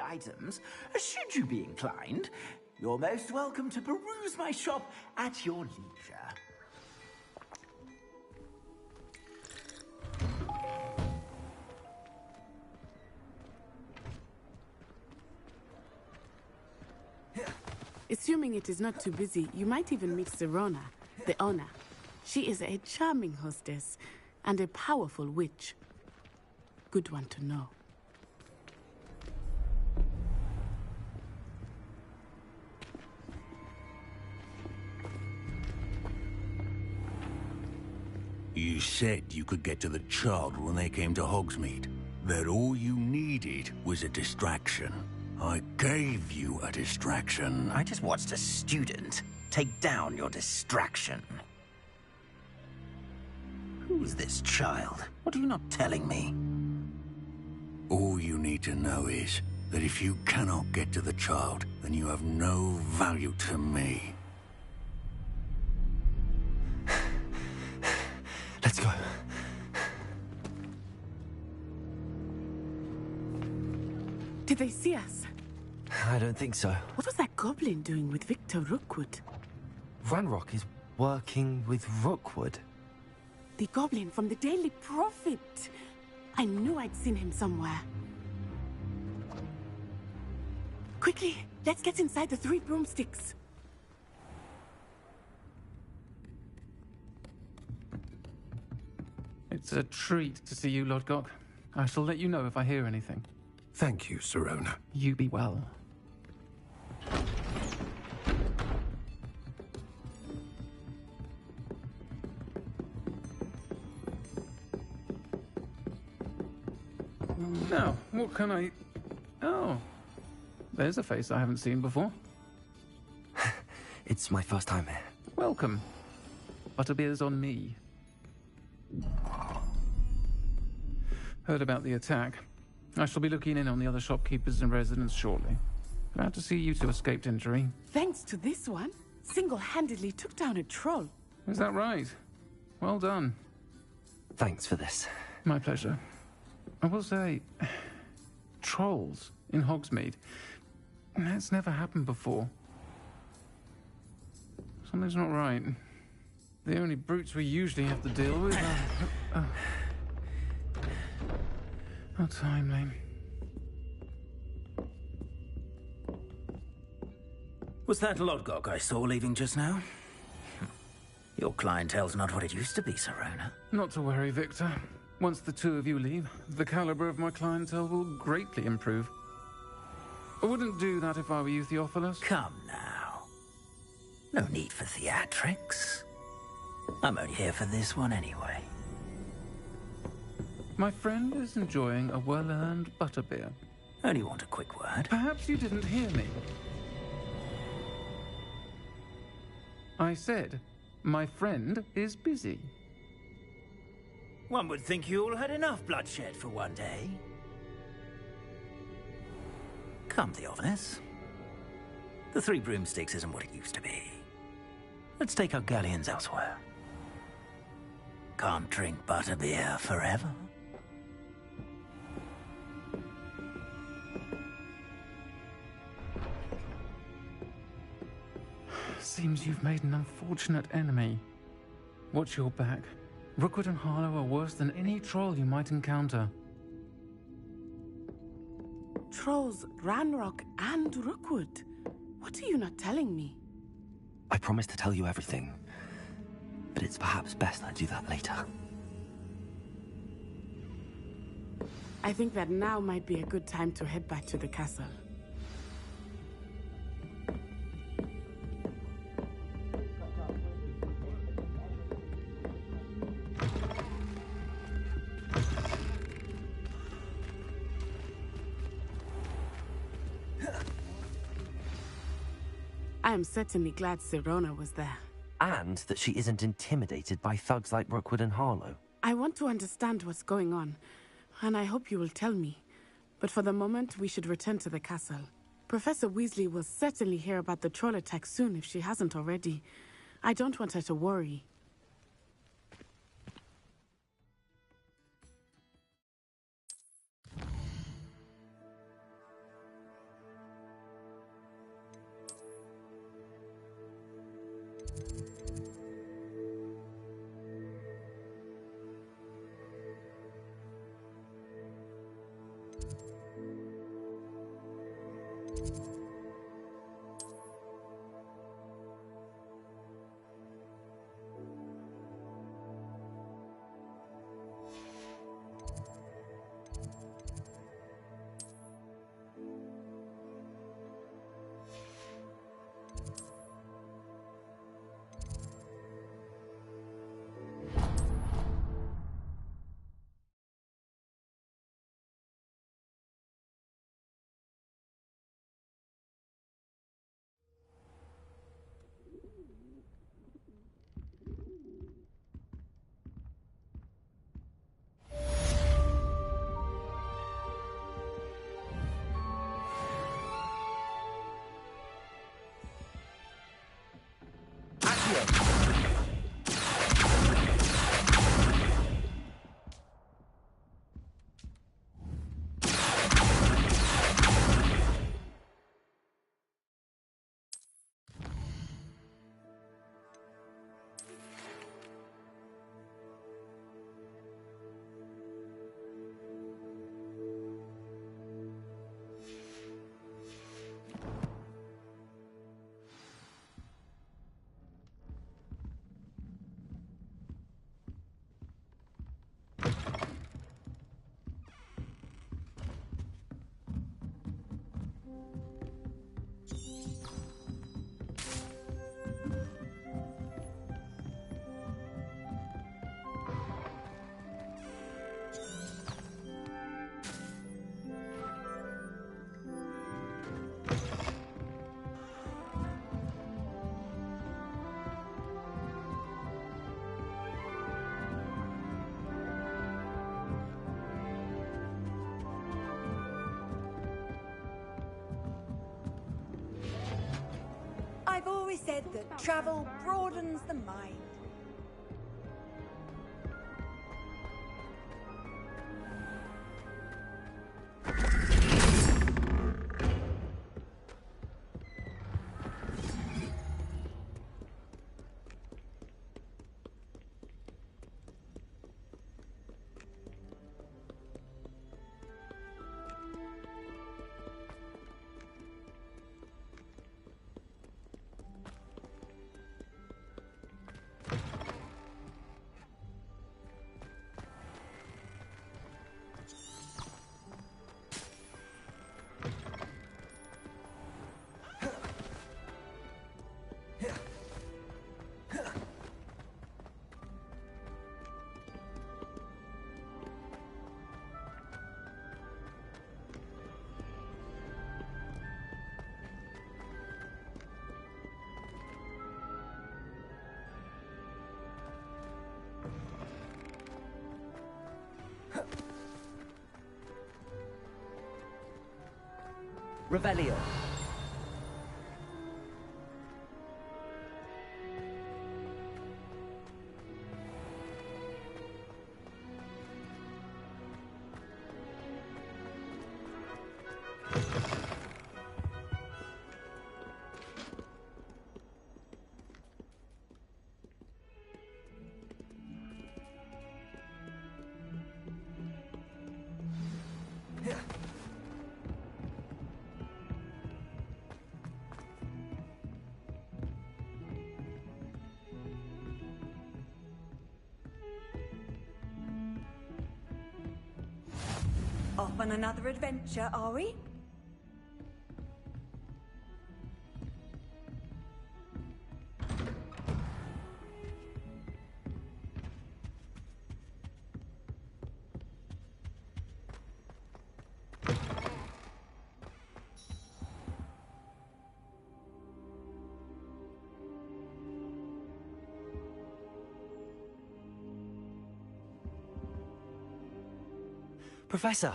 the items, should you be inclined. You're most welcome to peruse my shop at your leisure. Assuming it is not too busy, you might even meet Sirona, the owner. She is a charming hostess and a powerful witch. Good one to know. You said you could get to the child when they came to Hogsmeade. That all you needed was a distraction. I gave you a distraction. I just watched a student take down your distraction. Who's this child? What are you not telling me? All you need to know is that if you cannot get to the child, then you have no value to me. Let's go. Did they see us? I don't think so. What was that goblin doing with Victor Rookwood? Ranrock is working with Rookwood. The goblin from the Daily Prophet. I knew I'd seen him somewhere. Quickly, let's get inside the 3 broomsticks. It's a treat to see you, Lodgok. I shall let you know if I hear anything. Thank you, Sirona. You be well. Now, what can I... Oh, there's a face I haven't seen before. It's my first time here. Welcome. Butterbeer's on me. Heard about the attack. I shall be looking in on the other shopkeepers and residents shortly. Glad to see you two escaped injury. Thanks to this one, single-handedly took down a troll. Is that right? Well done. Thanks for this. My pleasure. I will say, trolls in Hogsmeade. That's never happened before. Something's not right. The only brutes we usually have to deal with are... How timely. Was that Lodgok I saw leaving just now? Your clientele's not what it used to be, Sirona. Not to worry, Victor. Once the two of you leave, the caliber of my clientele will greatly improve. I wouldn't do that if I were you, Theophilus. Come now. No need for theatrics. I'm only here for this one anyway. My friend is enjoying a well-earned butterbeer. Only want a quick word. Perhaps you didn't hear me. I said, my friend is busy. One would think you all had enough bloodshed for one day. Come, Theophilus. The 3 broomsticks isn't what it used to be. Let's take our galleons elsewhere. Can't drink butterbeer forever. Seems you've made an unfortunate enemy. Watch your back. Rookwood and Harlow are worse than any troll you might encounter. Trolls, Ranrock, and Rookwood. What are you not telling me? I promise to tell you everything, but it's perhaps best I do that later. I think that now might be a good time to head back to the castle. I am certainly glad Sirona was there. And that she isn't intimidated by thugs like Rookwood and Harlow. I want to understand what's going on, and I hope you will tell me. But for the moment, we should return to the castle. Professor Weasley will certainly hear about the troll attack soon if she hasn't already. I don't want her to worry. I've always said that travel broadens the mind. Revelio. Off on another adventure, are we? Professor,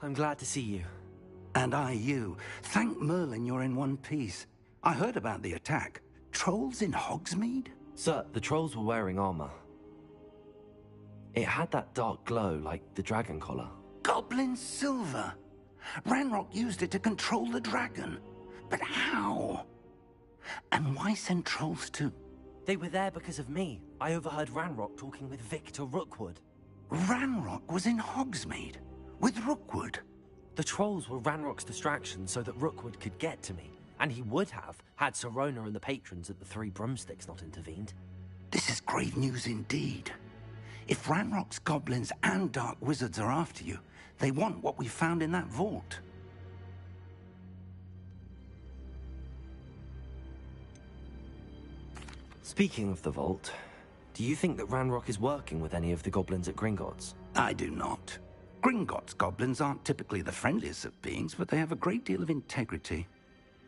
I'm glad to see you. And I you. Thank Merlin you're in one piece. I heard about the attack. Trolls in Hogsmeade? Sir, the trolls were wearing armor. It had that dark glow like the dragon collar. Goblin silver! Ranrock used it to control the dragon. But how? And why send trolls too? They were there because of me. I overheard Ranrock talking with Victor Rookwood. Ranrock was in Hogsmeade? With Rookwood? The trolls were Ranrock's distraction so that Rookwood could get to me. And he would have, had Sirona and the patrons at the Three Broomsticks not intervened. This is grave news indeed. If Ranrock's goblins and dark wizards are after you, they want what we found in that vault. Speaking of the vault, do you think that Ranrock is working with any of the goblins at Gringotts? I do not. Gringotts goblins aren't typically the friendliest of beings, but they have a great deal of integrity.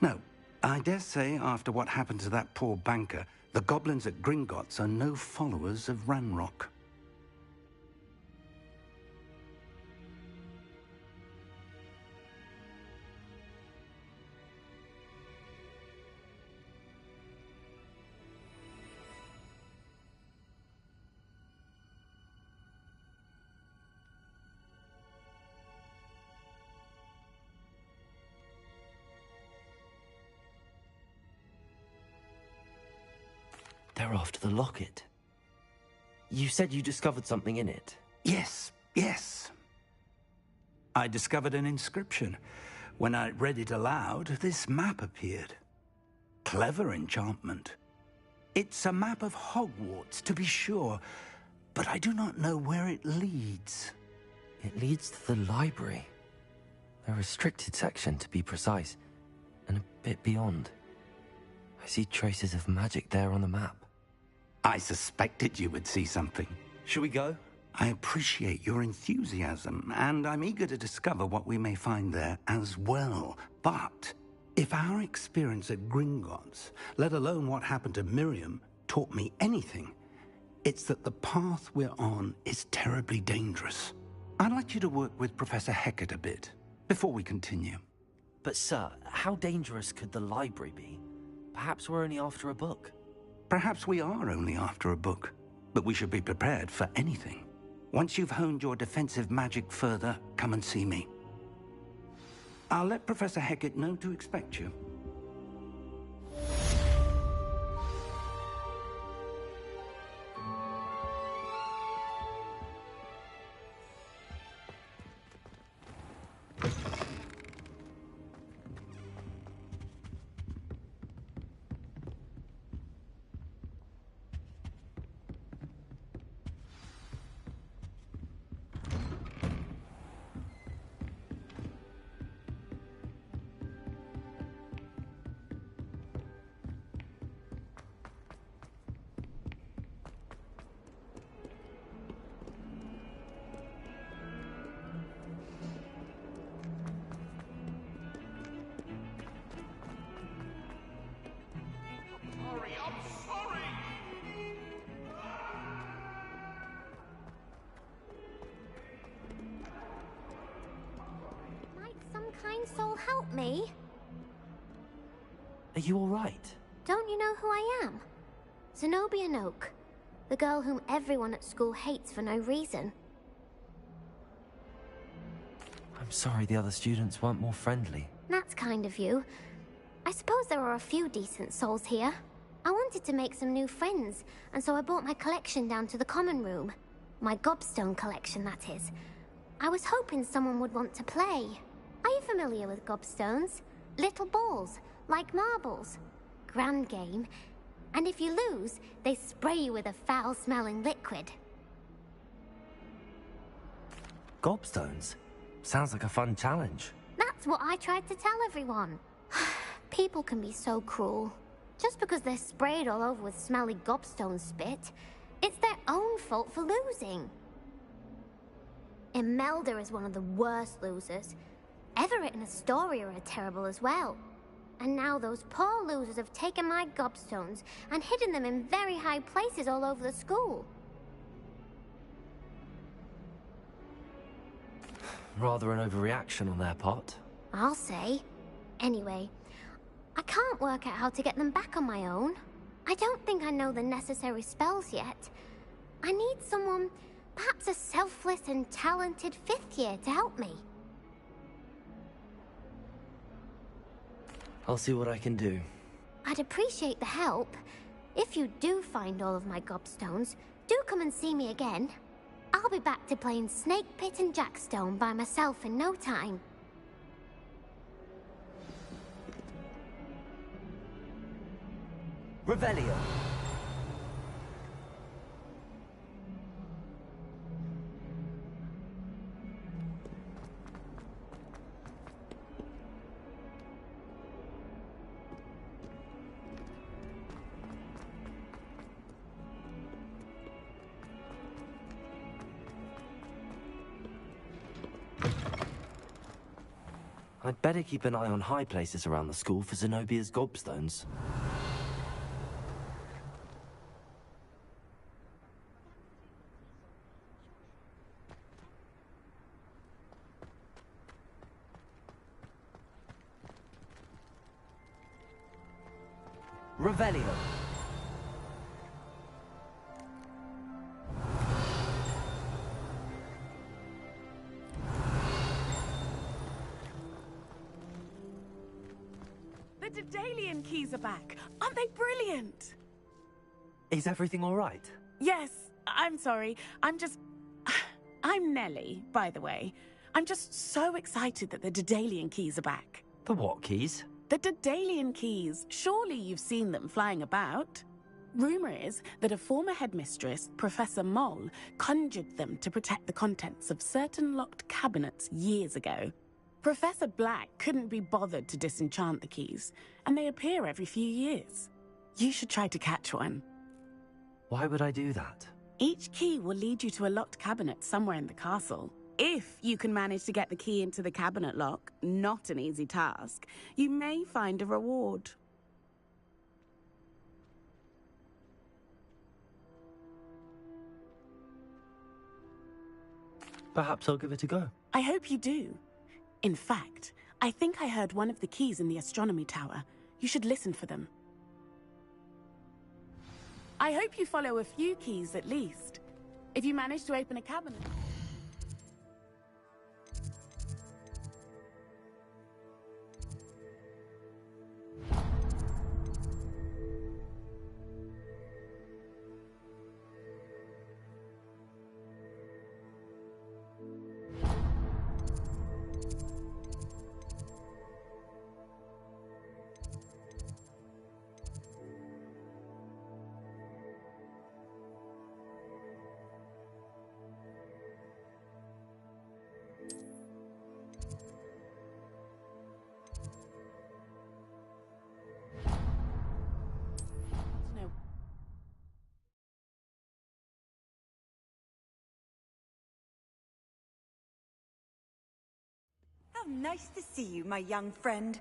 No, I dare say after what happened to that poor banker, the goblins at Gringotts are no followers of Ranrock. They're after the locket. You said you discovered something in it. Yes, yes. I discovered an inscription. When I read it aloud, this map appeared. Clever enchantment. It's a map of Hogwarts, to be sure, but I do not know where it leads. It leads to the library. A restricted section, to be precise, and a bit beyond. I see traces of magic there on the map. I suspected you would see something. Shall we go? I appreciate your enthusiasm, and I'm eager to discover what we may find there as well. But if our experience at Gringotts, let alone what happened to Miriam, taught me anything, it's that the path we're on is terribly dangerous. I'd like you to work with Professor Hecat a bit before we continue. But sir, how dangerous could the library be? Perhaps we're only after a book. Perhaps we are only after a book, but we should be prepared for anything. Once you've honed your defensive magic further, come and see me. I'll let Professor Hecat know to expect you. Kind soul help me? Are you all right? Don't you know who I am? Zenobia Noak, the girl whom everyone at school hates for no reason. I'm sorry the other students weren't more friendly. That's kind of you. I suppose there are a few decent souls here. I wanted to make some new friends, and so I brought my collection down to the common room. My gobstone collection, that is. I was hoping someone would want to play. Are you familiar with gobstones? Little balls, like marbles. Grand game. And if you lose, they spray you with a foul-smelling liquid. Gobstones? Sounds like a fun challenge. That's what I tried to tell everyone. People can be so cruel. Just because they're sprayed all over with smelly gobstone spit, it's their own fault for losing. Imelda is one of the worst losers. Everett and Astoria are terrible as well. And now those poor losers have taken my gobstones and hidden them in very high places all over the school. Rather an overreaction on their part. I'll say. Anyway, I can't work out how to get them back on my own. I don't think I know the necessary spells yet. I need someone, perhaps a selfless and talented 5th year to help me. I'll see what I can do. I'd appreciate the help. If you do find all of my gobstones, do come and see me again. I'll be back to playing Snake Pit and Jackstone by myself in no time. Revelio. I'd better keep an eye on high places around the school for Zenobia's gobstones. Revelio. The Daedalian keys are back. Aren't they brilliant? Is everything all right? Yes, I'm sorry. I'm Nellie, by the way. I'm just so excited that the Daedalian keys are back. The what keys? The Daedalian keys. Surely you've seen them flying about. Rumour is that a former headmistress, Professor Moll, conjured them to protect the contents of certain locked cabinets years ago. Professor Black couldn't be bothered to disenchant the keys, and they appear every few years. You should try to catch one. Why would I do that? Each key will lead you to a locked cabinet somewhere in the castle. If you can manage to get the key into the cabinet lock, not an easy task, you may find a reward. Perhaps I'll give it a go. I hope you do. In fact, I think I heard one of the keys in the astronomy tower. You should listen for them. I hope you follow a few keys at least. If you manage to open a cabinet... How nice to see you, my young friend.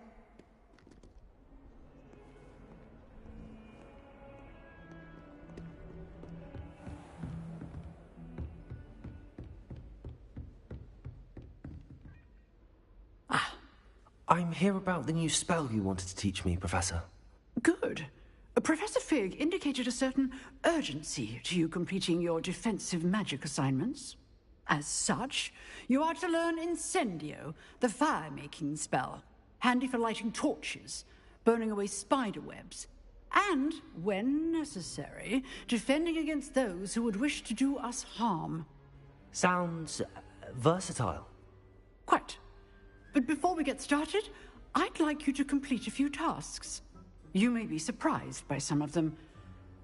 I'm here about the new spell you wanted to teach me, Professor. Good. Professor Fig indicated a certain urgency to you completing your defensive magic assignments. As such, you are to learn Incendio, the fire-making spell, handy for lighting torches, burning away spider webs, and, when necessary, defending against those who would wish to do us harm. Sounds versatile. Quite. But before we get started, I'd like you to complete a few tasks. You may be surprised by some of them.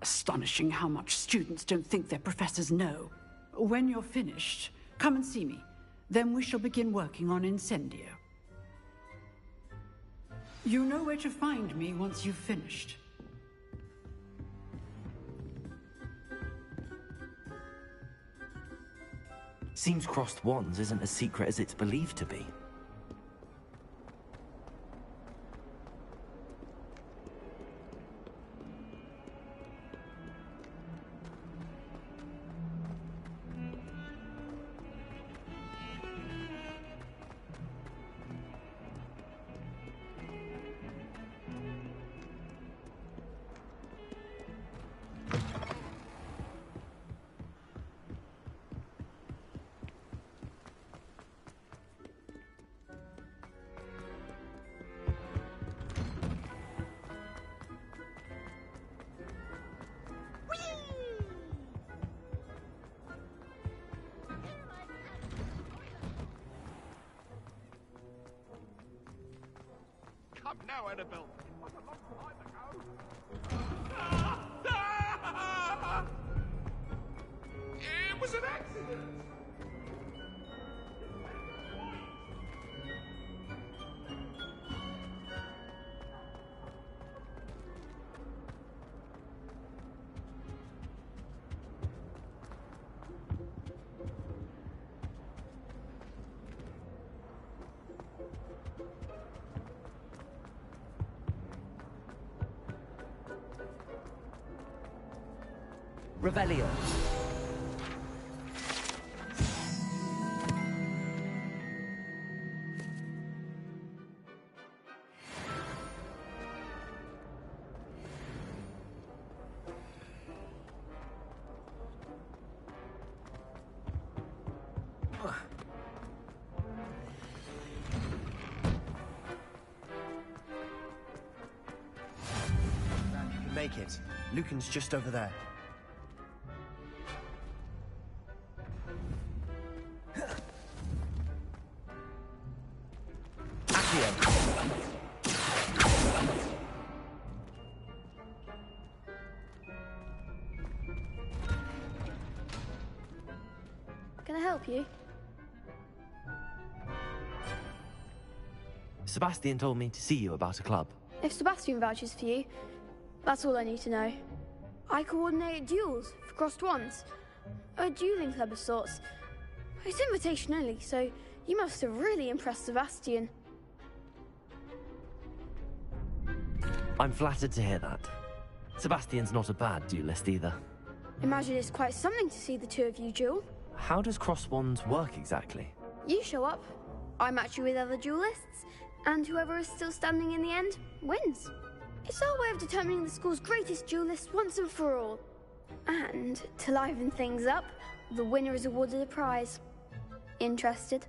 Astonishing how much students don't think their professors know. When you're finished, come and see me. Then we shall begin working on Incendio. You know where to find me once you've finished. Seems crossed wands isn't as secret as it's believed to be. Come now, Annabelle. It was an accident. Revelio. Make it. Lucan's just over there. Can I help you? Sebastian told me to see you about a club. If Sebastian vouches for you, that's all I need to know. I coordinate duels for crossed wands. A dueling club of sorts. It's invitation only, so you must have really impressed Sebastian. I'm flattered to hear that. Sebastian's not a bad duelist either. Imagine it's quite something to see the two of you duel. How does cross wands work exactly? You show up, I match you with other duelists, and whoever is still standing in the end wins. It's our way of determining the school's greatest duelist once and for all. And to liven things up, the winner is awarded a prize. Interested?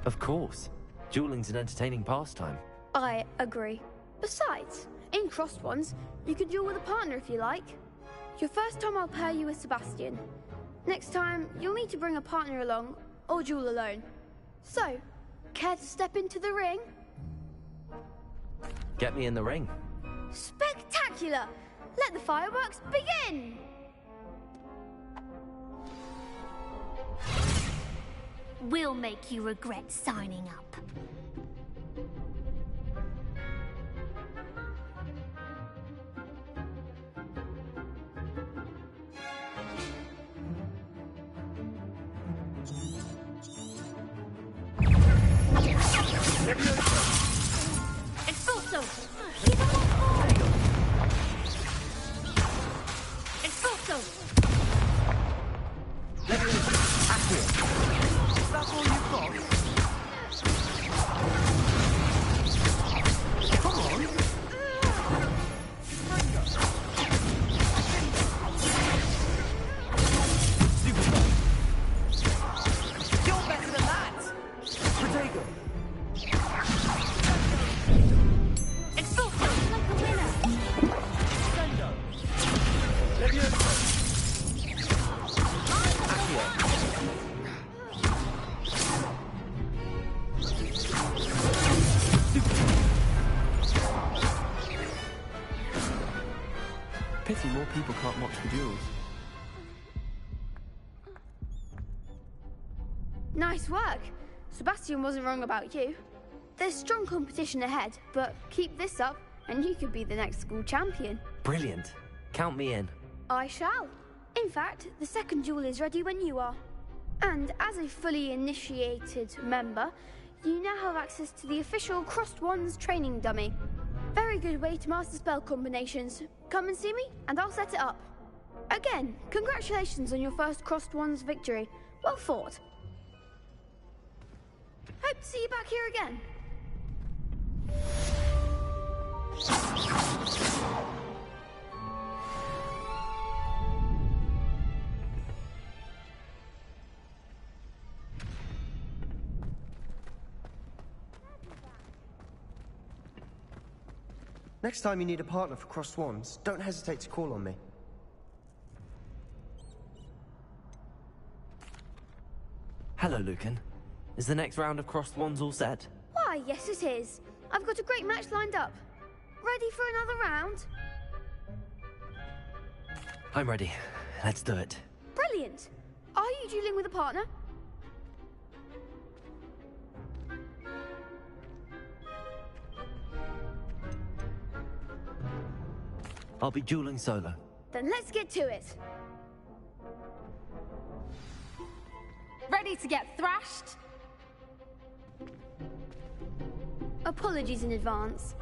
Of course. Dueling's an entertaining pastime. I agree. Besides, in crossed ones, you could duel with a partner if you like. Your first time I'll pair you with Sebastian. Next time, you'll need to bring a partner along, or duel alone. So, care to step into the ring? Get me in the ring. Spectacular! Let the fireworks begin! We'll make you regret signing up. Expulso! Expulso! Is that all you've got? Come on! You're better than that! Protego! Expulso! Like a winner! Sendo! Levioso! Pity more people can't watch the duels. Nice work. Sebastian wasn't wrong about you. There's strong competition ahead, but keep this up and you could be the next school champion. Brilliant. Count me in. I shall. In fact, the second duel is ready when you are. And as a fully initiated member, you now have access to the official Crossed Wands training dummy. Very good way to master spell combinations. Come and see me, and I'll set it up. Again, congratulations on your first Crossed Wands victory. Well fought. Hope to see you back here again. Next time you need a partner for Crossed Wands, don't hesitate to call on me. Hello, Lucan. Is the next round of crossed wands all set? Why, yes it is. I've got a great match lined up. Ready for another round? I'm ready. Let's do it. Brilliant. Are you dueling with a partner? I'll be dueling solo. Then let's get to it. Ready to get thrashed? Apologies in advance.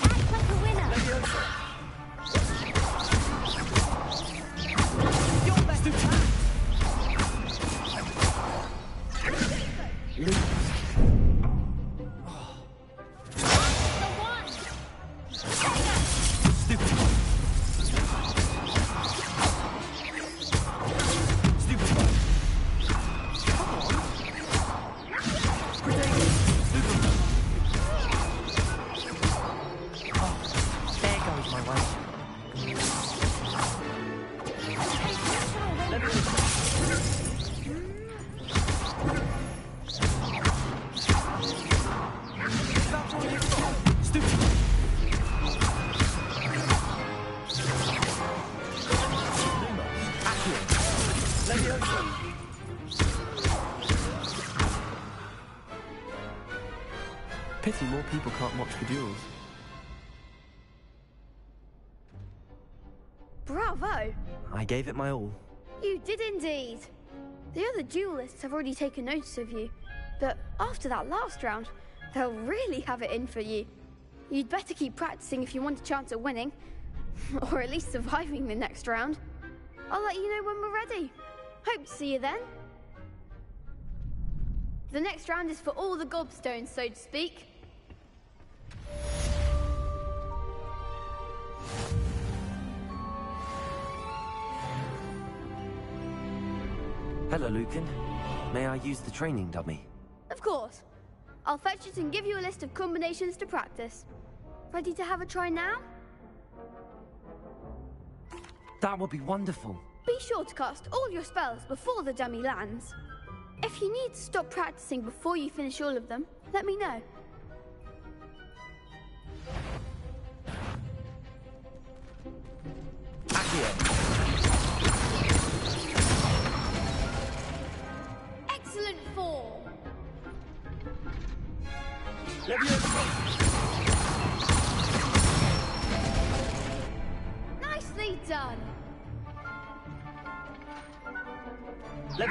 Act like a winner. Pity more people can't watch the duels. Bravo! I gave it my all. You did indeed. The other duelists have already taken notice of you, but after that last round, they'll really have it in for you. You'd better keep practicing if you want a chance at winning, or at least surviving the next round. I'll let you know when we're ready. Hope to see you then. The next round is for all the gobstones, so to speak. Hello, Lucan. May I use the training dummy? Of course. I'll fetch it and give you a list of combinations to practice. Ready to have a try now? That would be wonderful. Be sure to cast all your spells before the dummy lands. If you need to stop practicing before you finish all of them, let me know. Excellent form. Nicely done. Good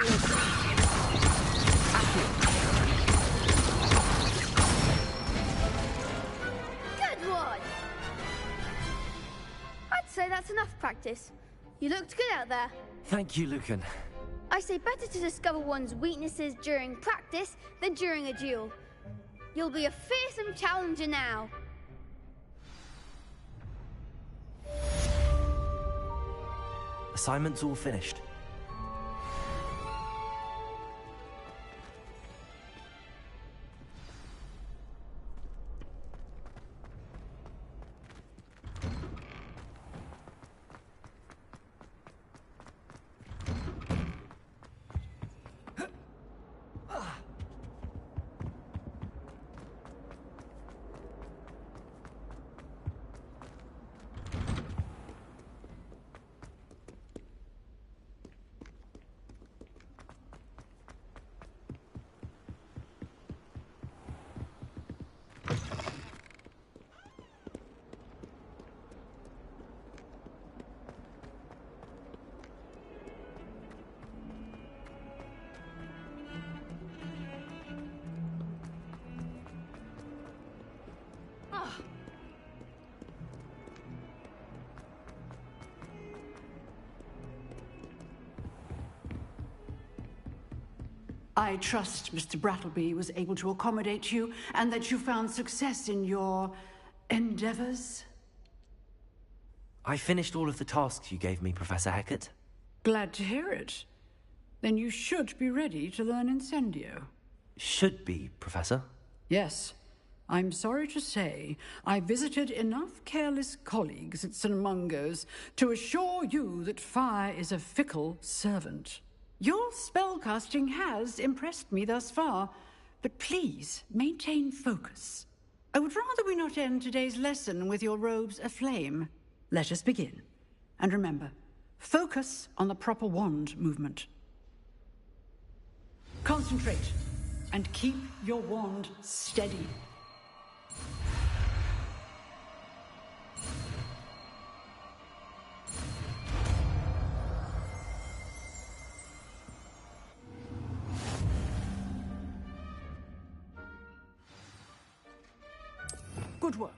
one. I'd say that's enough practice. You looked good out there. Thank you, Lucan. I say better to discover one's weaknesses during practice than during a duel. You'll be a fearsome challenger now. Assignment's all finished. I trust Mr. Brattleby was able to accommodate you and that you found success in your endeavors. I finished all of the tasks you gave me, Professor Hecat. Glad to hear it. Then you should be ready to learn Incendio. Should be, Professor. Yes. I'm sorry to say I visited enough careless colleagues at St. Mungo's to assure you that fire is a fickle servant. Your spellcasting has impressed me thus far, but please maintain focus. I would rather we not end today's lesson with your robes aflame. Let us begin. And remember, focus on the proper wand movement. Concentrate and keep your wand steady. Good work.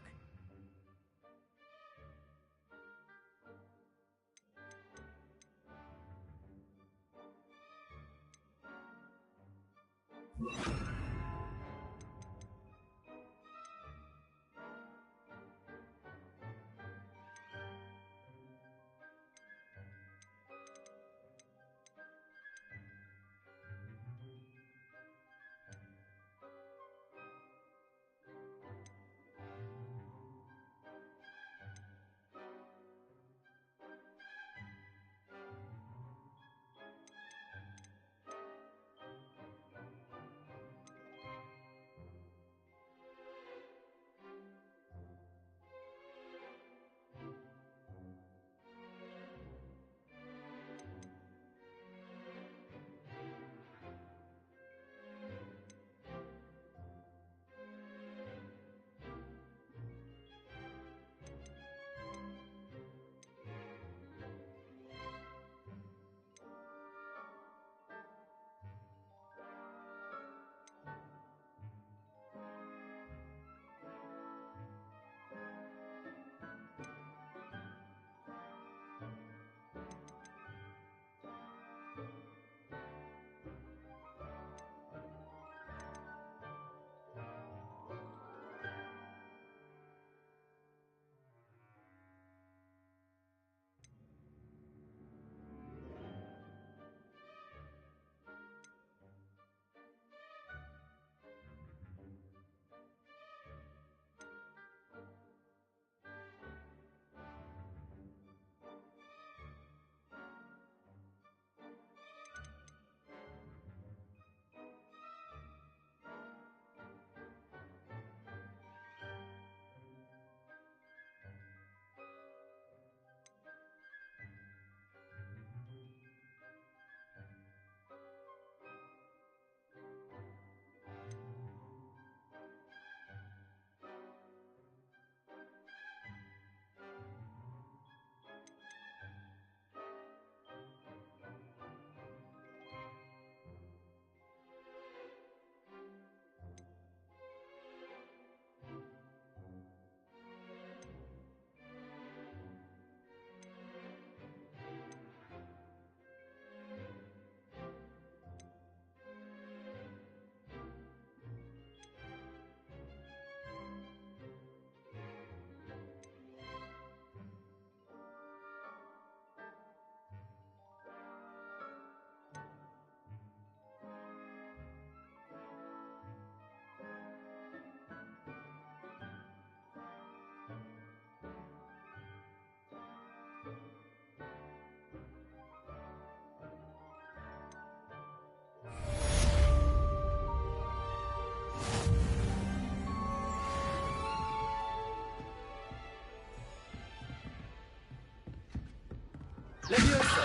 Levioso.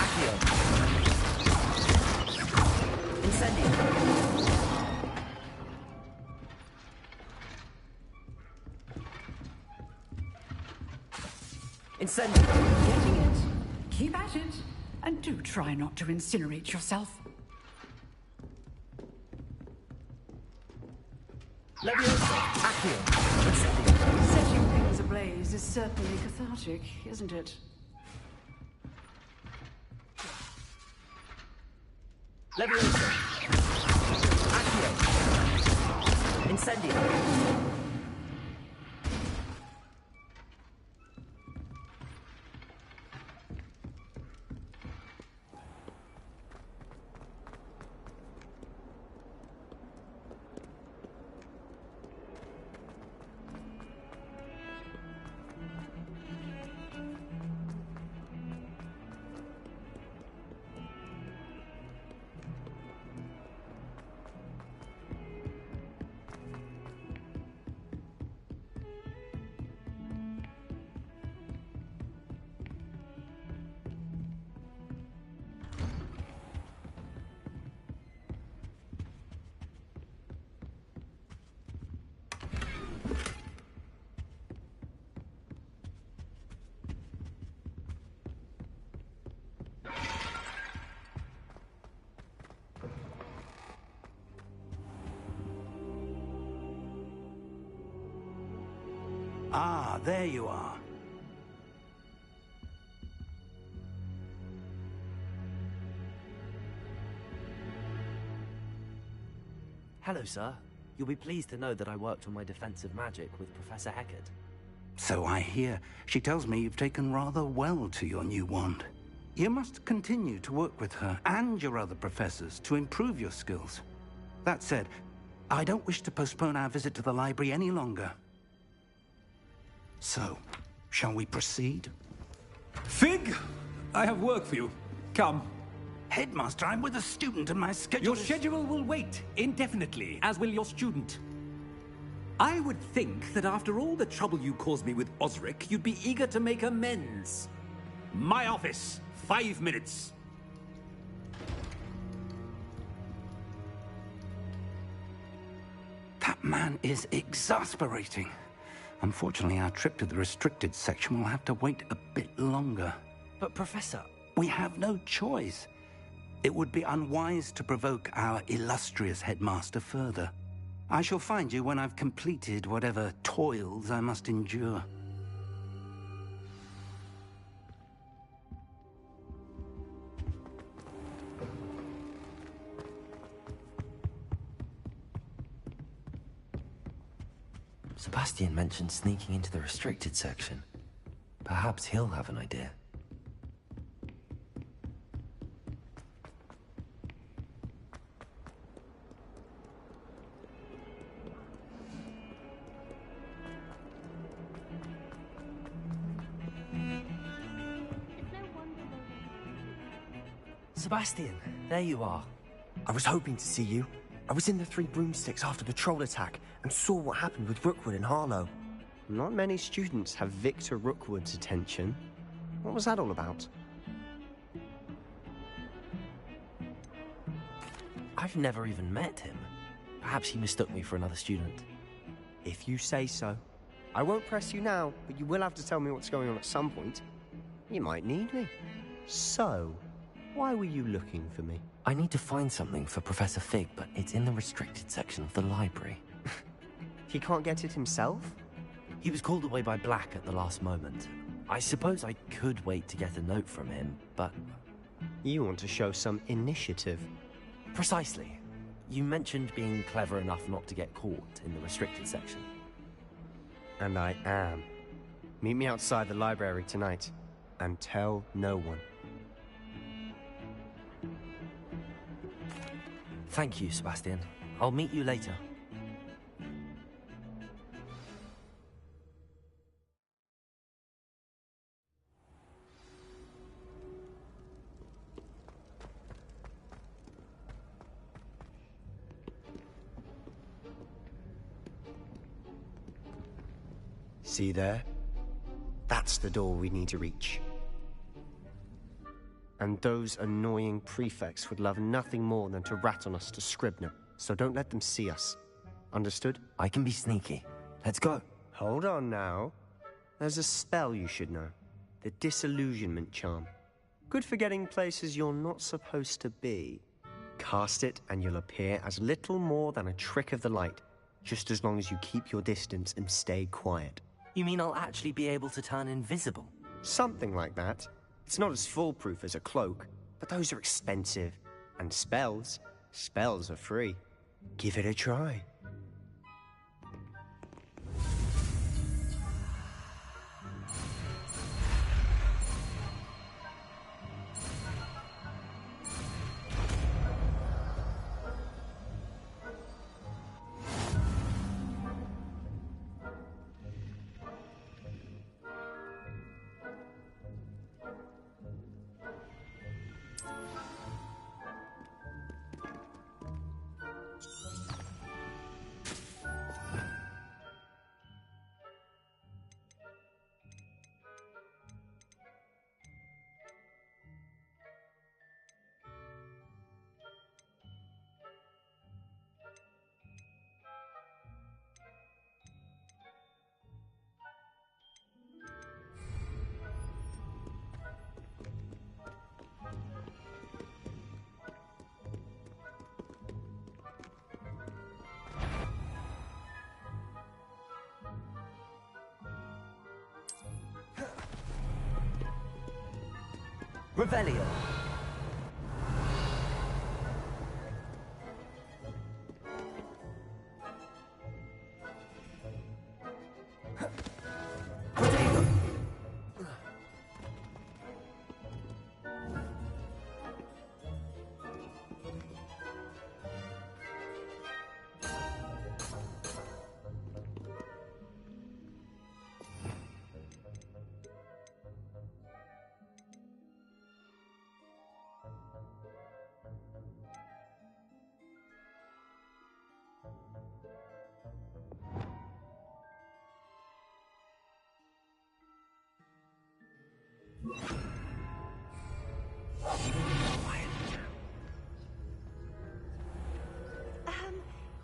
Accio. Incendio. Incendio. Getting it. Keep at it. And do try not to incinerate yourself. Levioso. Accio. Incendio. Setting things ablaze is certainly cathartic, isn't it? Levioso. Accio. Incendio. Ah, there you are. Hello, sir. You'll be pleased to know that I worked on my defensive magic with Professor Heckard. So I hear. She tells me you've taken rather well to your new wand. You must continue to work with her and your other professors to improve your skills. That said, I don't wish to postpone our visit to the library any longer. So, shall we proceed? Fig! I have work for you. Come. Headmaster, I'm with a student and my schedule Your schedule will wait indefinitely, as will your student. I would think that after all the trouble you caused me with Osric, you'd be eager to make amends. My office. 5 minutes. That man is exasperating. Unfortunately, our trip to the restricted section will have to wait a bit longer. But, Professor... We have no choice. It would be unwise to provoke our illustrious headmaster further. I shall find you when I've completed whatever toils I must endure. Sebastian mentioned sneaking into the restricted section. Perhaps he'll have an idea. Sebastian, there you are. I was hoping to see you. I was in the Three Broomsticks after the troll attack and saw what happened with Rookwood and Harlow. Not many students have Victor Rookwood's attention. What was that all about? I've never even met him. Perhaps he mistook me for another student. If you say so. I won't press you now, but you will have to tell me what's going on at some point. You might need me. So, why were you looking for me? I need to find something for Professor Fig, but it's in the restricted section of the library. He can't get it himself? He was called away by Black at the last moment. I suppose I could wait to get a note from him, but... You want to show some initiative. Precisely. You mentioned being clever enough not to get caught in the restricted section. And I am. Meet me outside the library tonight, and tell no one. Thank you, Sebastian. I'll meet you later. See there? That's the door we need to reach. And those annoying prefects would love nothing more than to rat on us to Scribner, so don't let them see us. Understood? I can be sneaky. Let's go. Hold on now. There's a spell you should know. The Disillusionment Charm. Good for getting places you're not supposed to be. Cast it and you'll appear as little more than a trick of the light, just as long as you keep your distance and stay quiet. You mean I'll actually be able to turn invisible? Something like that. It's not as foolproof as a cloak, but those are expensive. And spells are free. Give it a try. Revelio.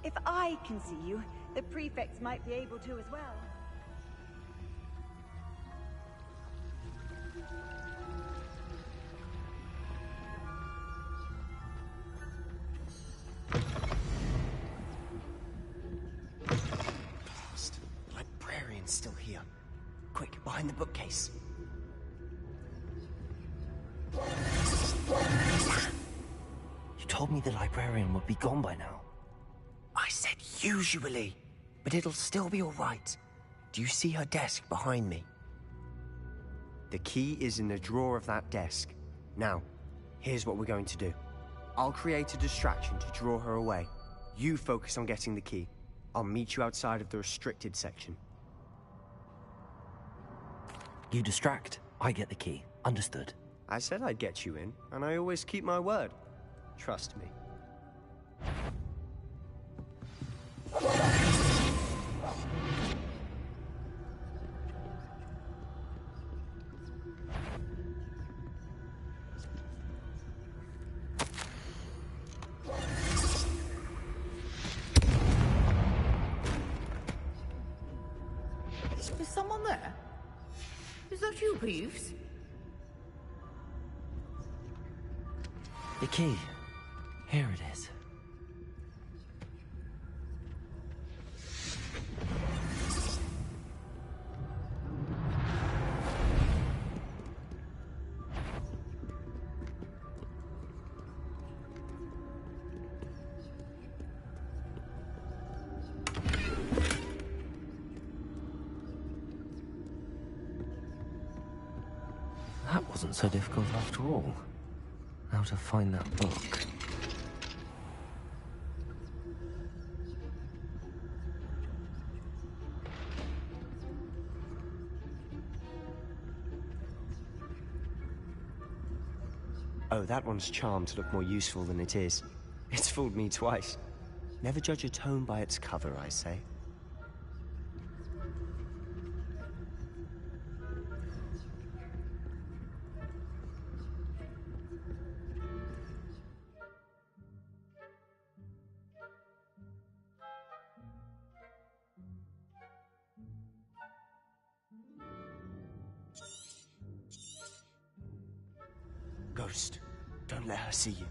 If I can see you, the prefects might be able to as well. Blast. The librarian's still here. Quick, behind the bookcase. You told me the librarian would be gone by now. I said usually, but it'll still be all right. Do you see her desk behind me? The key is in the drawer of that desk. Now, here's what we're going to do. I'll create a distraction to draw her away. You focus on getting the key. I'll meet you outside of the restricted section. You distract, I get the key. Understood. I said I'd get you in, and I always keep my word. Trust me. Is someone there? Is that you, Peeves? The key. Here it is. That wasn't so difficult after all. How to find that book. Oh, that one's charmed to look more useful than it is. It's fooled me twice. Never judge a tome by its cover, I say. Don't let her see you.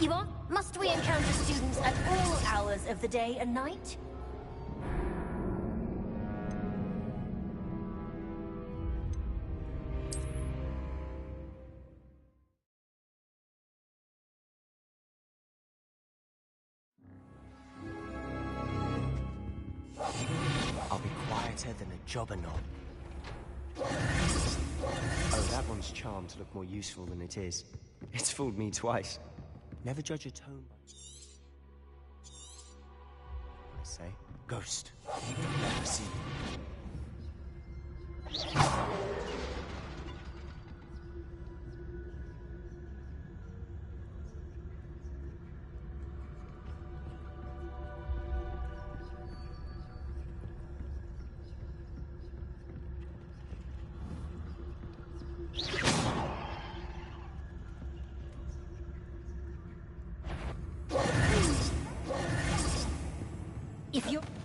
Yvonne, must we encounter students at all hours of the day and night? I'll be quieter than a jobberknoll. Oh, that one's charmed to look more useful than it is. It's fooled me twice. Never judge a tone by... I say, ghost. Don't let her see you.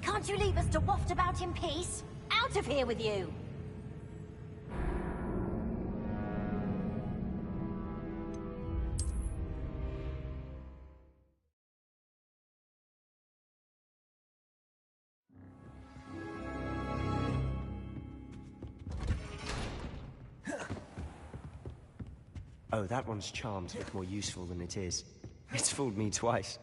Can't you leave us to waft about in peace? Out of here with you! Oh, that one's charmed to look more useful than it is. It's fooled me twice.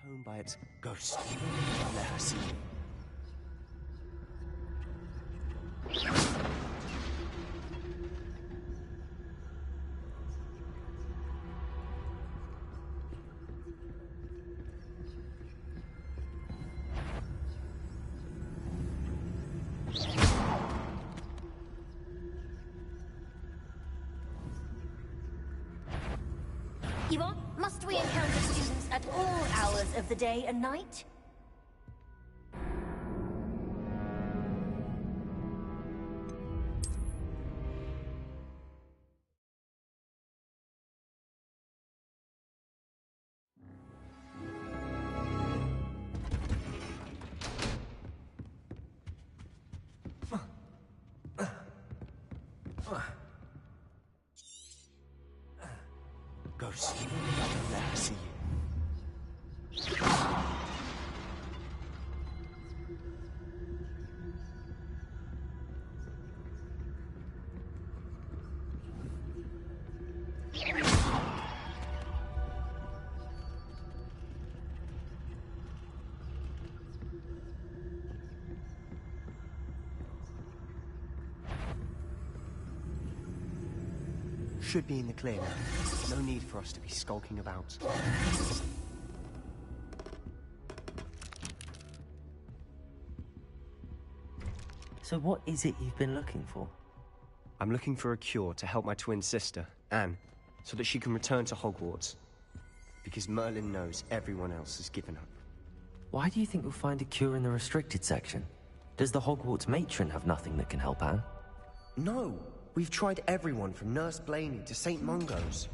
Home by its ghost. Don't let her see you. Yvonne, must we encounter students at all hours of the day and night? Ghost, don't let her see you. Should be in the clear now. No need for us to be skulking about. So what is it you've been looking for? I'm looking for a cure to help my twin sister, Anne, so that she can return to Hogwarts. Because Merlin knows everyone else has given up. Why do you think you'll find a cure in the restricted section? Does the Hogwarts matron have nothing that can help Anne? No! We've tried everyone from Nurse Blaney to St. Mungo's.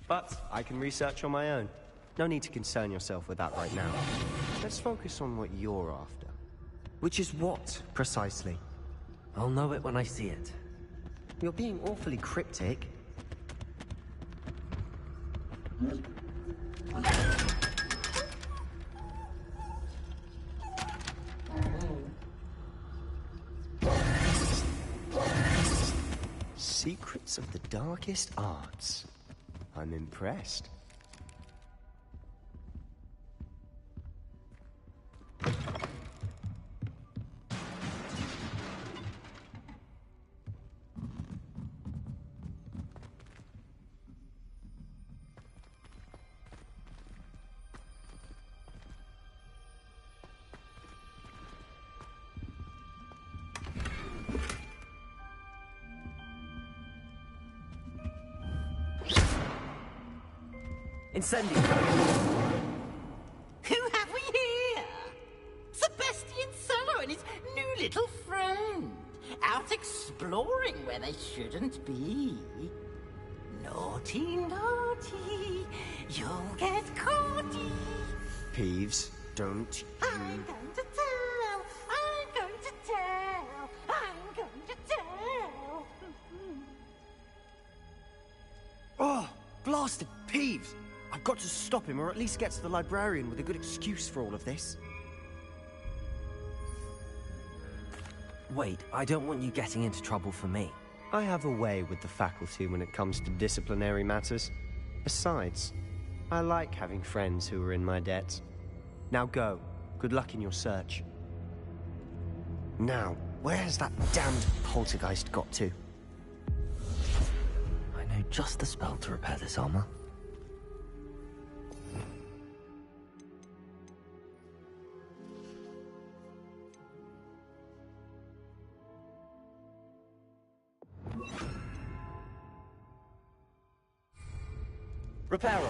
But I can research on my own. No need to concern yourself with that right now. Let's focus on what you're after. Which is what, precisely? I'll know it when I see it. You're being awfully cryptic. Secrets of the darkest arts. I'm impressed. Incendio! Who have we here? Sebastian Solo and his new little friend. Out exploring where they shouldn't be. Naughty, naughty. You'll get caughty. Peeves, don't I'm going to tell. I'm going to tell. I'm going to tell. Oh, blasted Peeves! I've got to stop him, or at least get to the librarian with a good excuse for all of this. Wait, I don't want you getting into trouble for me. I have a way with the faculty when it comes to disciplinary matters. Besides, I like having friends who are in my debt. Now go. Good luck in your search. Now, where's that damned poltergeist got to? I know just the spell to repair this armor. Reparo!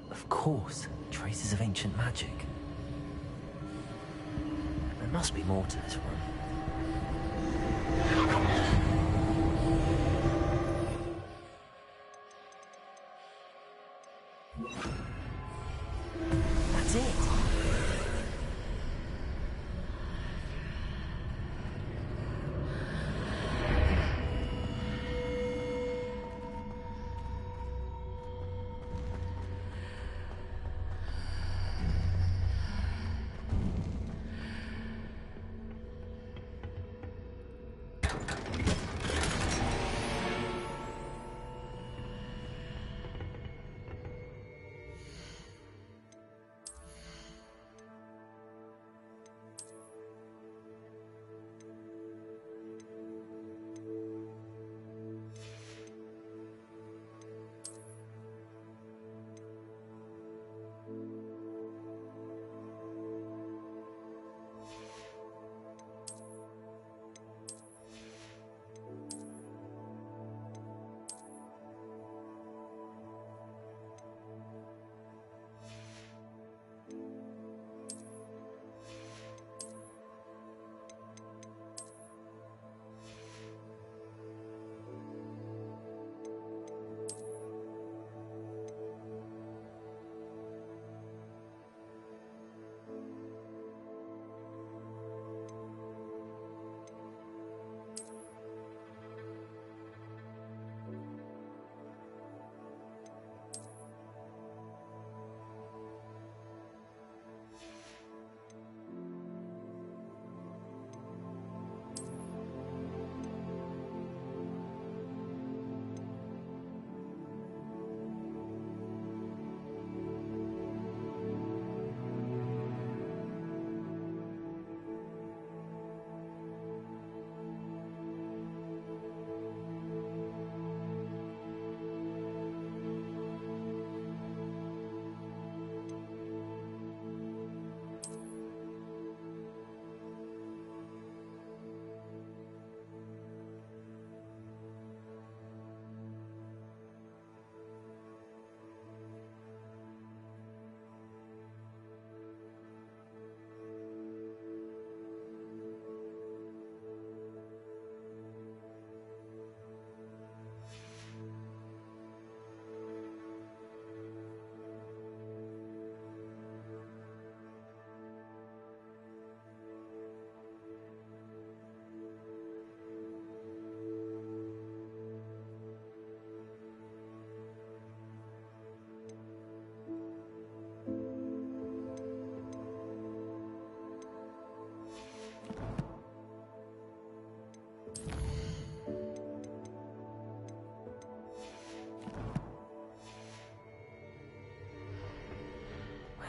Of course, traces of ancient magic. There must be more to this room. That's it!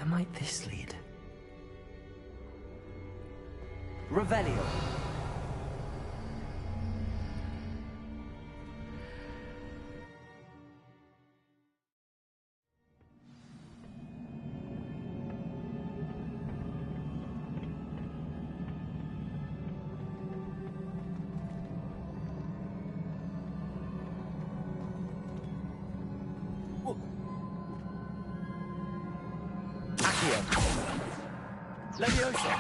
might this lead? Revelio. Leviosa.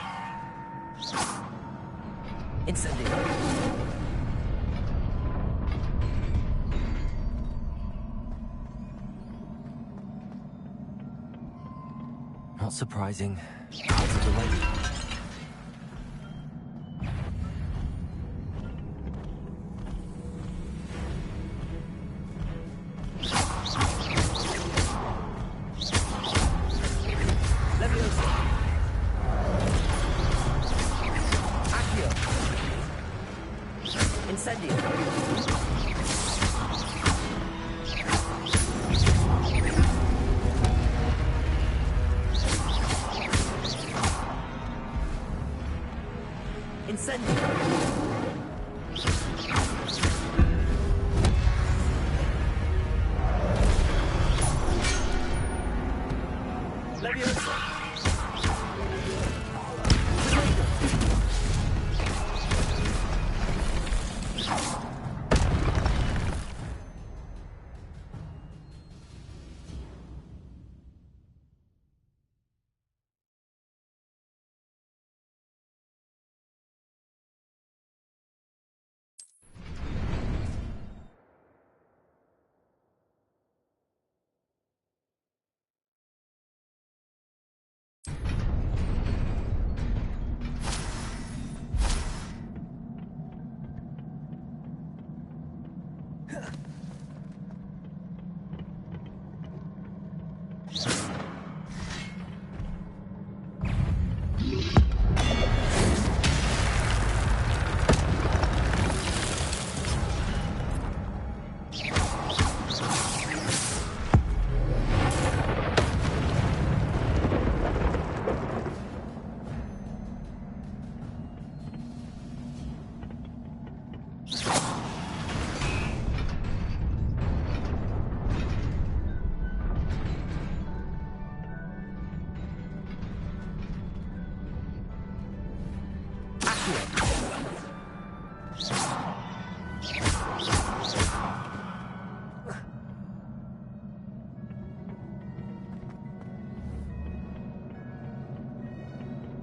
Incendio. Not surprising. Out of the way.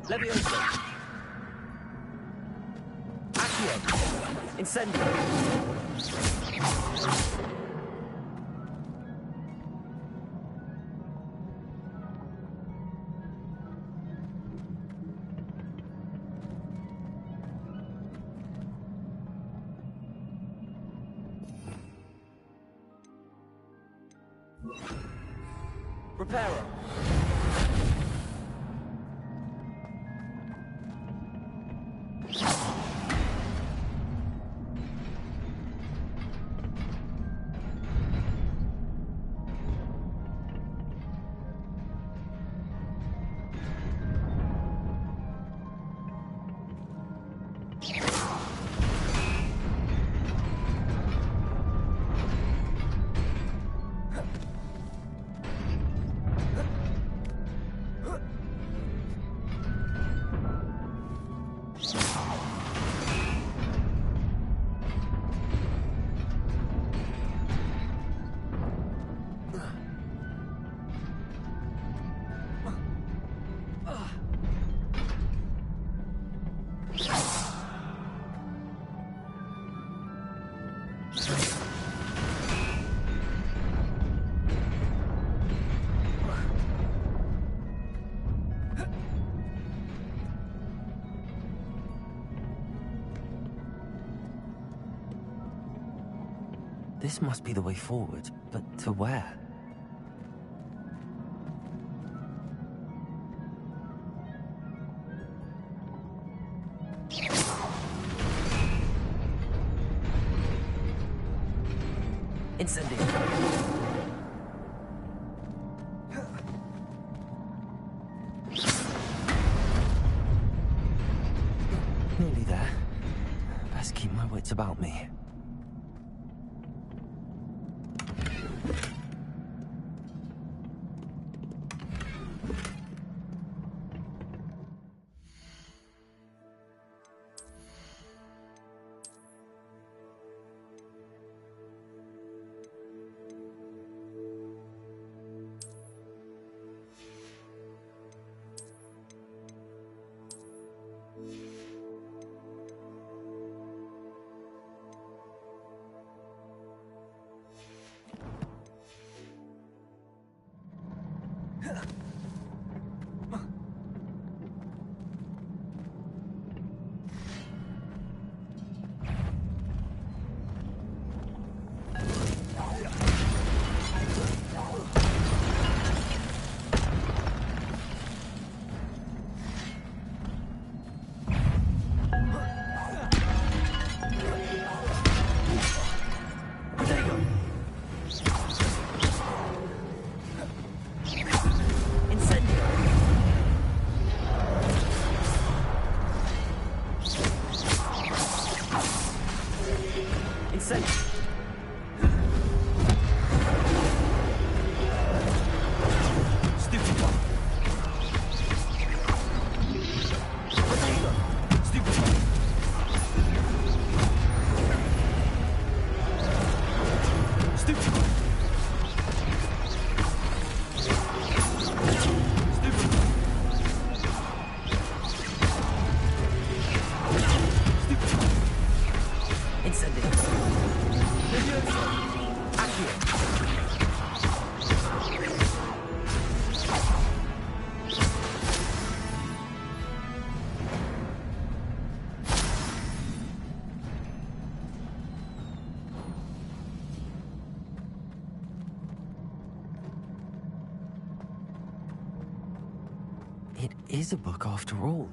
Leviosa. Accio. Incendio. Reparo. This must be the way forward, but to where? Incendio. best keep my wits about me. It is a book after all.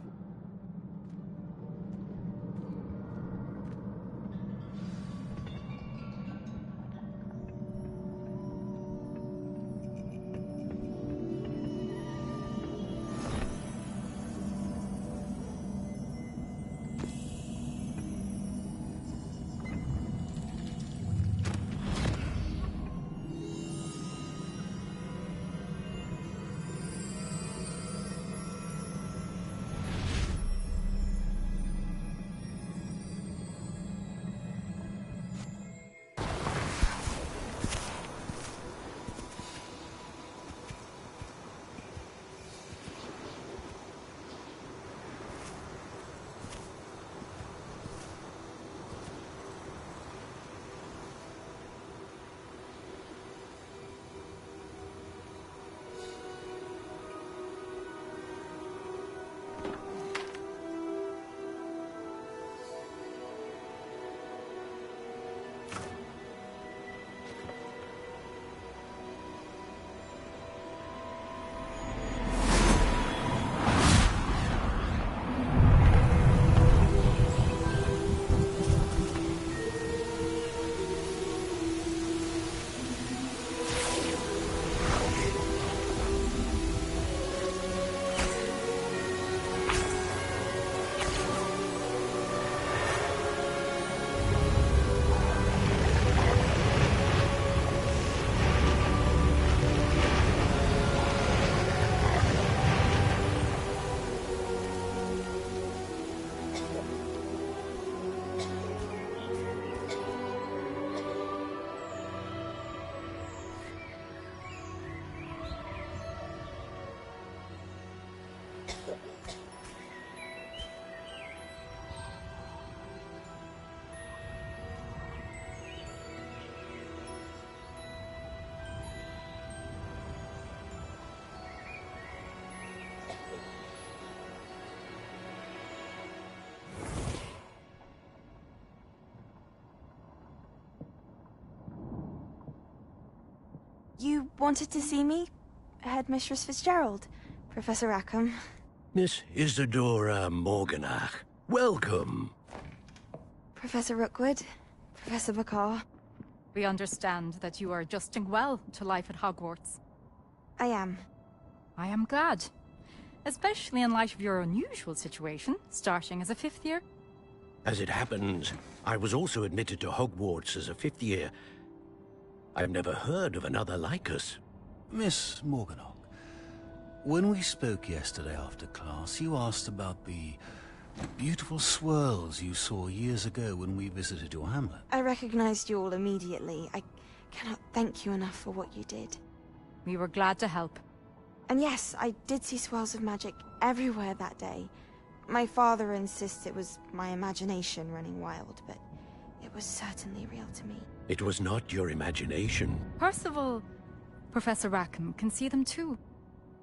You wanted to see me? Headmistress Fitzgerald, Professor Rackham. Miss Isadora Morganach, welcome. Professor Rookwood, Professor Bakar. We understand that you are adjusting well to life at Hogwarts. I am. I am glad. Especially in light of your unusual situation, starting as a 5th year. As it happens, I was also admitted to Hogwarts as a 5th year. I've never heard of another like us. Miss Morganach, when we spoke yesterday after class, you asked about the beautiful swirls you saw years ago when we visited your hamlet. I recognized you all immediately. I cannot thank you enough for what you did. We were glad to help. And yes, I did see swirls of magic everywhere that day. My father insists it was my imagination running wild, but it was certainly real to me. It was not your imagination. Percival, Professor Rackham can see them too.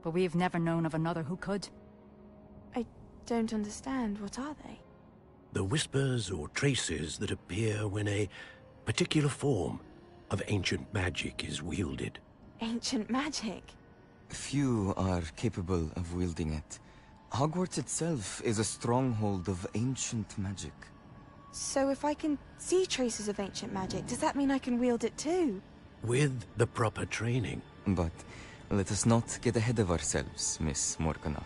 But we've never known of another who could. I don't understand. What are they? The whispers or traces that appear when a particular form of ancient magic is wielded. Ancient magic? Few are capable of wielding it. Hogwarts itself is a stronghold of ancient magic. So if I can see traces of ancient magic, does that mean I can wield it too? With the proper training. But let us not get ahead of ourselves, Miss Morganach.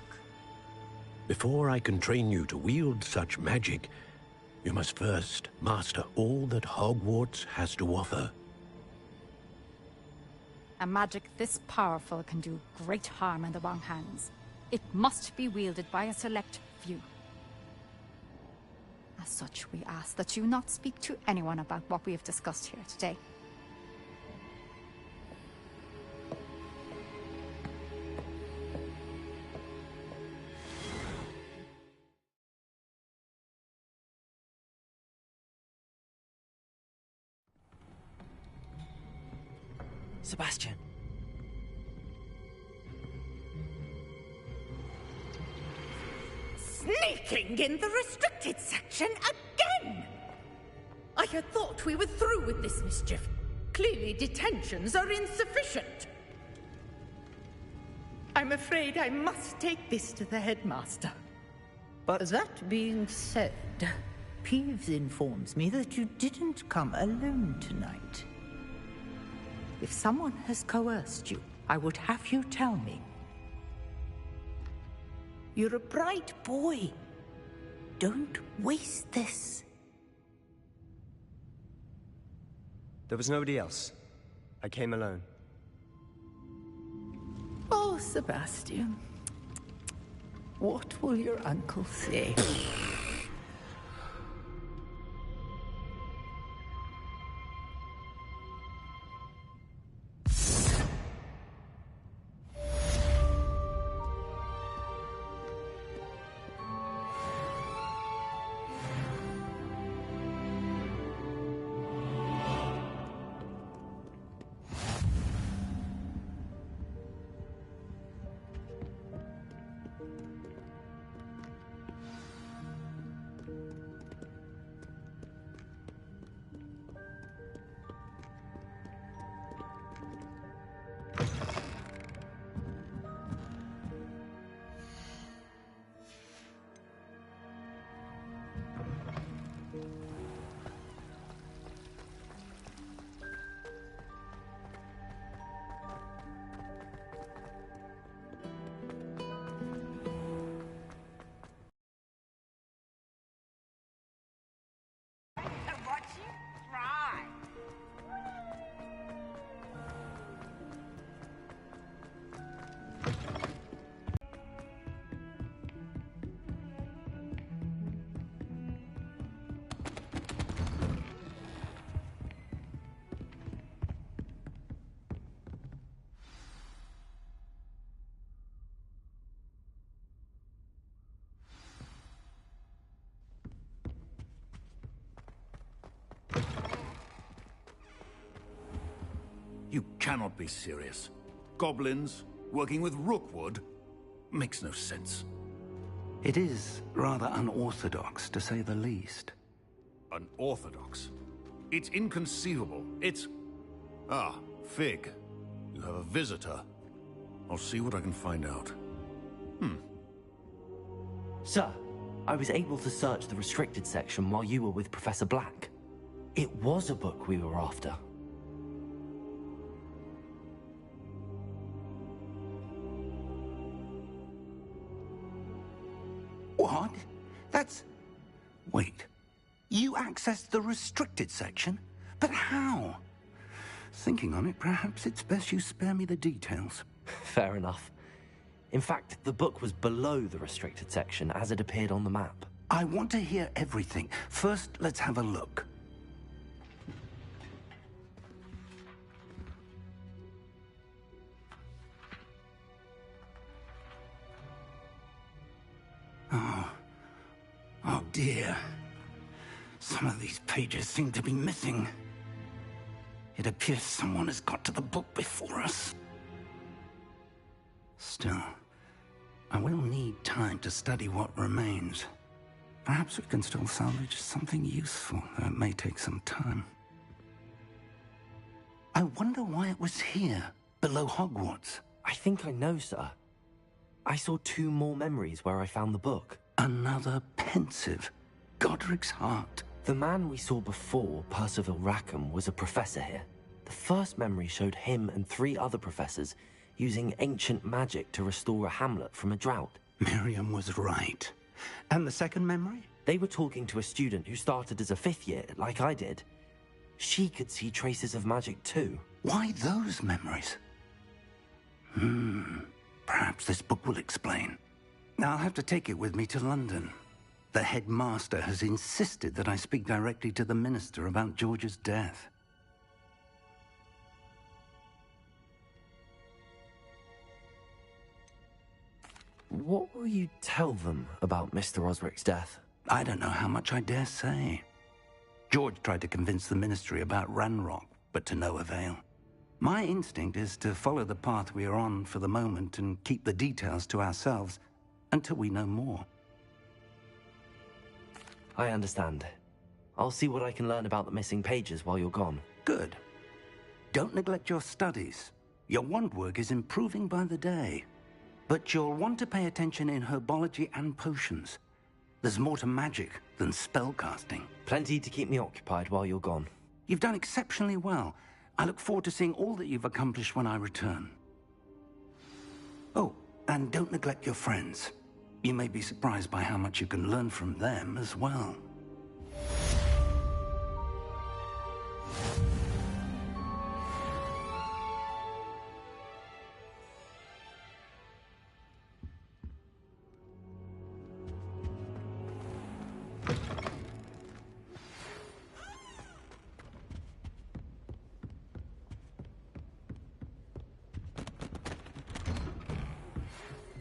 Before I can train you to wield such magic, you must first master all that Hogwarts has to offer. A magic this powerful can do great harm in the wrong hands. It must be wielded by a select few. As such, we ask that you not speak to anyone about what we have discussed here today. Sebastian. Sneaking in the restricted section again! I had thought we were through with this mischief. Clearly detentions are insufficient. I'm afraid I must take this to the headmaster. But that being said, Ps5 informs me that you didn't come alone tonight. If someone has coerced you, I would have you tell me. You're a bright boy. Don't waste this. There was nobody else. I came alone. Oh, Sebastian. What will your uncle say? You cannot be serious. Goblins working with Rookwood makes no sense. It is rather unorthodox, to say the least. Unorthodox? It's inconceivable. It's... Ah, Fig. You have a visitor. I'll see what I can find out. Sir, I was able to search the restricted section while you were with Professor Black. It was a book we were after. What? That's... Wait. access the restricted section? But how? Thinking on it, perhaps it's best you spare me the details. Fair enough. In fact, the book was below the restricted section as it appeared on the map. I want to hear everything. First, let's have a look. Oh dear. Some of these pages seem to be missing. It appears someone has got to the book before us. Still, I will need time to study what remains. Perhaps we can still salvage something useful, though it may take some time. I wonder why it was here, below Hogwarts. I think I know, sir. I saw 2 more memories where I found the book. Another pensive. Godric's heart. The man we saw before, Percival Rackham, was a professor here. The first memory showed him and 3 other professors using ancient magic to restore a hamlet from a drought. Miriam was right. And the second memory? They were talking to a student who started as a 5th year, like I did. She could see traces of magic too. Why those memories? Perhaps this book will explain. I'll have to take it with me to London. The headmaster has insisted that I speak directly to the minister about George's death. What will you tell them about Mr. Osric's death? I don't know how much I dare say. George tried to convince the ministry about Ranrock, but to no avail. My instinct is to follow the path we are on for the moment and keep the details to ourselves until we know more. I understand. I'll see what I can learn about the missing pages while you're gone. Good. Don't neglect your studies. Your wand work is improving by the day. But you'll want to pay attention in herbology and potions. There's more to magic than spellcasting. Plenty to keep me occupied while you're gone. You've done exceptionally well. I look forward to seeing all that you've accomplished when I return. Oh, and don't neglect your friends. You may be surprised by how much you can learn from them as well.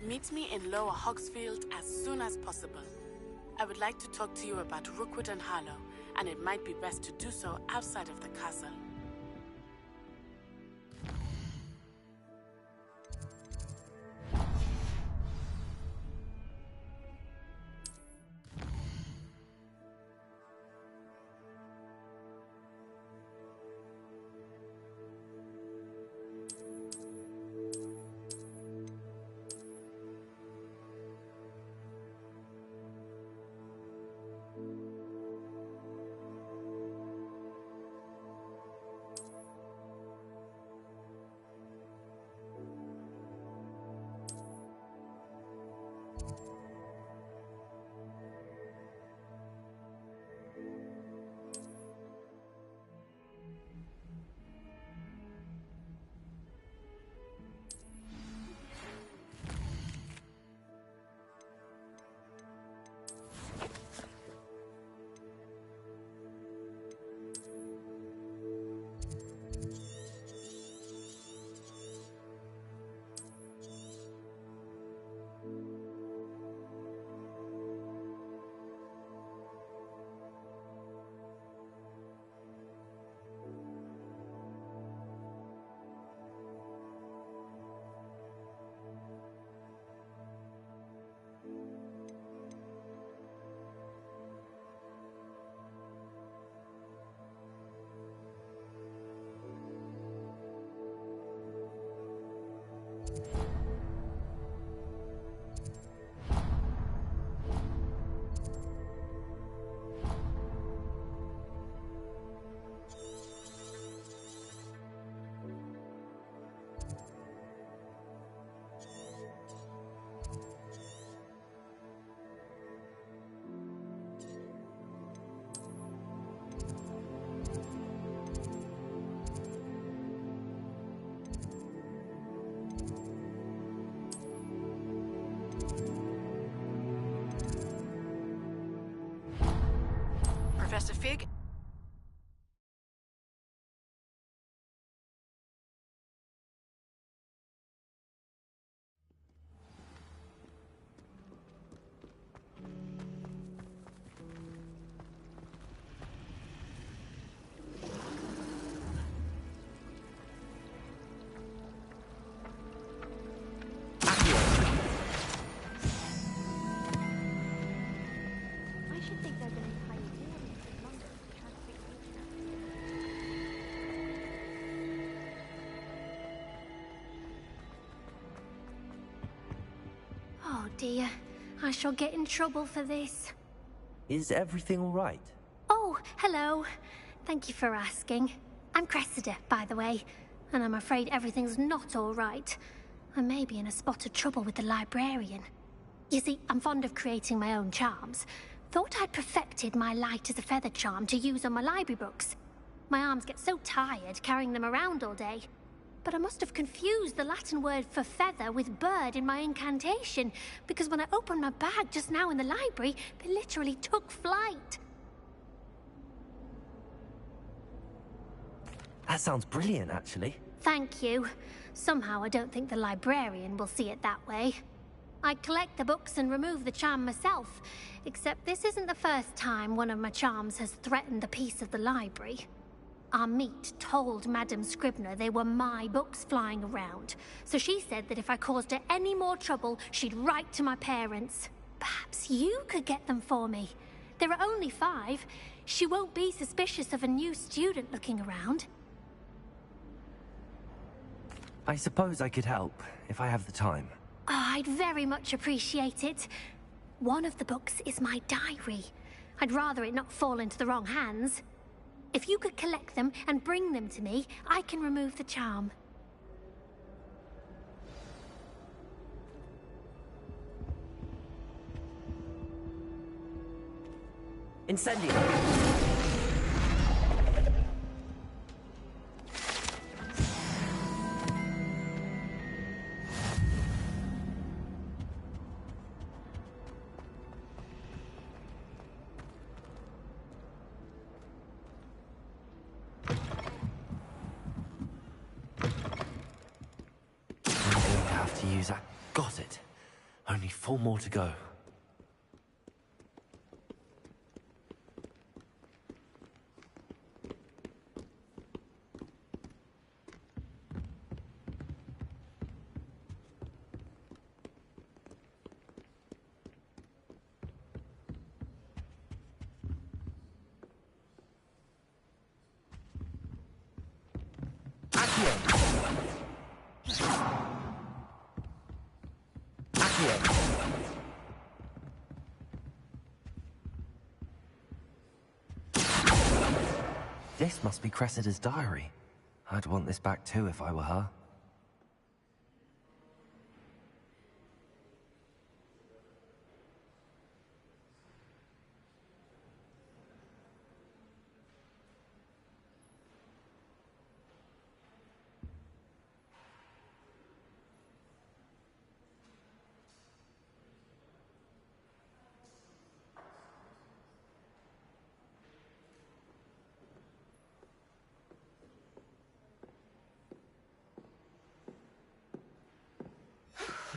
Meet me in Lower Hogsfield as soon as possible. I would like to talk to you about Rookwood and Harlow, and it might be best to do so outside of the castle. Professor Fig. I should think there's an entire audience of Mongols to try to fix now. Oh dear, I shall get in trouble for this. Is everything all right? Oh, hello. Thank you for asking. I'm Cressida, by the way, and I'm afraid everything's not all right. I may be in a spot of trouble with the librarian. You see, I'm fond of creating my own charms. Thought I'd perfected my light as a feather charm to use on my library books. My arms get so tired carrying them around all day. But I must have confused the Latin word for feather with bird in my incantation, because when I opened my bag just now in the library, they literally took flight. That sounds brilliant, actually. Thank you. Somehow I don't think the librarian will see it that way. I collect the books and remove the charm myself, except this isn't the first time one of my charms has threatened the peace of the library. Our meet told Madame Scribner they were my books flying around, so she said that if I caused her any more trouble, she'd write to my parents. Perhaps you could get them for me. There are only 5. She won't be suspicious of a new student looking around. I suppose I could help, if I have the time. Oh, I'd very much appreciate it. One of the books is my diary. I'd rather it not fall into the wrong hands. If you could collect them and bring them to me, I can remove the charm. Incendio! Got it. Only 4 more to go. This must be Cressida's diary. I'd want this back too if I were her.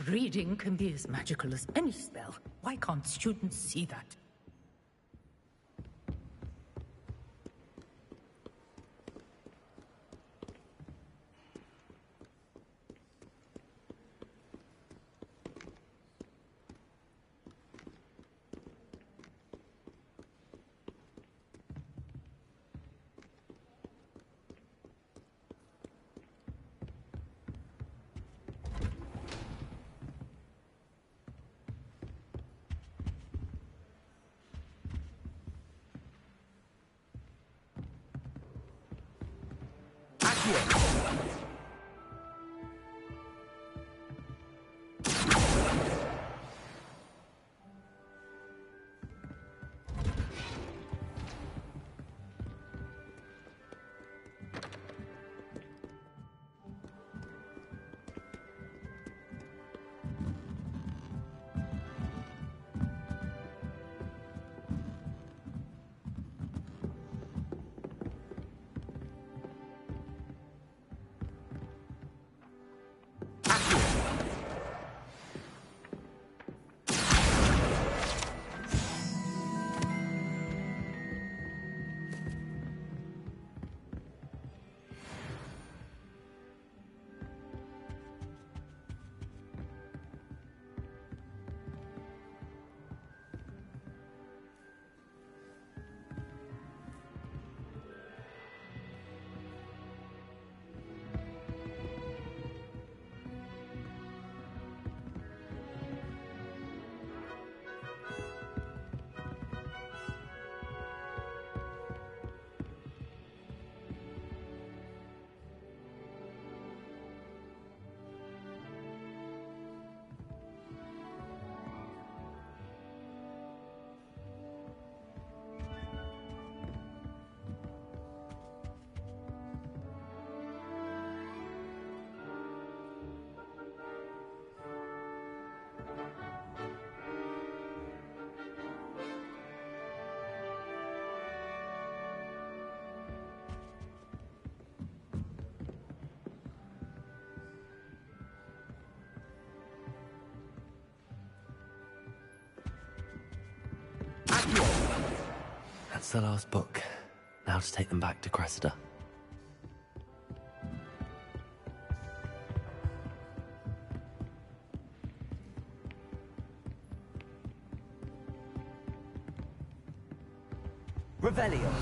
Reading can be as magical as any spell. Why can't students see that? That's the last book. Now to take them back to Cressida. Revelio.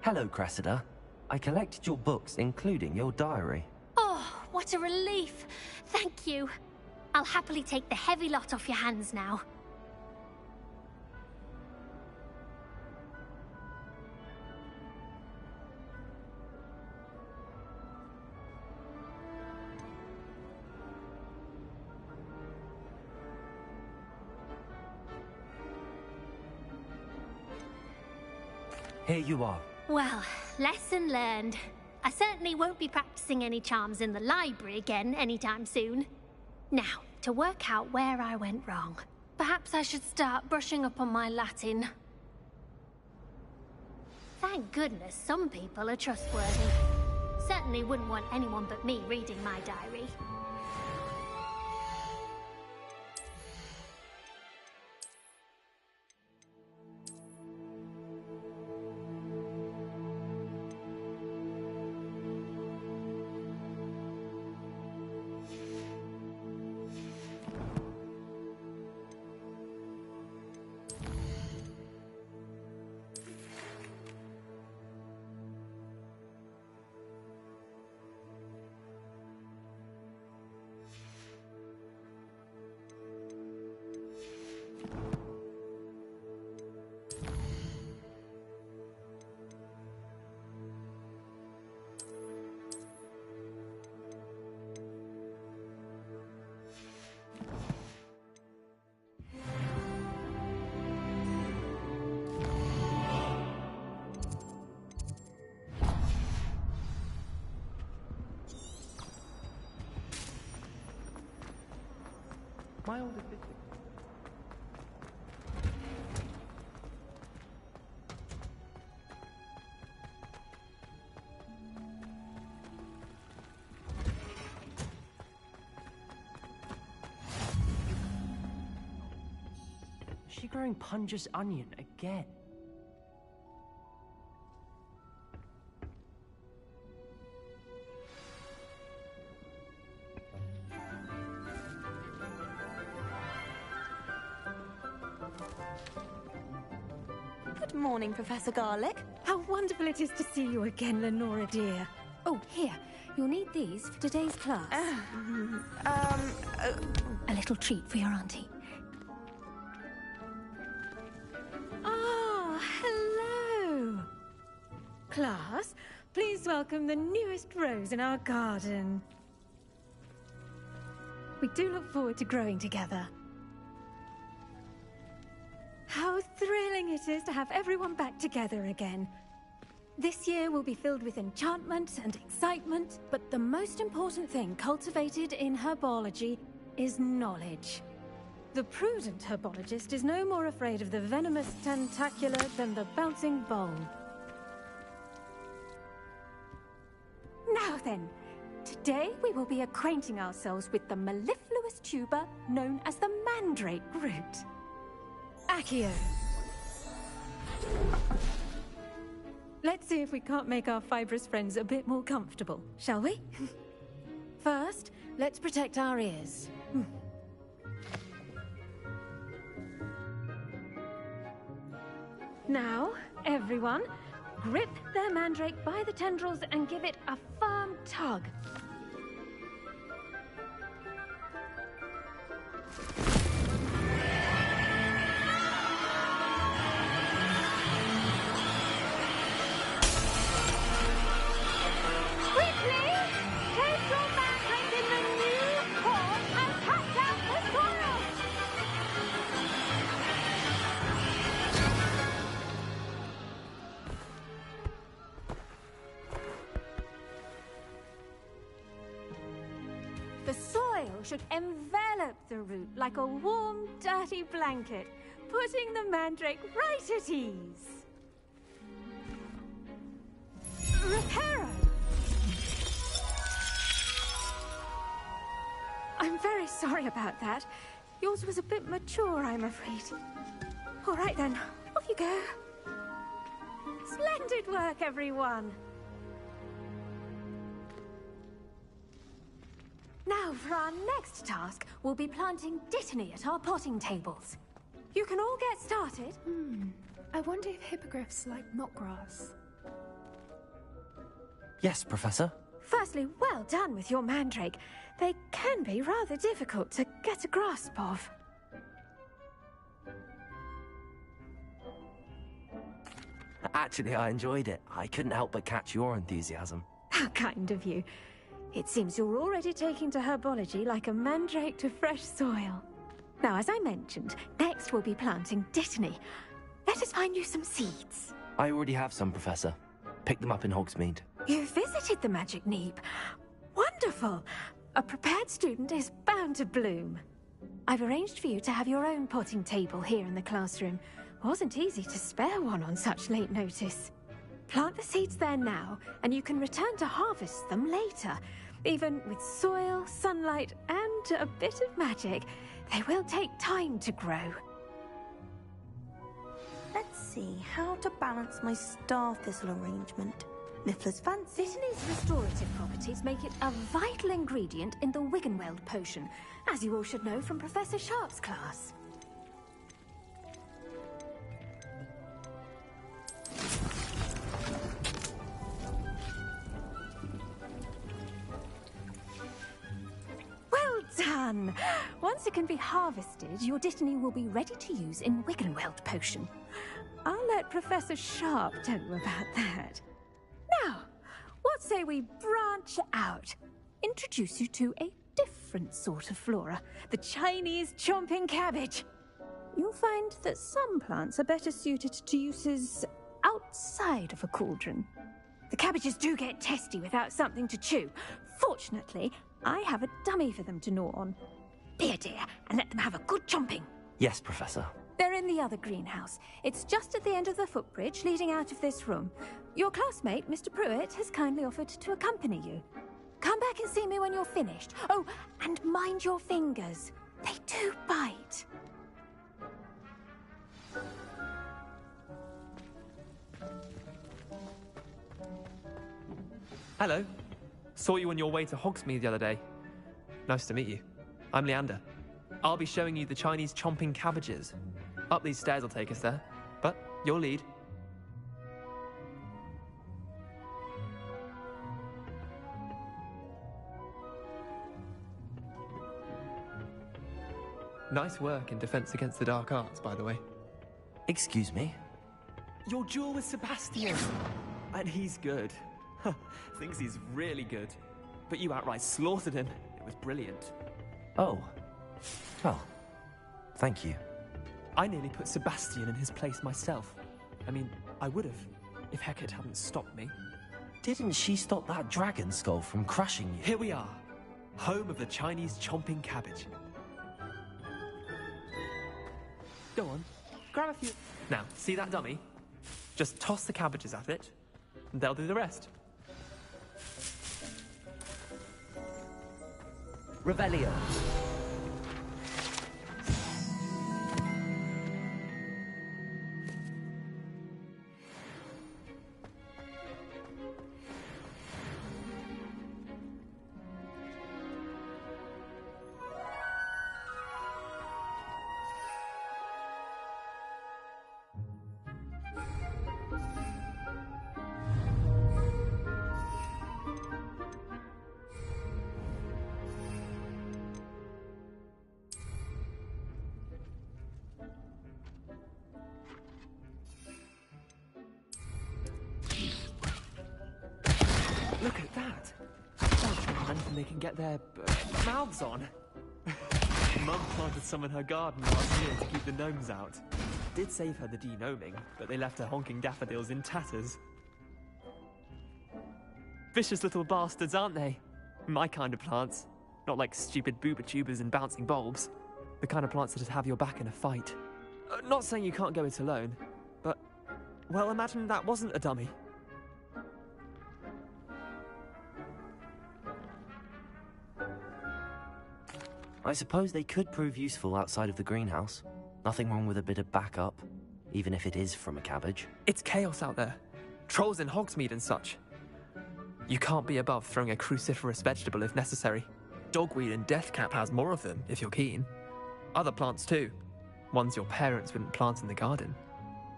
Hello, Cressida. I collected your books, including your diary. Oh, what a relief. Thank you. I'll happily take the heavy lot off your hands now. Here you are. Well, lesson learned. I certainly won't be practicing any charms in the library again anytime soon. Now, to work out where I went wrong. Perhaps I should start brushing up on my Latin. Thank goodness some people are trustworthy. Certainly wouldn't want anyone but me reading my diary. My older sister. Is she growing Punja's onion again? Good morning, Professor Garlick. How wonderful it is to see you again, Lenora dear. Oh, here. You'll need these for today's class. A little treat for your auntie. Ah, hello. Class, please welcome the newest rose in our garden. We do look forward to growing together. How thrilling it is to have everyone back together again. This year will be filled with enchantment and excitement, but the most important thing cultivated in herbology is knowledge. The prudent herbologist is no more afraid of the venomous tentacula than the bouncing bulb. Now then, today we will be acquainting ourselves with the mellifluous tuber known as the mandrake root. Accio. Let's see if we can't make our fibrous friends a bit more comfortable, shall we? First, let's protect our ears. Now, everyone, grip their mandrake by the tendrils and give it a firm tug. Quickly! Take your soil should envelop the root like a warm, dirty blanket, putting the mandrake right at ease. Reparo! I'm very sorry about that. Yours was a bit mature, I'm afraid. All right then, off you go. Splendid work, everyone. Now, for our next task, we'll be planting dittany at our potting tables. You can all get started. I wonder if hippogriffs like knotgrass. Yes, Professor. Firstly, well done with your mandrake. They can be rather difficult to get a grasp of. Actually, I enjoyed it. I couldn't help but catch your enthusiasm. How kind of you. It seems you're already taking to herbology like a mandrake to fresh soil. Now, as I mentioned, next we'll be planting dittany. Let us find you some seeds. I already have some, Professor. Picked them up in Hogsmeade. You visited the Magic Neep. Wonderful. A prepared student is bound to bloom. I've arranged for you to have your own potting table here in the classroom. Wasn't easy to spare one on such late notice. Plant the seeds there now, and you can return to harvest them later. Even with soil, sunlight, and a bit of magic, they will take time to grow. Let's see how to balance my star thistle arrangement. Niffler's fancy. Dittany's restorative properties make it a vital ingredient in the Wiggenweld potion, as you all should know from Professor Sharp's class. Well done! Once it can be harvested, your dittany will be ready to use in Wiggenweld potion. I'll let Professor Sharp tell you about that. Now, what say we branch out? Introduce you to a different sort of flora, the Chinese chomping cabbage. You'll find that some plants are better suited to uses outside of a cauldron. The cabbages do get testy without something to chew. Fortunately, I have a dummy for them to gnaw on. Be a dear and let them have a good chomping. Yes, Professor. They're in the other greenhouse. It's just at the end of the footbridge leading out of this room. Your classmate, Mr. Pruitt, has kindly offered to accompany you. Come back and see me when you're finished. Oh, and mind your fingers. They do bite. Hello. Saw you on your way to Hogsmeade the other day. Nice to meet you. I'm Leander. I'll be showing you the Chinese chomping cabbages. Up these stairs will take us there, but your lead. Nice work in Defense Against the Dark Arts, by the way. Excuse me? Your duel with Sebastian! And he's good. Thinks he's really good. But you outright slaughtered him. It was brilliant. Oh. Well, thank you. I nearly put Sebastian in his place myself. I mean, I would have, if Hecate hadn't stopped me. Didn't she stop that dragon skull from crushing you? Here we are, home of the Chinese chomping cabbage. Go on, grab a few. Now, see that dummy? Just toss the cabbages at it, and they'll do the rest. Revelio. Look at that! That's anything they can get their mouths on. Mum planted some in her garden last year to keep the gnomes out. Did save her the de-gnoming, but they left her honking daffodils in tatters. Vicious little bastards, aren't they? My kind of plants. Not like stupid booba tubers and bouncing bulbs. The kind of plants that just have your back in a fight. Not saying you can't go it alone, but, well, imagine that wasn't a dummy. I suppose they could prove useful outside of the greenhouse. Nothing wrong with a bit of backup, even if it is from a cabbage. It's chaos out there. Trolls in Hogsmeade and such. You can't be above throwing a cruciferous vegetable if necessary. Dogweed and deathcap has more of them, if you're keen. Other plants too. Ones your parents wouldn't plant in the garden.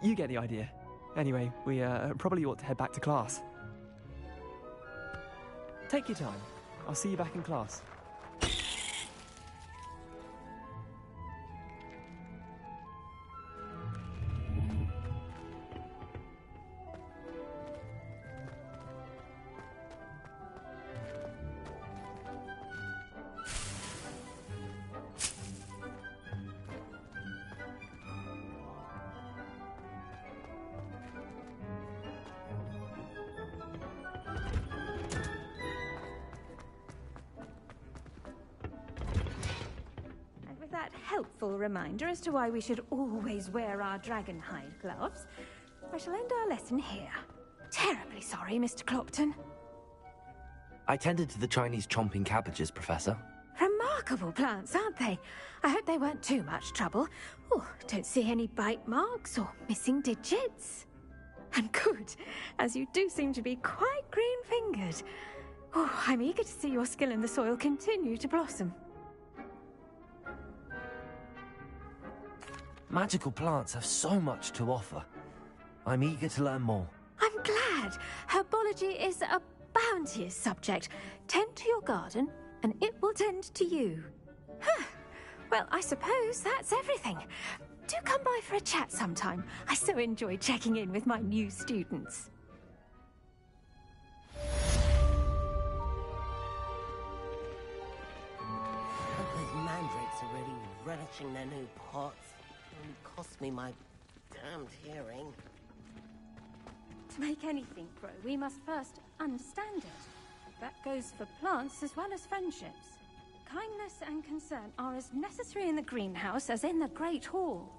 You get the idea. Anyway, we probably ought to head back to class. Take your time. I'll see you back in class. Helpful reminder as to why we should always wear our dragonhide gloves, I shall end our lesson here. Terribly sorry, Mr. Clopton. I tended to the Chinese chomping cabbages, Professor. Remarkable plants, aren't they? I hope they weren't too much trouble. Oh, don't see any bite marks or missing digits. And good, as you do seem to be quite green-fingered. Oh, I'm eager to see your skill in the soil continue to blossom. Magical plants have so much to offer. I'm eager to learn more. I'm glad. Herbology is a bounteous subject. Tend to your garden, and it will tend to you. Huh. Well, I suppose that's everything. Do come by for a chat sometime. I so enjoy checking in with my new students. Those mandrakes are really relishing their new pots. Only cost me my damned hearing. To make anything grow, we must first understand it. That goes for plants as well as friendships. Kindness and concern are as necessary in the greenhouse as in the Great Hall.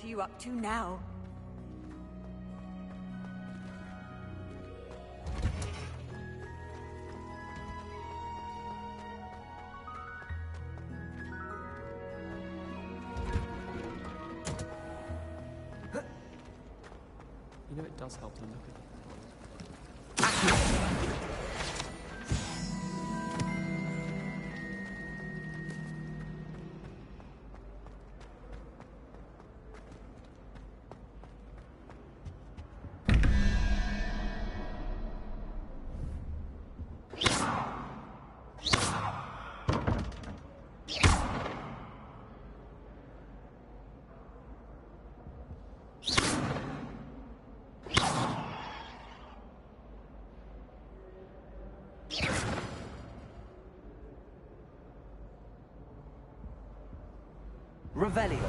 What are you up to now? You know, it does help to look at them. Revelio.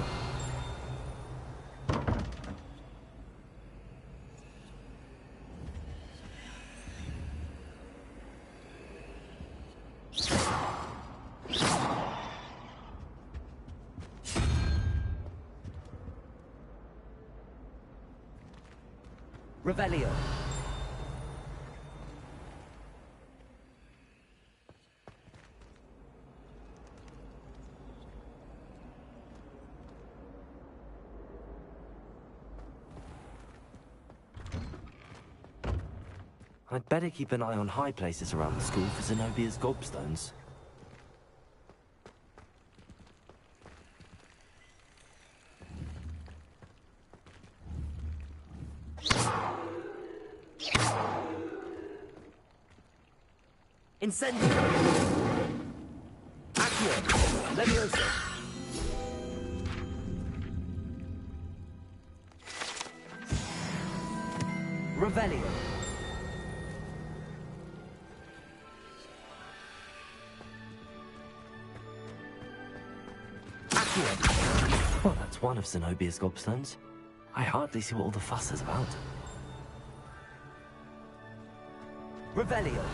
Revelio. I'd better keep an eye on high places around the school for Zenobia's gobstones. Incendio! Accio! Levioso! Revelio! Accio! Well, that's one of Zenobia's gobstones. I hardly see what all the fuss is about. Revelio!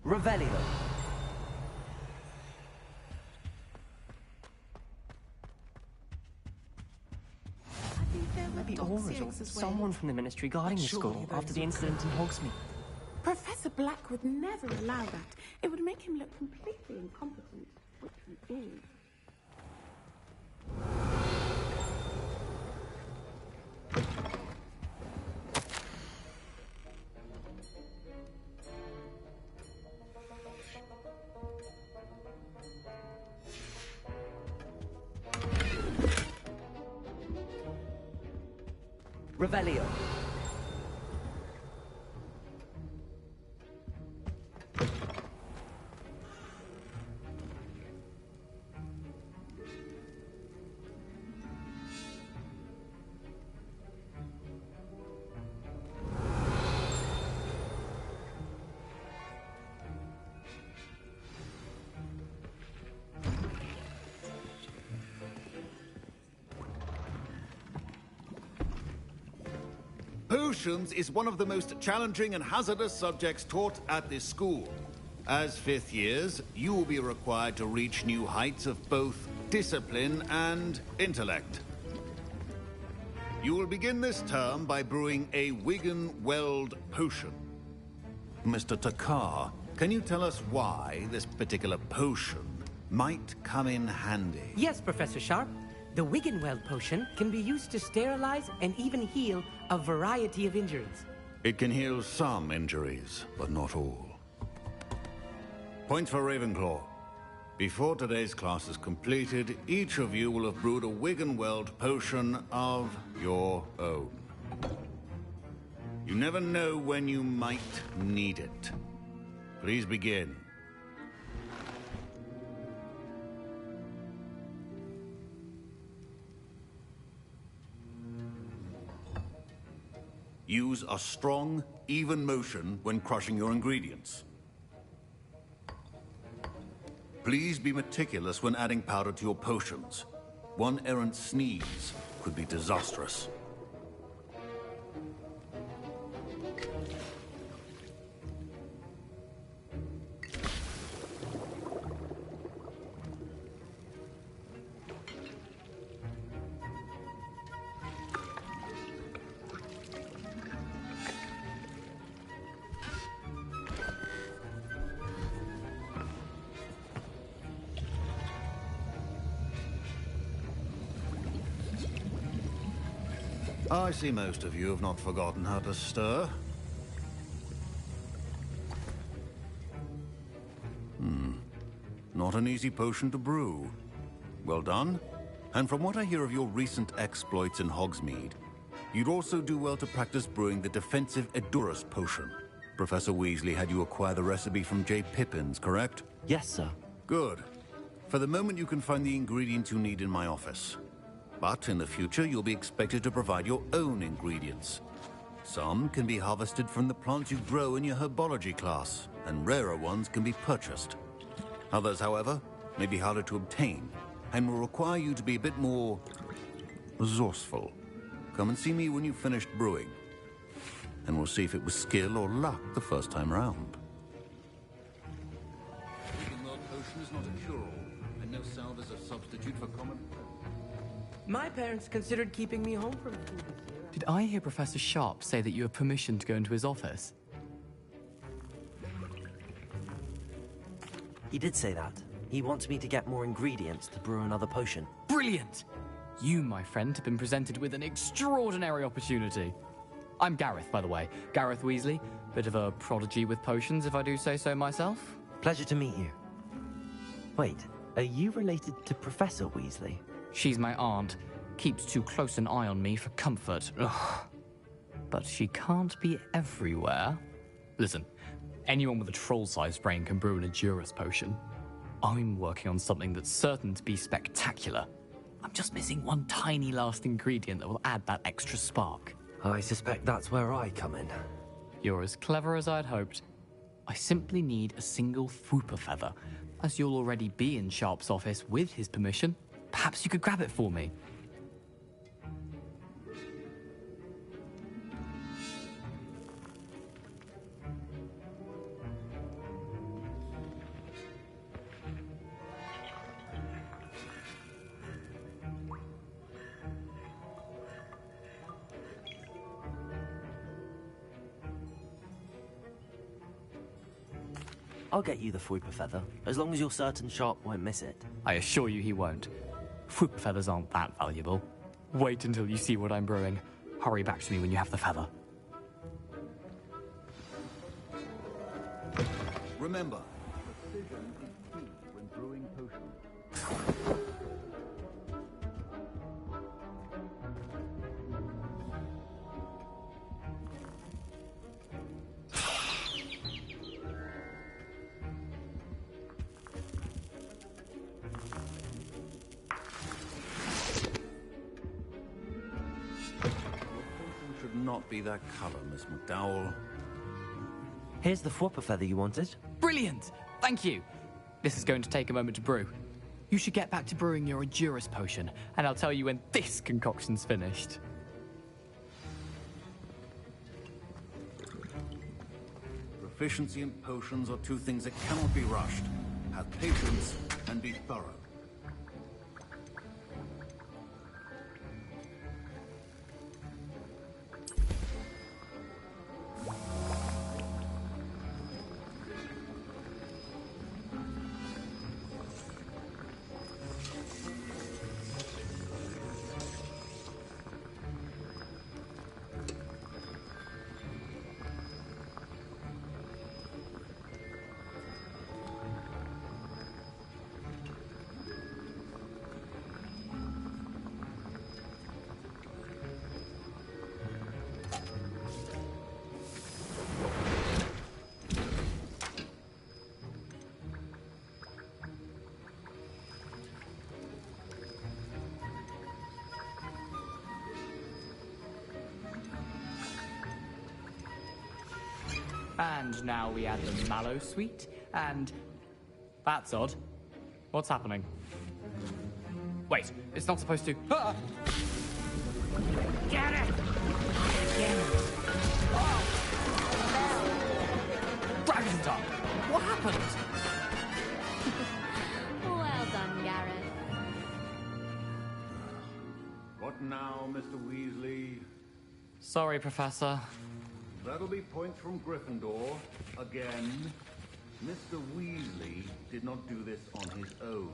Revelio. Maybe Aura's or someone from the Ministry guarding the school after the incident in Hogsmeade. Professor Black would never allow that. It would make him look completely incompetent, which he is. Revelio. Potions is one of the most challenging and hazardous subjects taught at this school. As fifth years, you will be required to reach new heights of both discipline and intellect. You will begin this term by brewing a Wigan-Weld potion. Mr. Takar, can you tell us why this particular potion might come in handy? Yes, Professor Sharp. The Wigan-Weld potion can be used to sterilize and even heal a variety of injuries. It can heal some injuries, but not all. Points for Ravenclaw. Before today's class is completed, each of you will have brewed a Wigan-Weld potion of your own. You never know when you might need it. Please begin. Use a strong, even motion when crushing your ingredients. Please be meticulous when adding powder to your potions. One errant sneeze could be disastrous. I see most of you have not forgotten how to stir. Not an easy potion to brew. Well done. And from what I hear of your recent exploits in Hogsmeade, you'd also do well to practice brewing the defensive Edurus potion. Professor Weasley had you acquire the recipe from J. Pippins, correct? Yes, sir. Good. For the moment, you can find the ingredients you need in my office. But in the future, you'll be expected to provide your own ingredients. Some can be harvested from the plants you grow in your herbology class, and rarer ones can be purchased. Others, however, may be harder to obtain, and will require you to be a bit more resourceful. Come and see me when you've finished brewing, and we'll see if it was skill or luck the first time round. Wigan-Weld potion is not a cure-all, and no salve is a substitute for common. My parents considered keeping me home from school this year. Did I hear Professor Sharp say that you have permission to go into his office? He did say that. He wants me to get more ingredients to brew another potion. Brilliant! You, my friend, have been presented with an extraordinary opportunity. I'm Gareth, by the way. Gareth Weasley. Bit of a prodigy with potions, if I do say so myself. Pleasure to meet you. Wait, are you related to Professor Weasley? She's my aunt. Keeps too close an eye on me for comfort. Ugh. But she can't be everywhere. Listen, anyone with a troll-sized brain can brew an Edurus potion. I'm working on something that's certain to be spectacular. I'm just missing one tiny last ingredient that will add that extra spark. I suspect that's where I come in. You're as clever as I'd hoped. I simply need a single Fwooper feather. As you'll already be in Sharp's office with his permission, perhaps you could grab it for me. I'll get you the Fwooper feather, as long as you're certain Sharp won't miss it. I assure you he won't. Fwooper feathers aren't that valuable. Wait until you see what I'm brewing. Hurry back to me when you have the feather. Remember, precision is key when brewing potions. Not be that color, Miss McDowell. Here's the Fwooper feather you wanted. Brilliant! Thank you! This is going to take a moment to brew. You should get back to brewing your Edurus potion, and I'll tell you when this concoction's finished. Proficiency and potions are two things that cannot be rushed. Have patience and be thorough. And now we add the mallow sweet, and... That's odd. What's happening? Wait, it's not supposed to... Ah! Get it! Dragon's Tongue! What happened? Well done, Gareth. What now, Mr. Weasley? Sorry, Professor. That'll be points from Gryffindor. Again. Mr. Weasley did not do this on his own.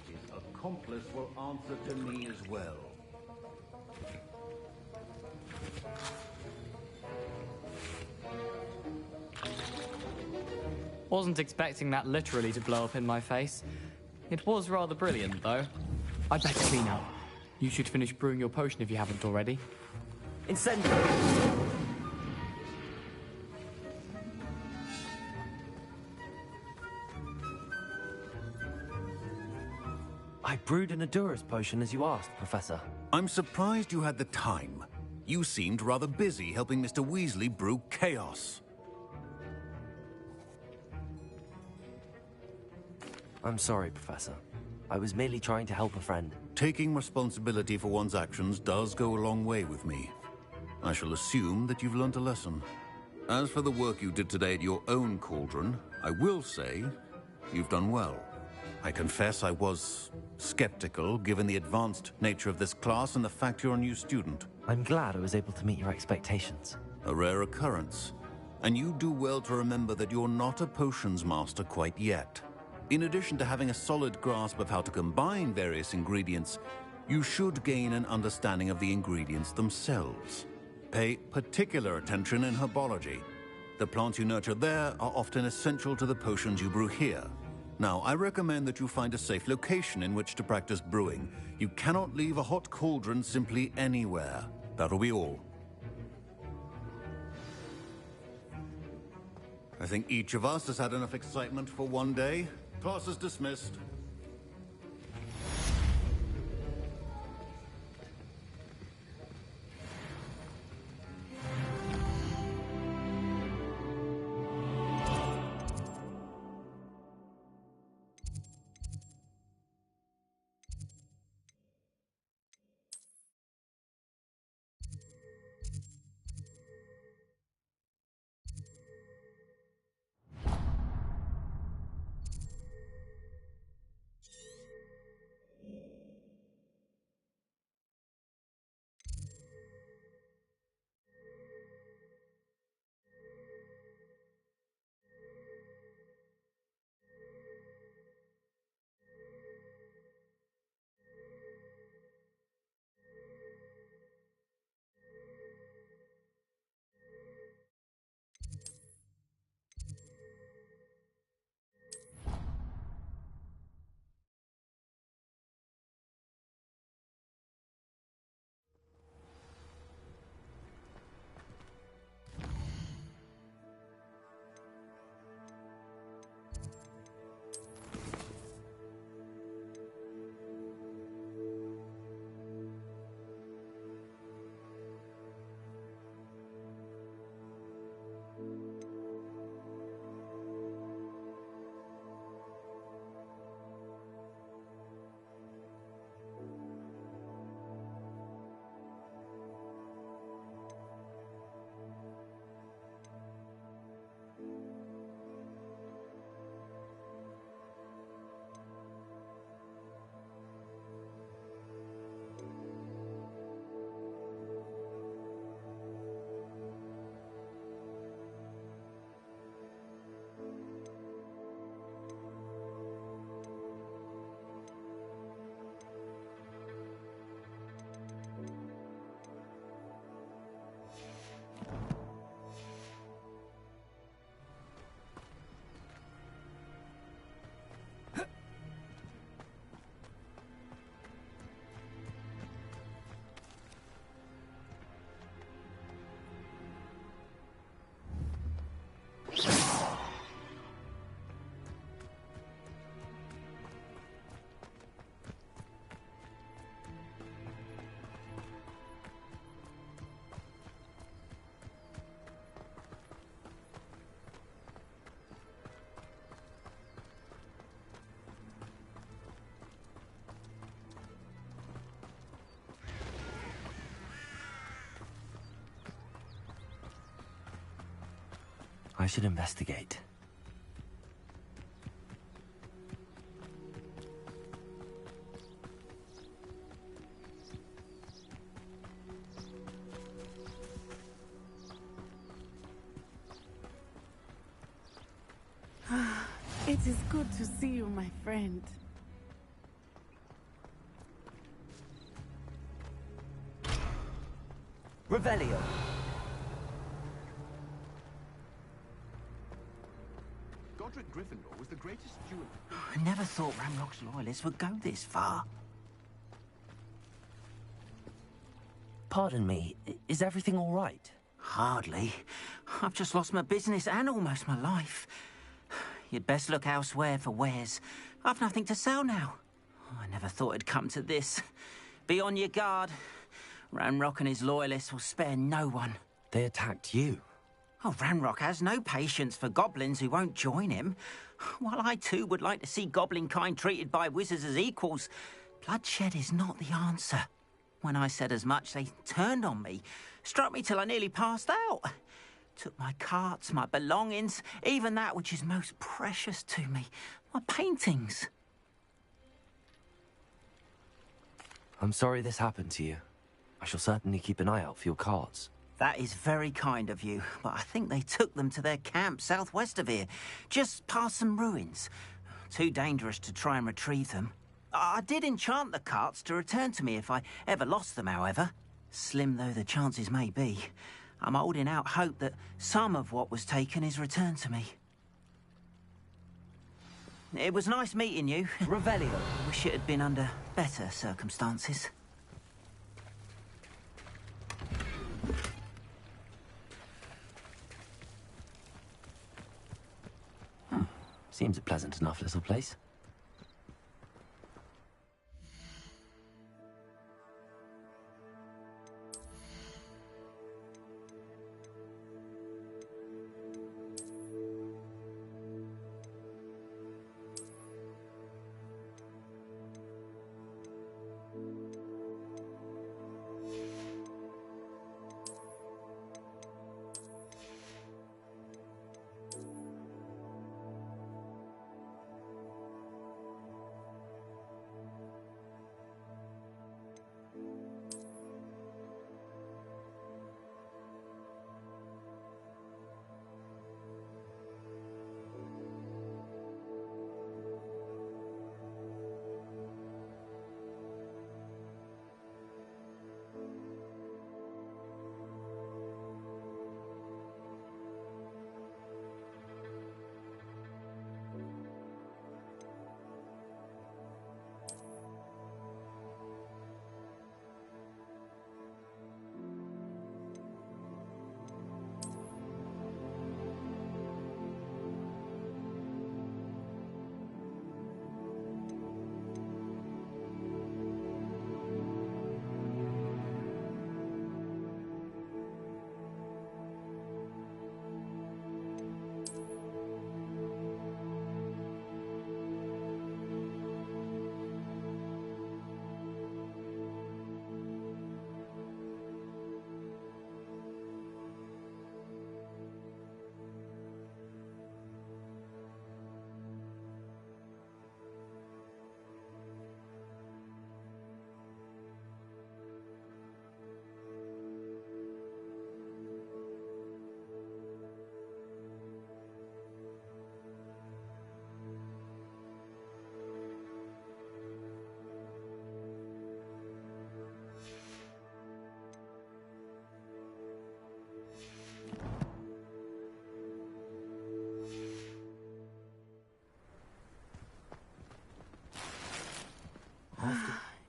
His accomplice will answer to me as well. Wasn't expecting that literally to blow up in my face. It was rather brilliant, though. I'd better clean up. You should finish brewing your potion if you haven't already. Incendio! I brewed an Adurus potion as you asked, Professor. I'm surprised you had the time. You seemed rather busy helping Mr. Weasley brew chaos. I'm sorry, Professor. I was merely trying to help a friend. Taking responsibility for one's actions does go a long way with me. I shall assume that you've learnt a lesson. As for the work you did today at your own cauldron, I will say you've done well. I confess I was skeptical, given the advanced nature of this class and the fact you're a new student. I'm glad I was able to meet your expectations. A rare occurrence. And you do well to remember that you're not a potions master quite yet. In addition to having a solid grasp of how to combine various ingredients, you should gain an understanding of the ingredients themselves. Pay particular attention in herbology. The plants you nurture there are often essential to the potions you brew here. Now, I recommend that you find a safe location in which to practice brewing. You cannot leave a hot cauldron simply anywhere. That'll be all. I think each of us has had enough excitement for one day. Class is dismissed. I should investigate. It is good to see you, my friend. Revelio. Godric Gryffindor was the greatest steward. I never thought Ranrock's loyalists would go this far. Pardon me, is everything all right? Hardly. I've just lost my business and almost my life. You'd best look elsewhere for wares. I've nothing to sell now. I never thought it'd come to this. Be on your guard. Ranrock and his loyalists will spare no one. They attacked you. Oh, Ranrock has no patience for goblins who won't join him. While I too would like to see goblin kind treated by wizards as equals, bloodshed is not the answer. When I said as much, they turned on me, struck me till I nearly passed out. Took my carts, my belongings, even that which is most precious to me, my paintings. I'm sorry this happened to you. I shall certainly keep an eye out for your carts. That is very kind of you, but I think they took them to their camp southwest of here, just past some ruins. Too dangerous to try and retrieve them. I did enchant the carts to return to me if I ever lost them, however. Slim though the chances may be, I'm holding out hope that some of what was taken is returned to me. It was nice meeting you. Revelio. Wish it had been under better circumstances. Seems a pleasant enough little place.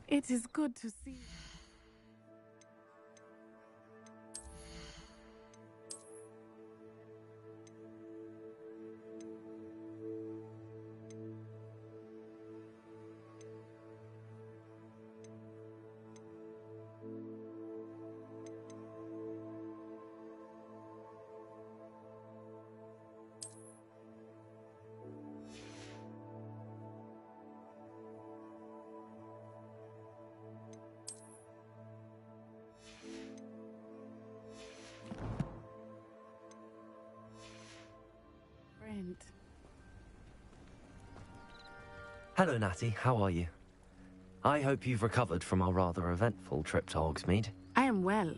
It is good to see you. friend. Hello, Natty. How are you? I hope you've recovered from our rather eventful trip to Hogsmeade. I am well,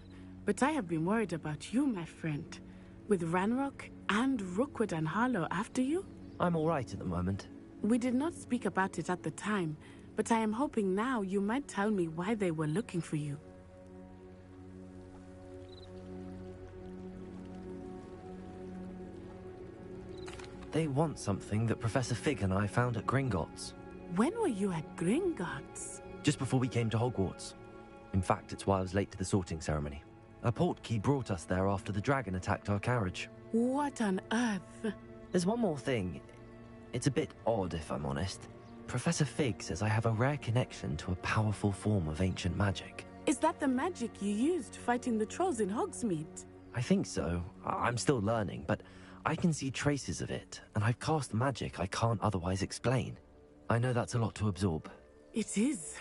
but I have been worried about you, my friend. With Ranrock and Rookwood and Harlow after you? I'm all right at the moment. We did not speak about it at the time, but I am hoping now you might tell me why they were looking for you. They want something that Professor Fig and I found at Gringotts. When were you at Gringotts? Just before we came to Hogwarts. In fact, it's why I was late to the sorting ceremony. A portkey brought us there after the dragon attacked our carriage. What on earth? There's one more thing. It's a bit odd, if I'm honest. Professor Fig says I have a rare connection to a powerful form of ancient magic. Is that the magic you used fighting the trolls in Hogsmeade? I think so. I'm still learning, but I can see traces of it, and I've cast magic I can't otherwise explain. I know that's a lot to absorb. It is.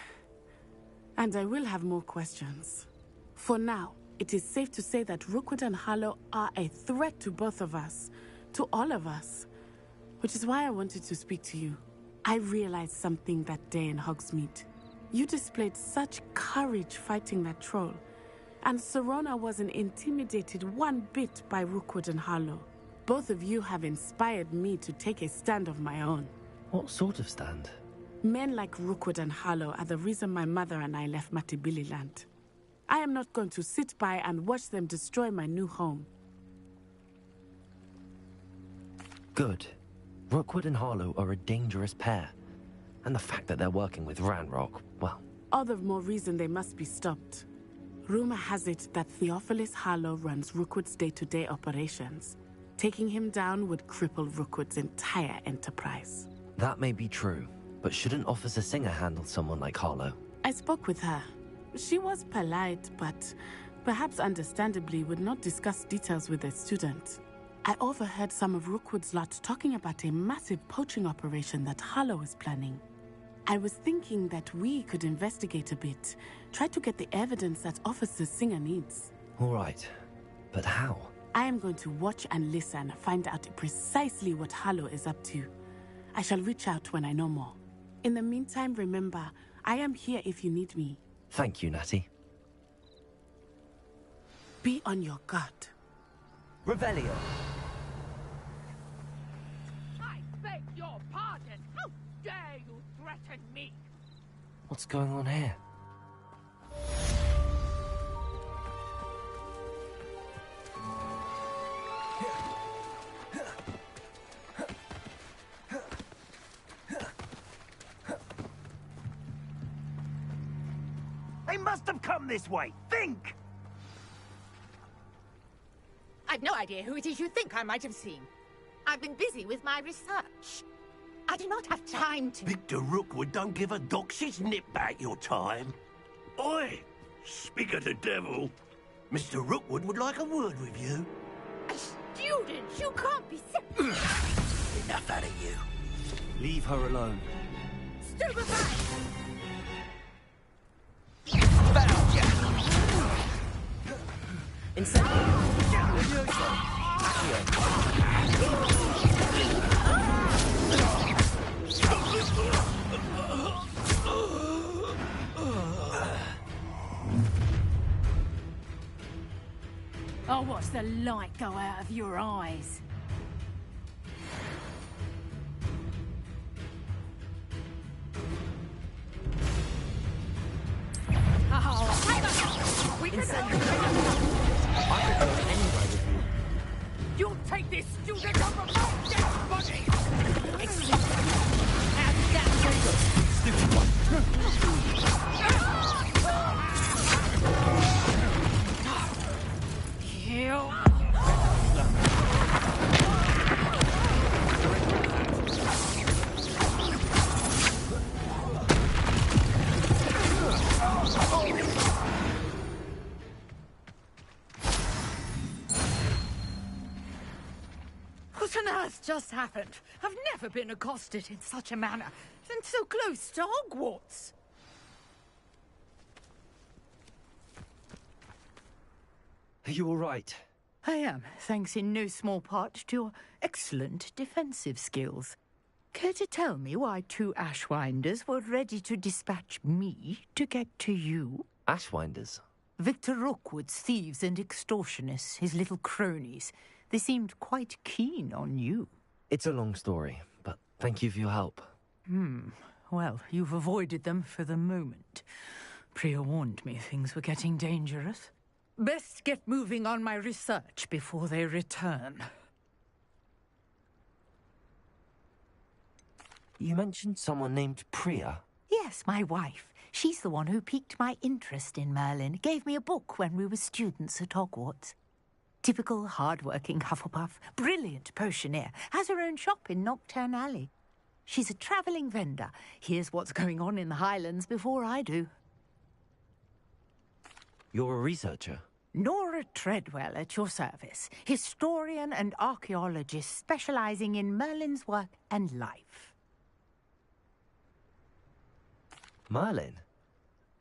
And I will have more questions. For now, it is safe to say that Rookwood and Harlow are a threat to both of us. To all of us. Which is why I wanted to speak to you. I realized something that day in Hogsmeade. You displayed such courage fighting that troll. And Serona wasn't intimidated one bit by Rookwood and Harlow. Both of you have inspired me to take a stand of my own. What sort of stand? Men like Rookwood and Harlow are the reason my mother and I left Matabeleland. I am not going to sit by and watch them destroy my new home. Good. Rookwood and Harlow are a dangerous pair. And the fact that they're working with Ranrock, well... All the more reason they must be stopped. Rumor has it that Theophilus Harlow runs Rookwood's day-to-day operations. Taking him down would cripple Rookwood's entire enterprise. That may be true, but shouldn't Officer Singer handle someone like Harlow? I spoke with her. She was polite, but perhaps understandably would not discuss details with a student. I overheard some of Rookwood's lot talking about a massive poaching operation that Harlow is planning. I was thinking that we could investigate a bit, try to get the evidence that Officer Singer needs. All right, but how? I am going to watch and listen, find out precisely what Harlow is up to. I shall reach out when I know more. In the meantime, remember, I am here if you need me. Thank you, Natty. Be on your guard. Revelio. I beg your pardon. How dare you threaten me? What's going on here? They must have come this way. Think! I've no idea who it is you think I might have seen. I've been busy with my research. I do not have time to... Victor Rookwood don't give a doxy's nip back your time. Oi! Speak of the devil. Mr. Rookwood would like a word with you. A student! You can't be... Enough out of you. Leave her alone. Stupefy! I'll watch the light go out of your eyes. You'll take this student over my dead body! And Stupid one. What on earth just happened? I've never been accosted in such a manner, and so close to Hogwarts. Are you all right? I am, thanks in no small part to your excellent defensive skills. Care to tell me why 2 Ashwinders were ready to dispatch me to get to you? Ashwinders? Victor Rookwood's thieves and extortionists, his little cronies. They seemed quite keen on you. It's a long story, but thank you for your help. Well, you've avoided them for the moment. Priya warned me things were getting dangerous. Best get moving on my research before they return. You mentioned someone named Priya. Yes, my wife. She's the one who piqued my interest in Merlin. Gave me a book when we were students at Hogwarts. Typical hard-working Hufflepuff. Brilliant potioneer. Has her own shop in Nocturne Alley. She's a travelling vendor. Hears what's going on in the Highlands before I do. You're a researcher? Nora Treadwell at your service. Historian and archaeologist specialising in Merlin's work and life. Merlin?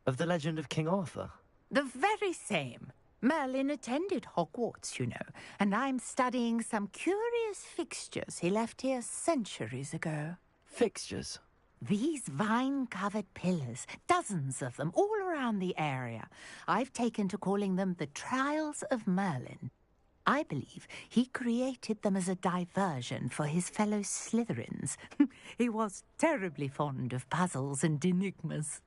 Of the legend of King Arthur? The very same. Merlin attended Hogwarts, you know, and I'm studying some curious fixtures he left here centuries ago. Fixtures? These vine-covered pillars, dozens of them, all around the area. I've taken to calling them the Trials of Merlin. I believe he created them as a diversion for his fellow Slytherins. He was terribly fond of puzzles and enigmas.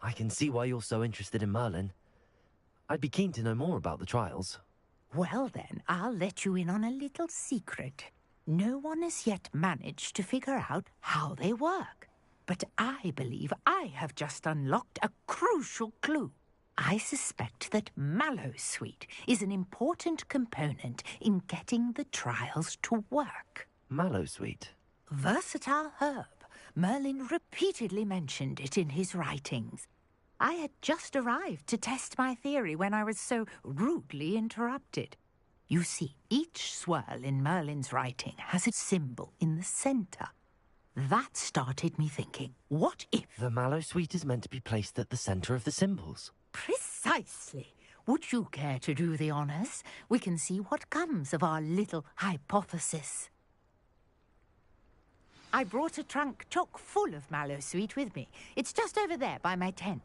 I can see why you're so interested in Merlin. I'd be keen to know more about the trials. Well then, I'll let you in on a little secret. No one has yet managed to figure out how they work. But I believe I have just unlocked a crucial clue. I suspect that Mallowsweet is an important component in getting the trials to work. Mallowsweet? Versatile herb. Merlin repeatedly mentioned it in his writings. I had just arrived to test my theory when I was so rudely interrupted. You see, each swirl in Merlin's writing has a symbol in the centre. That started me thinking, what if... The Mallowsweet is meant to be placed at the centre of the symbols. Precisely. Would you care to do the honours? We can see what comes of our little hypothesis. I brought a trunk chock full of Mallowsweet with me. It's just over there by my tent.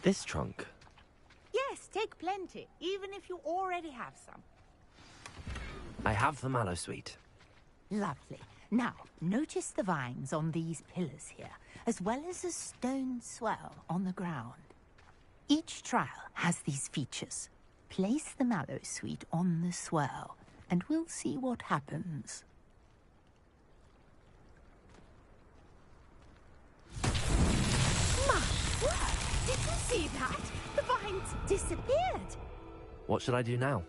This trunk? Yes, take plenty, even if you already have some. I have the Mallowsweet. Lovely. Now, notice the vines on these pillars here, as well as a stone swell on the ground. Each trial has these features. Place the Mallowsweet on the swell, and we'll see what happens. My word! Did you see that? The vines disappeared! What should I do now?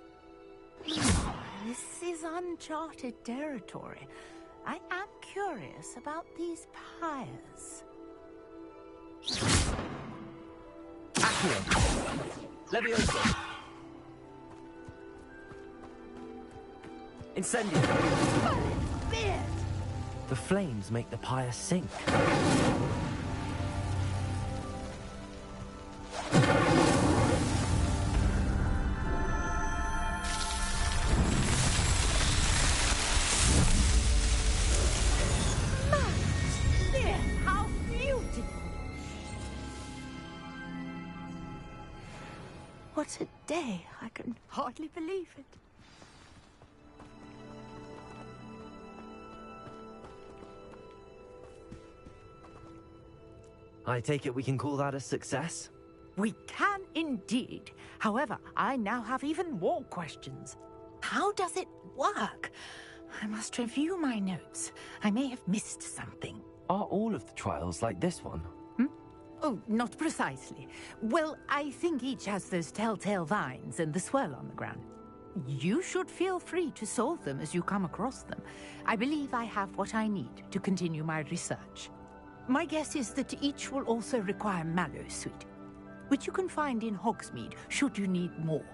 This is uncharted territory. I am curious about these pyres. Accio! Levioso! Incendio! Beard! The flames make the pyre sink. What a day! I can hardly believe it. I take it we can call that a success? We can indeed. However, I now have even more questions. How does it work? I must review my notes. I may have missed something. Are all of the trials like this one? Oh, not precisely. Well, I think each has those telltale vines and the swirl on the ground. You should feel free to solve them as you come across them. I believe I have what I need to continue my research. My guess is that each will also require Mallowsweet. which you can find in Hogsmeade should you need more.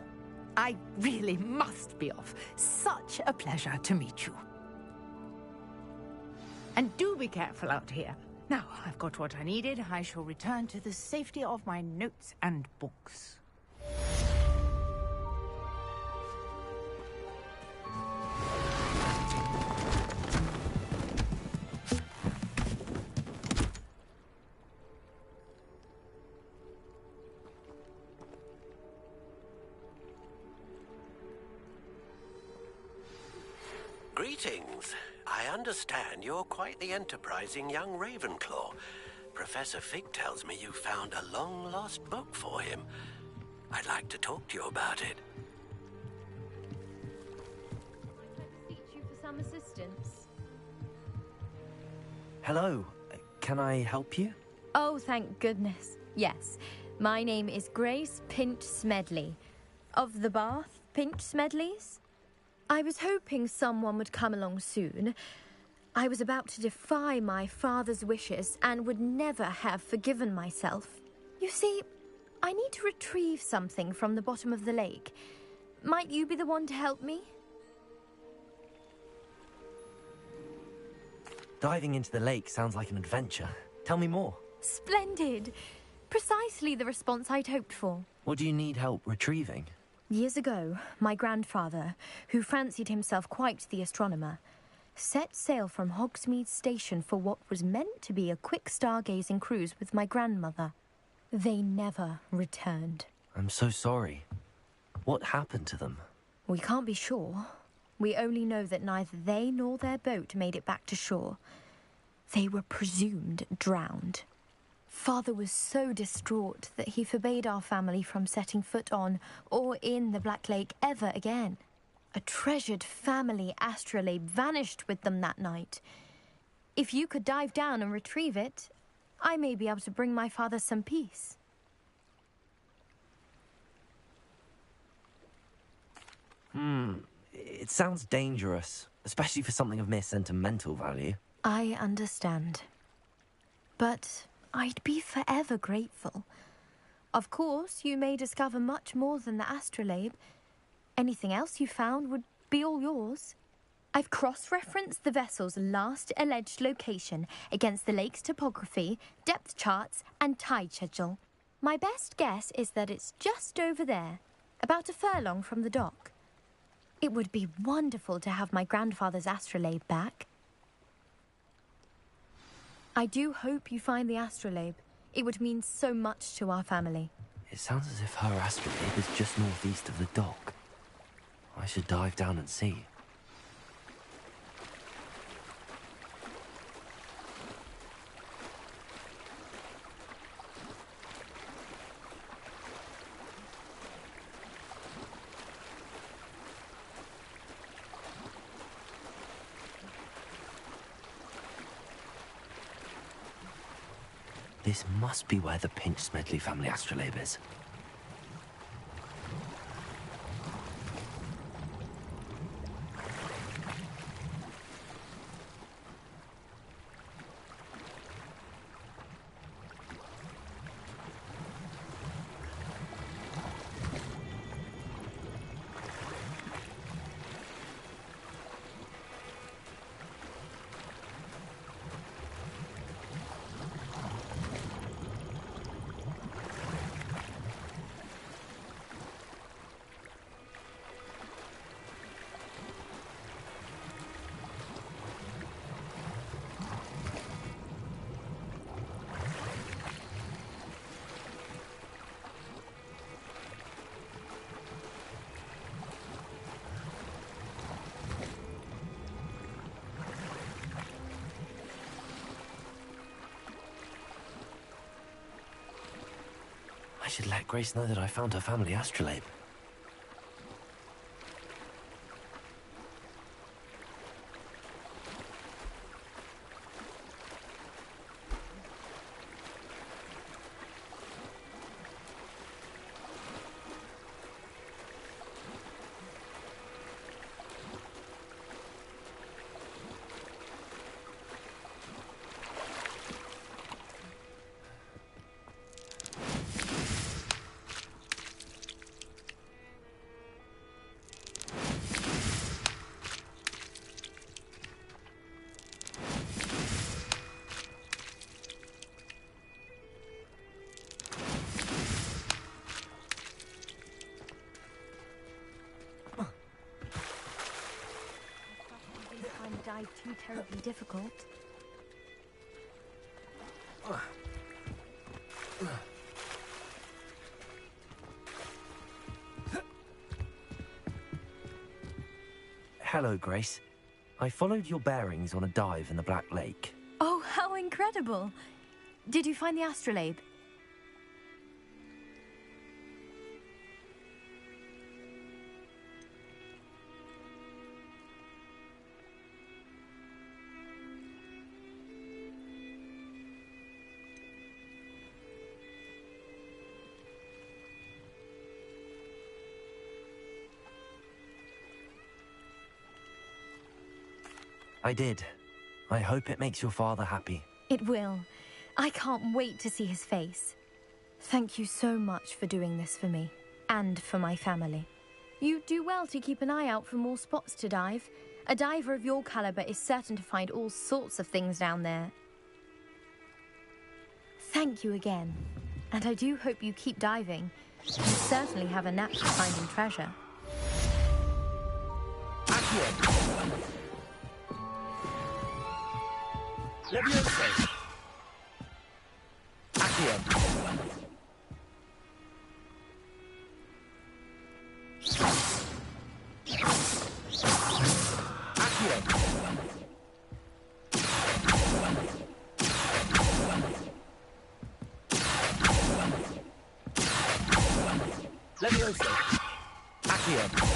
I really must be off. Such a pleasure to meet you. And do be careful out here. Now, I've got what I needed. I shall return to the safety of my notes and books. Greetings. I understand you're quite the enterprising young Ravenclaw. Professor Fig tells me you found a long-lost book for him. I'd like to talk to you about it. Beseech you for some assistance. Hello. Can I help you? Oh, thank goodness. Yes. My name is Grace Pinch Smedley. Of the Bath Pinch Smedleys? I was hoping someone would come along soon. I was about to defy my father's wishes and would never have forgiven myself. You see, I need to retrieve something from the bottom of the lake. Might you be the one to help me? Diving into the lake sounds like an adventure. Tell me more. Splendid! Precisely the response I'd hoped for. What do you need help retrieving? Years ago, my grandfather, who fancied himself quite the astronomer, set sail from Hogsmeade Station for what was meant to be a quick stargazing cruise with my grandmother. They never returned. I'm so sorry. What happened to them? We can't be sure. We only know that neither they nor their boat made it back to shore. They were presumed drowned. Father was so distraught that he forbade our family from setting foot on or in the Black Lake ever again. A treasured family astrolabe vanished with them that night. If you could dive down and retrieve it, I may be able to bring my father some peace. It sounds dangerous, especially for something of mere sentimental value. I understand. But I'd be forever grateful. Of course, you may discover much more than the astrolabe. Anything else you found would be all yours. I've cross-referenced the vessel's last alleged location against the lake's topography, depth charts, and tide schedule. My best guess is that it's just over there, about a furlong from the dock. It would be wonderful to have my grandfather's astrolabe back. I do hope you find the astrolabe. It would mean so much to our family. It sounds as if her astrolabe is just northeast of the dock. I should dive down and see. This must be where the Pinch Smedley family astrolabe is. I should let Grace know that I found her family astrolabe. dive too terribly difficult. Hello, Grace. I followed your bearings on a dive in the Black Lake. Oh, how incredible! Did you find the astrolabe? I did. I hope it makes your father happy. It will. I can't wait to see his face. Thank you so much for doing this for me, and for my family. You do well to keep an eye out for more spots to dive. A diver of your caliber is certain to find all sorts of things down there. Thank you again, and I do hope you keep diving. You certainly have a knack for finding treasure. Leviosa! Accio! Leviosa! Accio!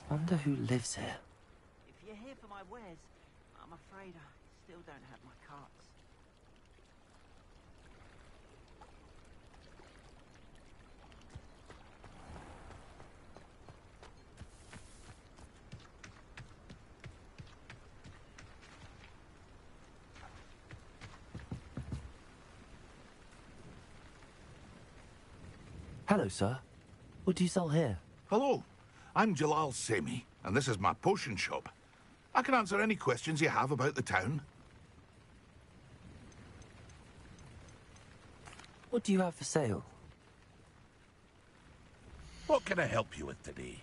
Wonder who lives here. If you're here for my wares, I'm afraid I still don't have my carts. Hello, sir. What do you sell here? Hello, I'm Jalal Semi, and this is my potion shop. I can answer any questions you have about the town. What do you have for sale? What can I help you with today?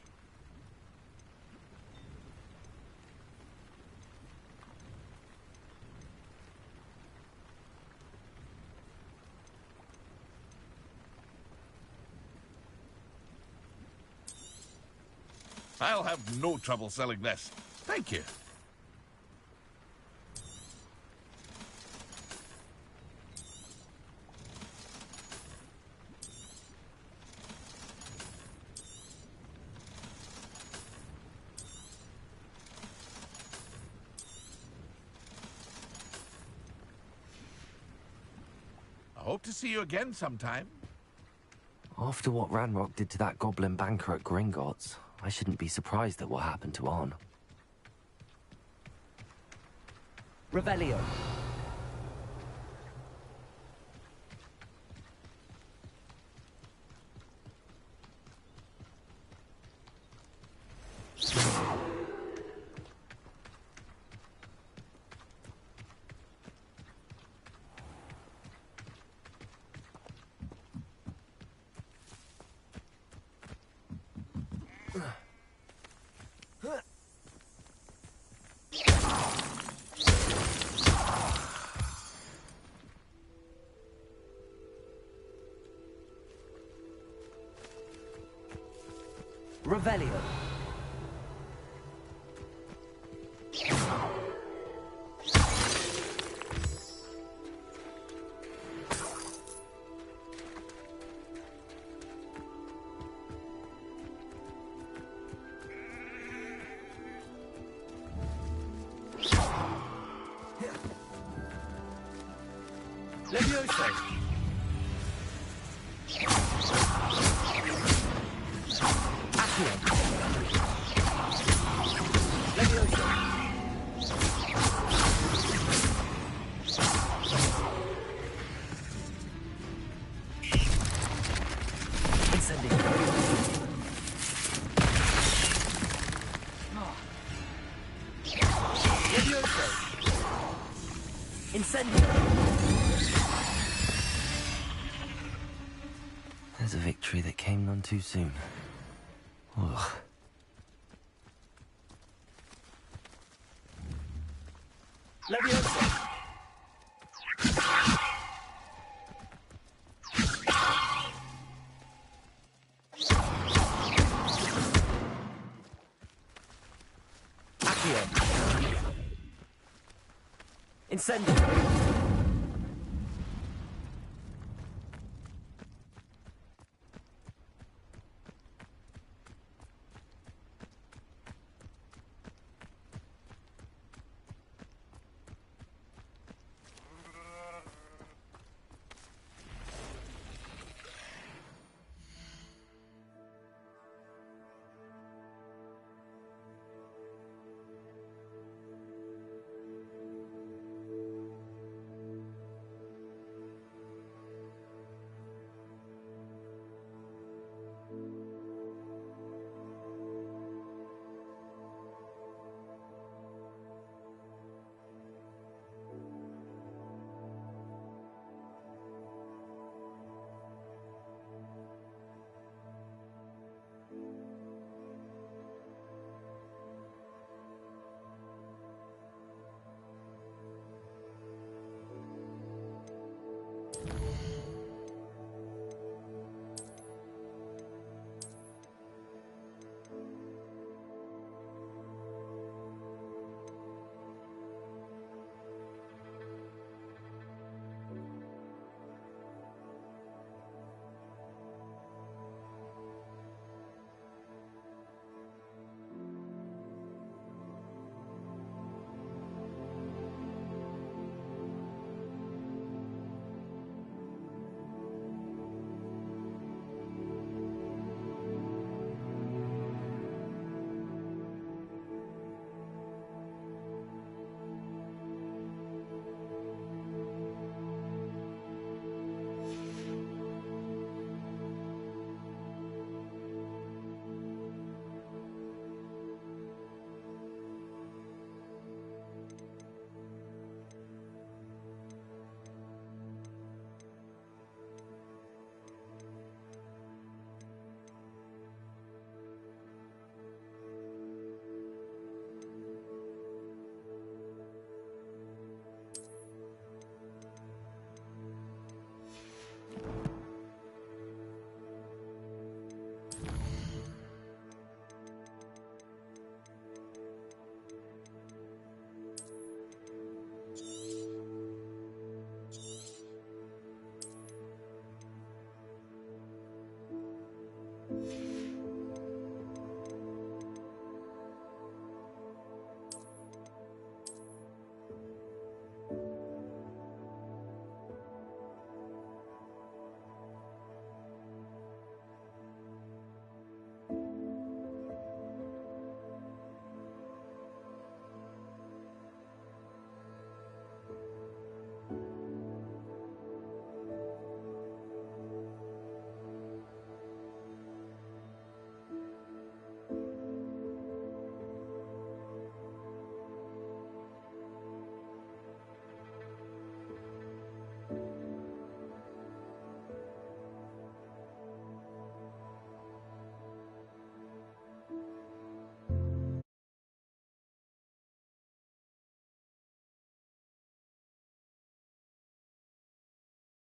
I'll have no trouble selling this. Thank you. I hope to see you again sometime. After what Ranrock did to that goblin banker at Gringotts, I shouldn't be surprised at what happened to Arn. Revelio. Revelio. Levioso. There's a victory that came none too soon. Ugh. Leviosa. Accio. Incendio.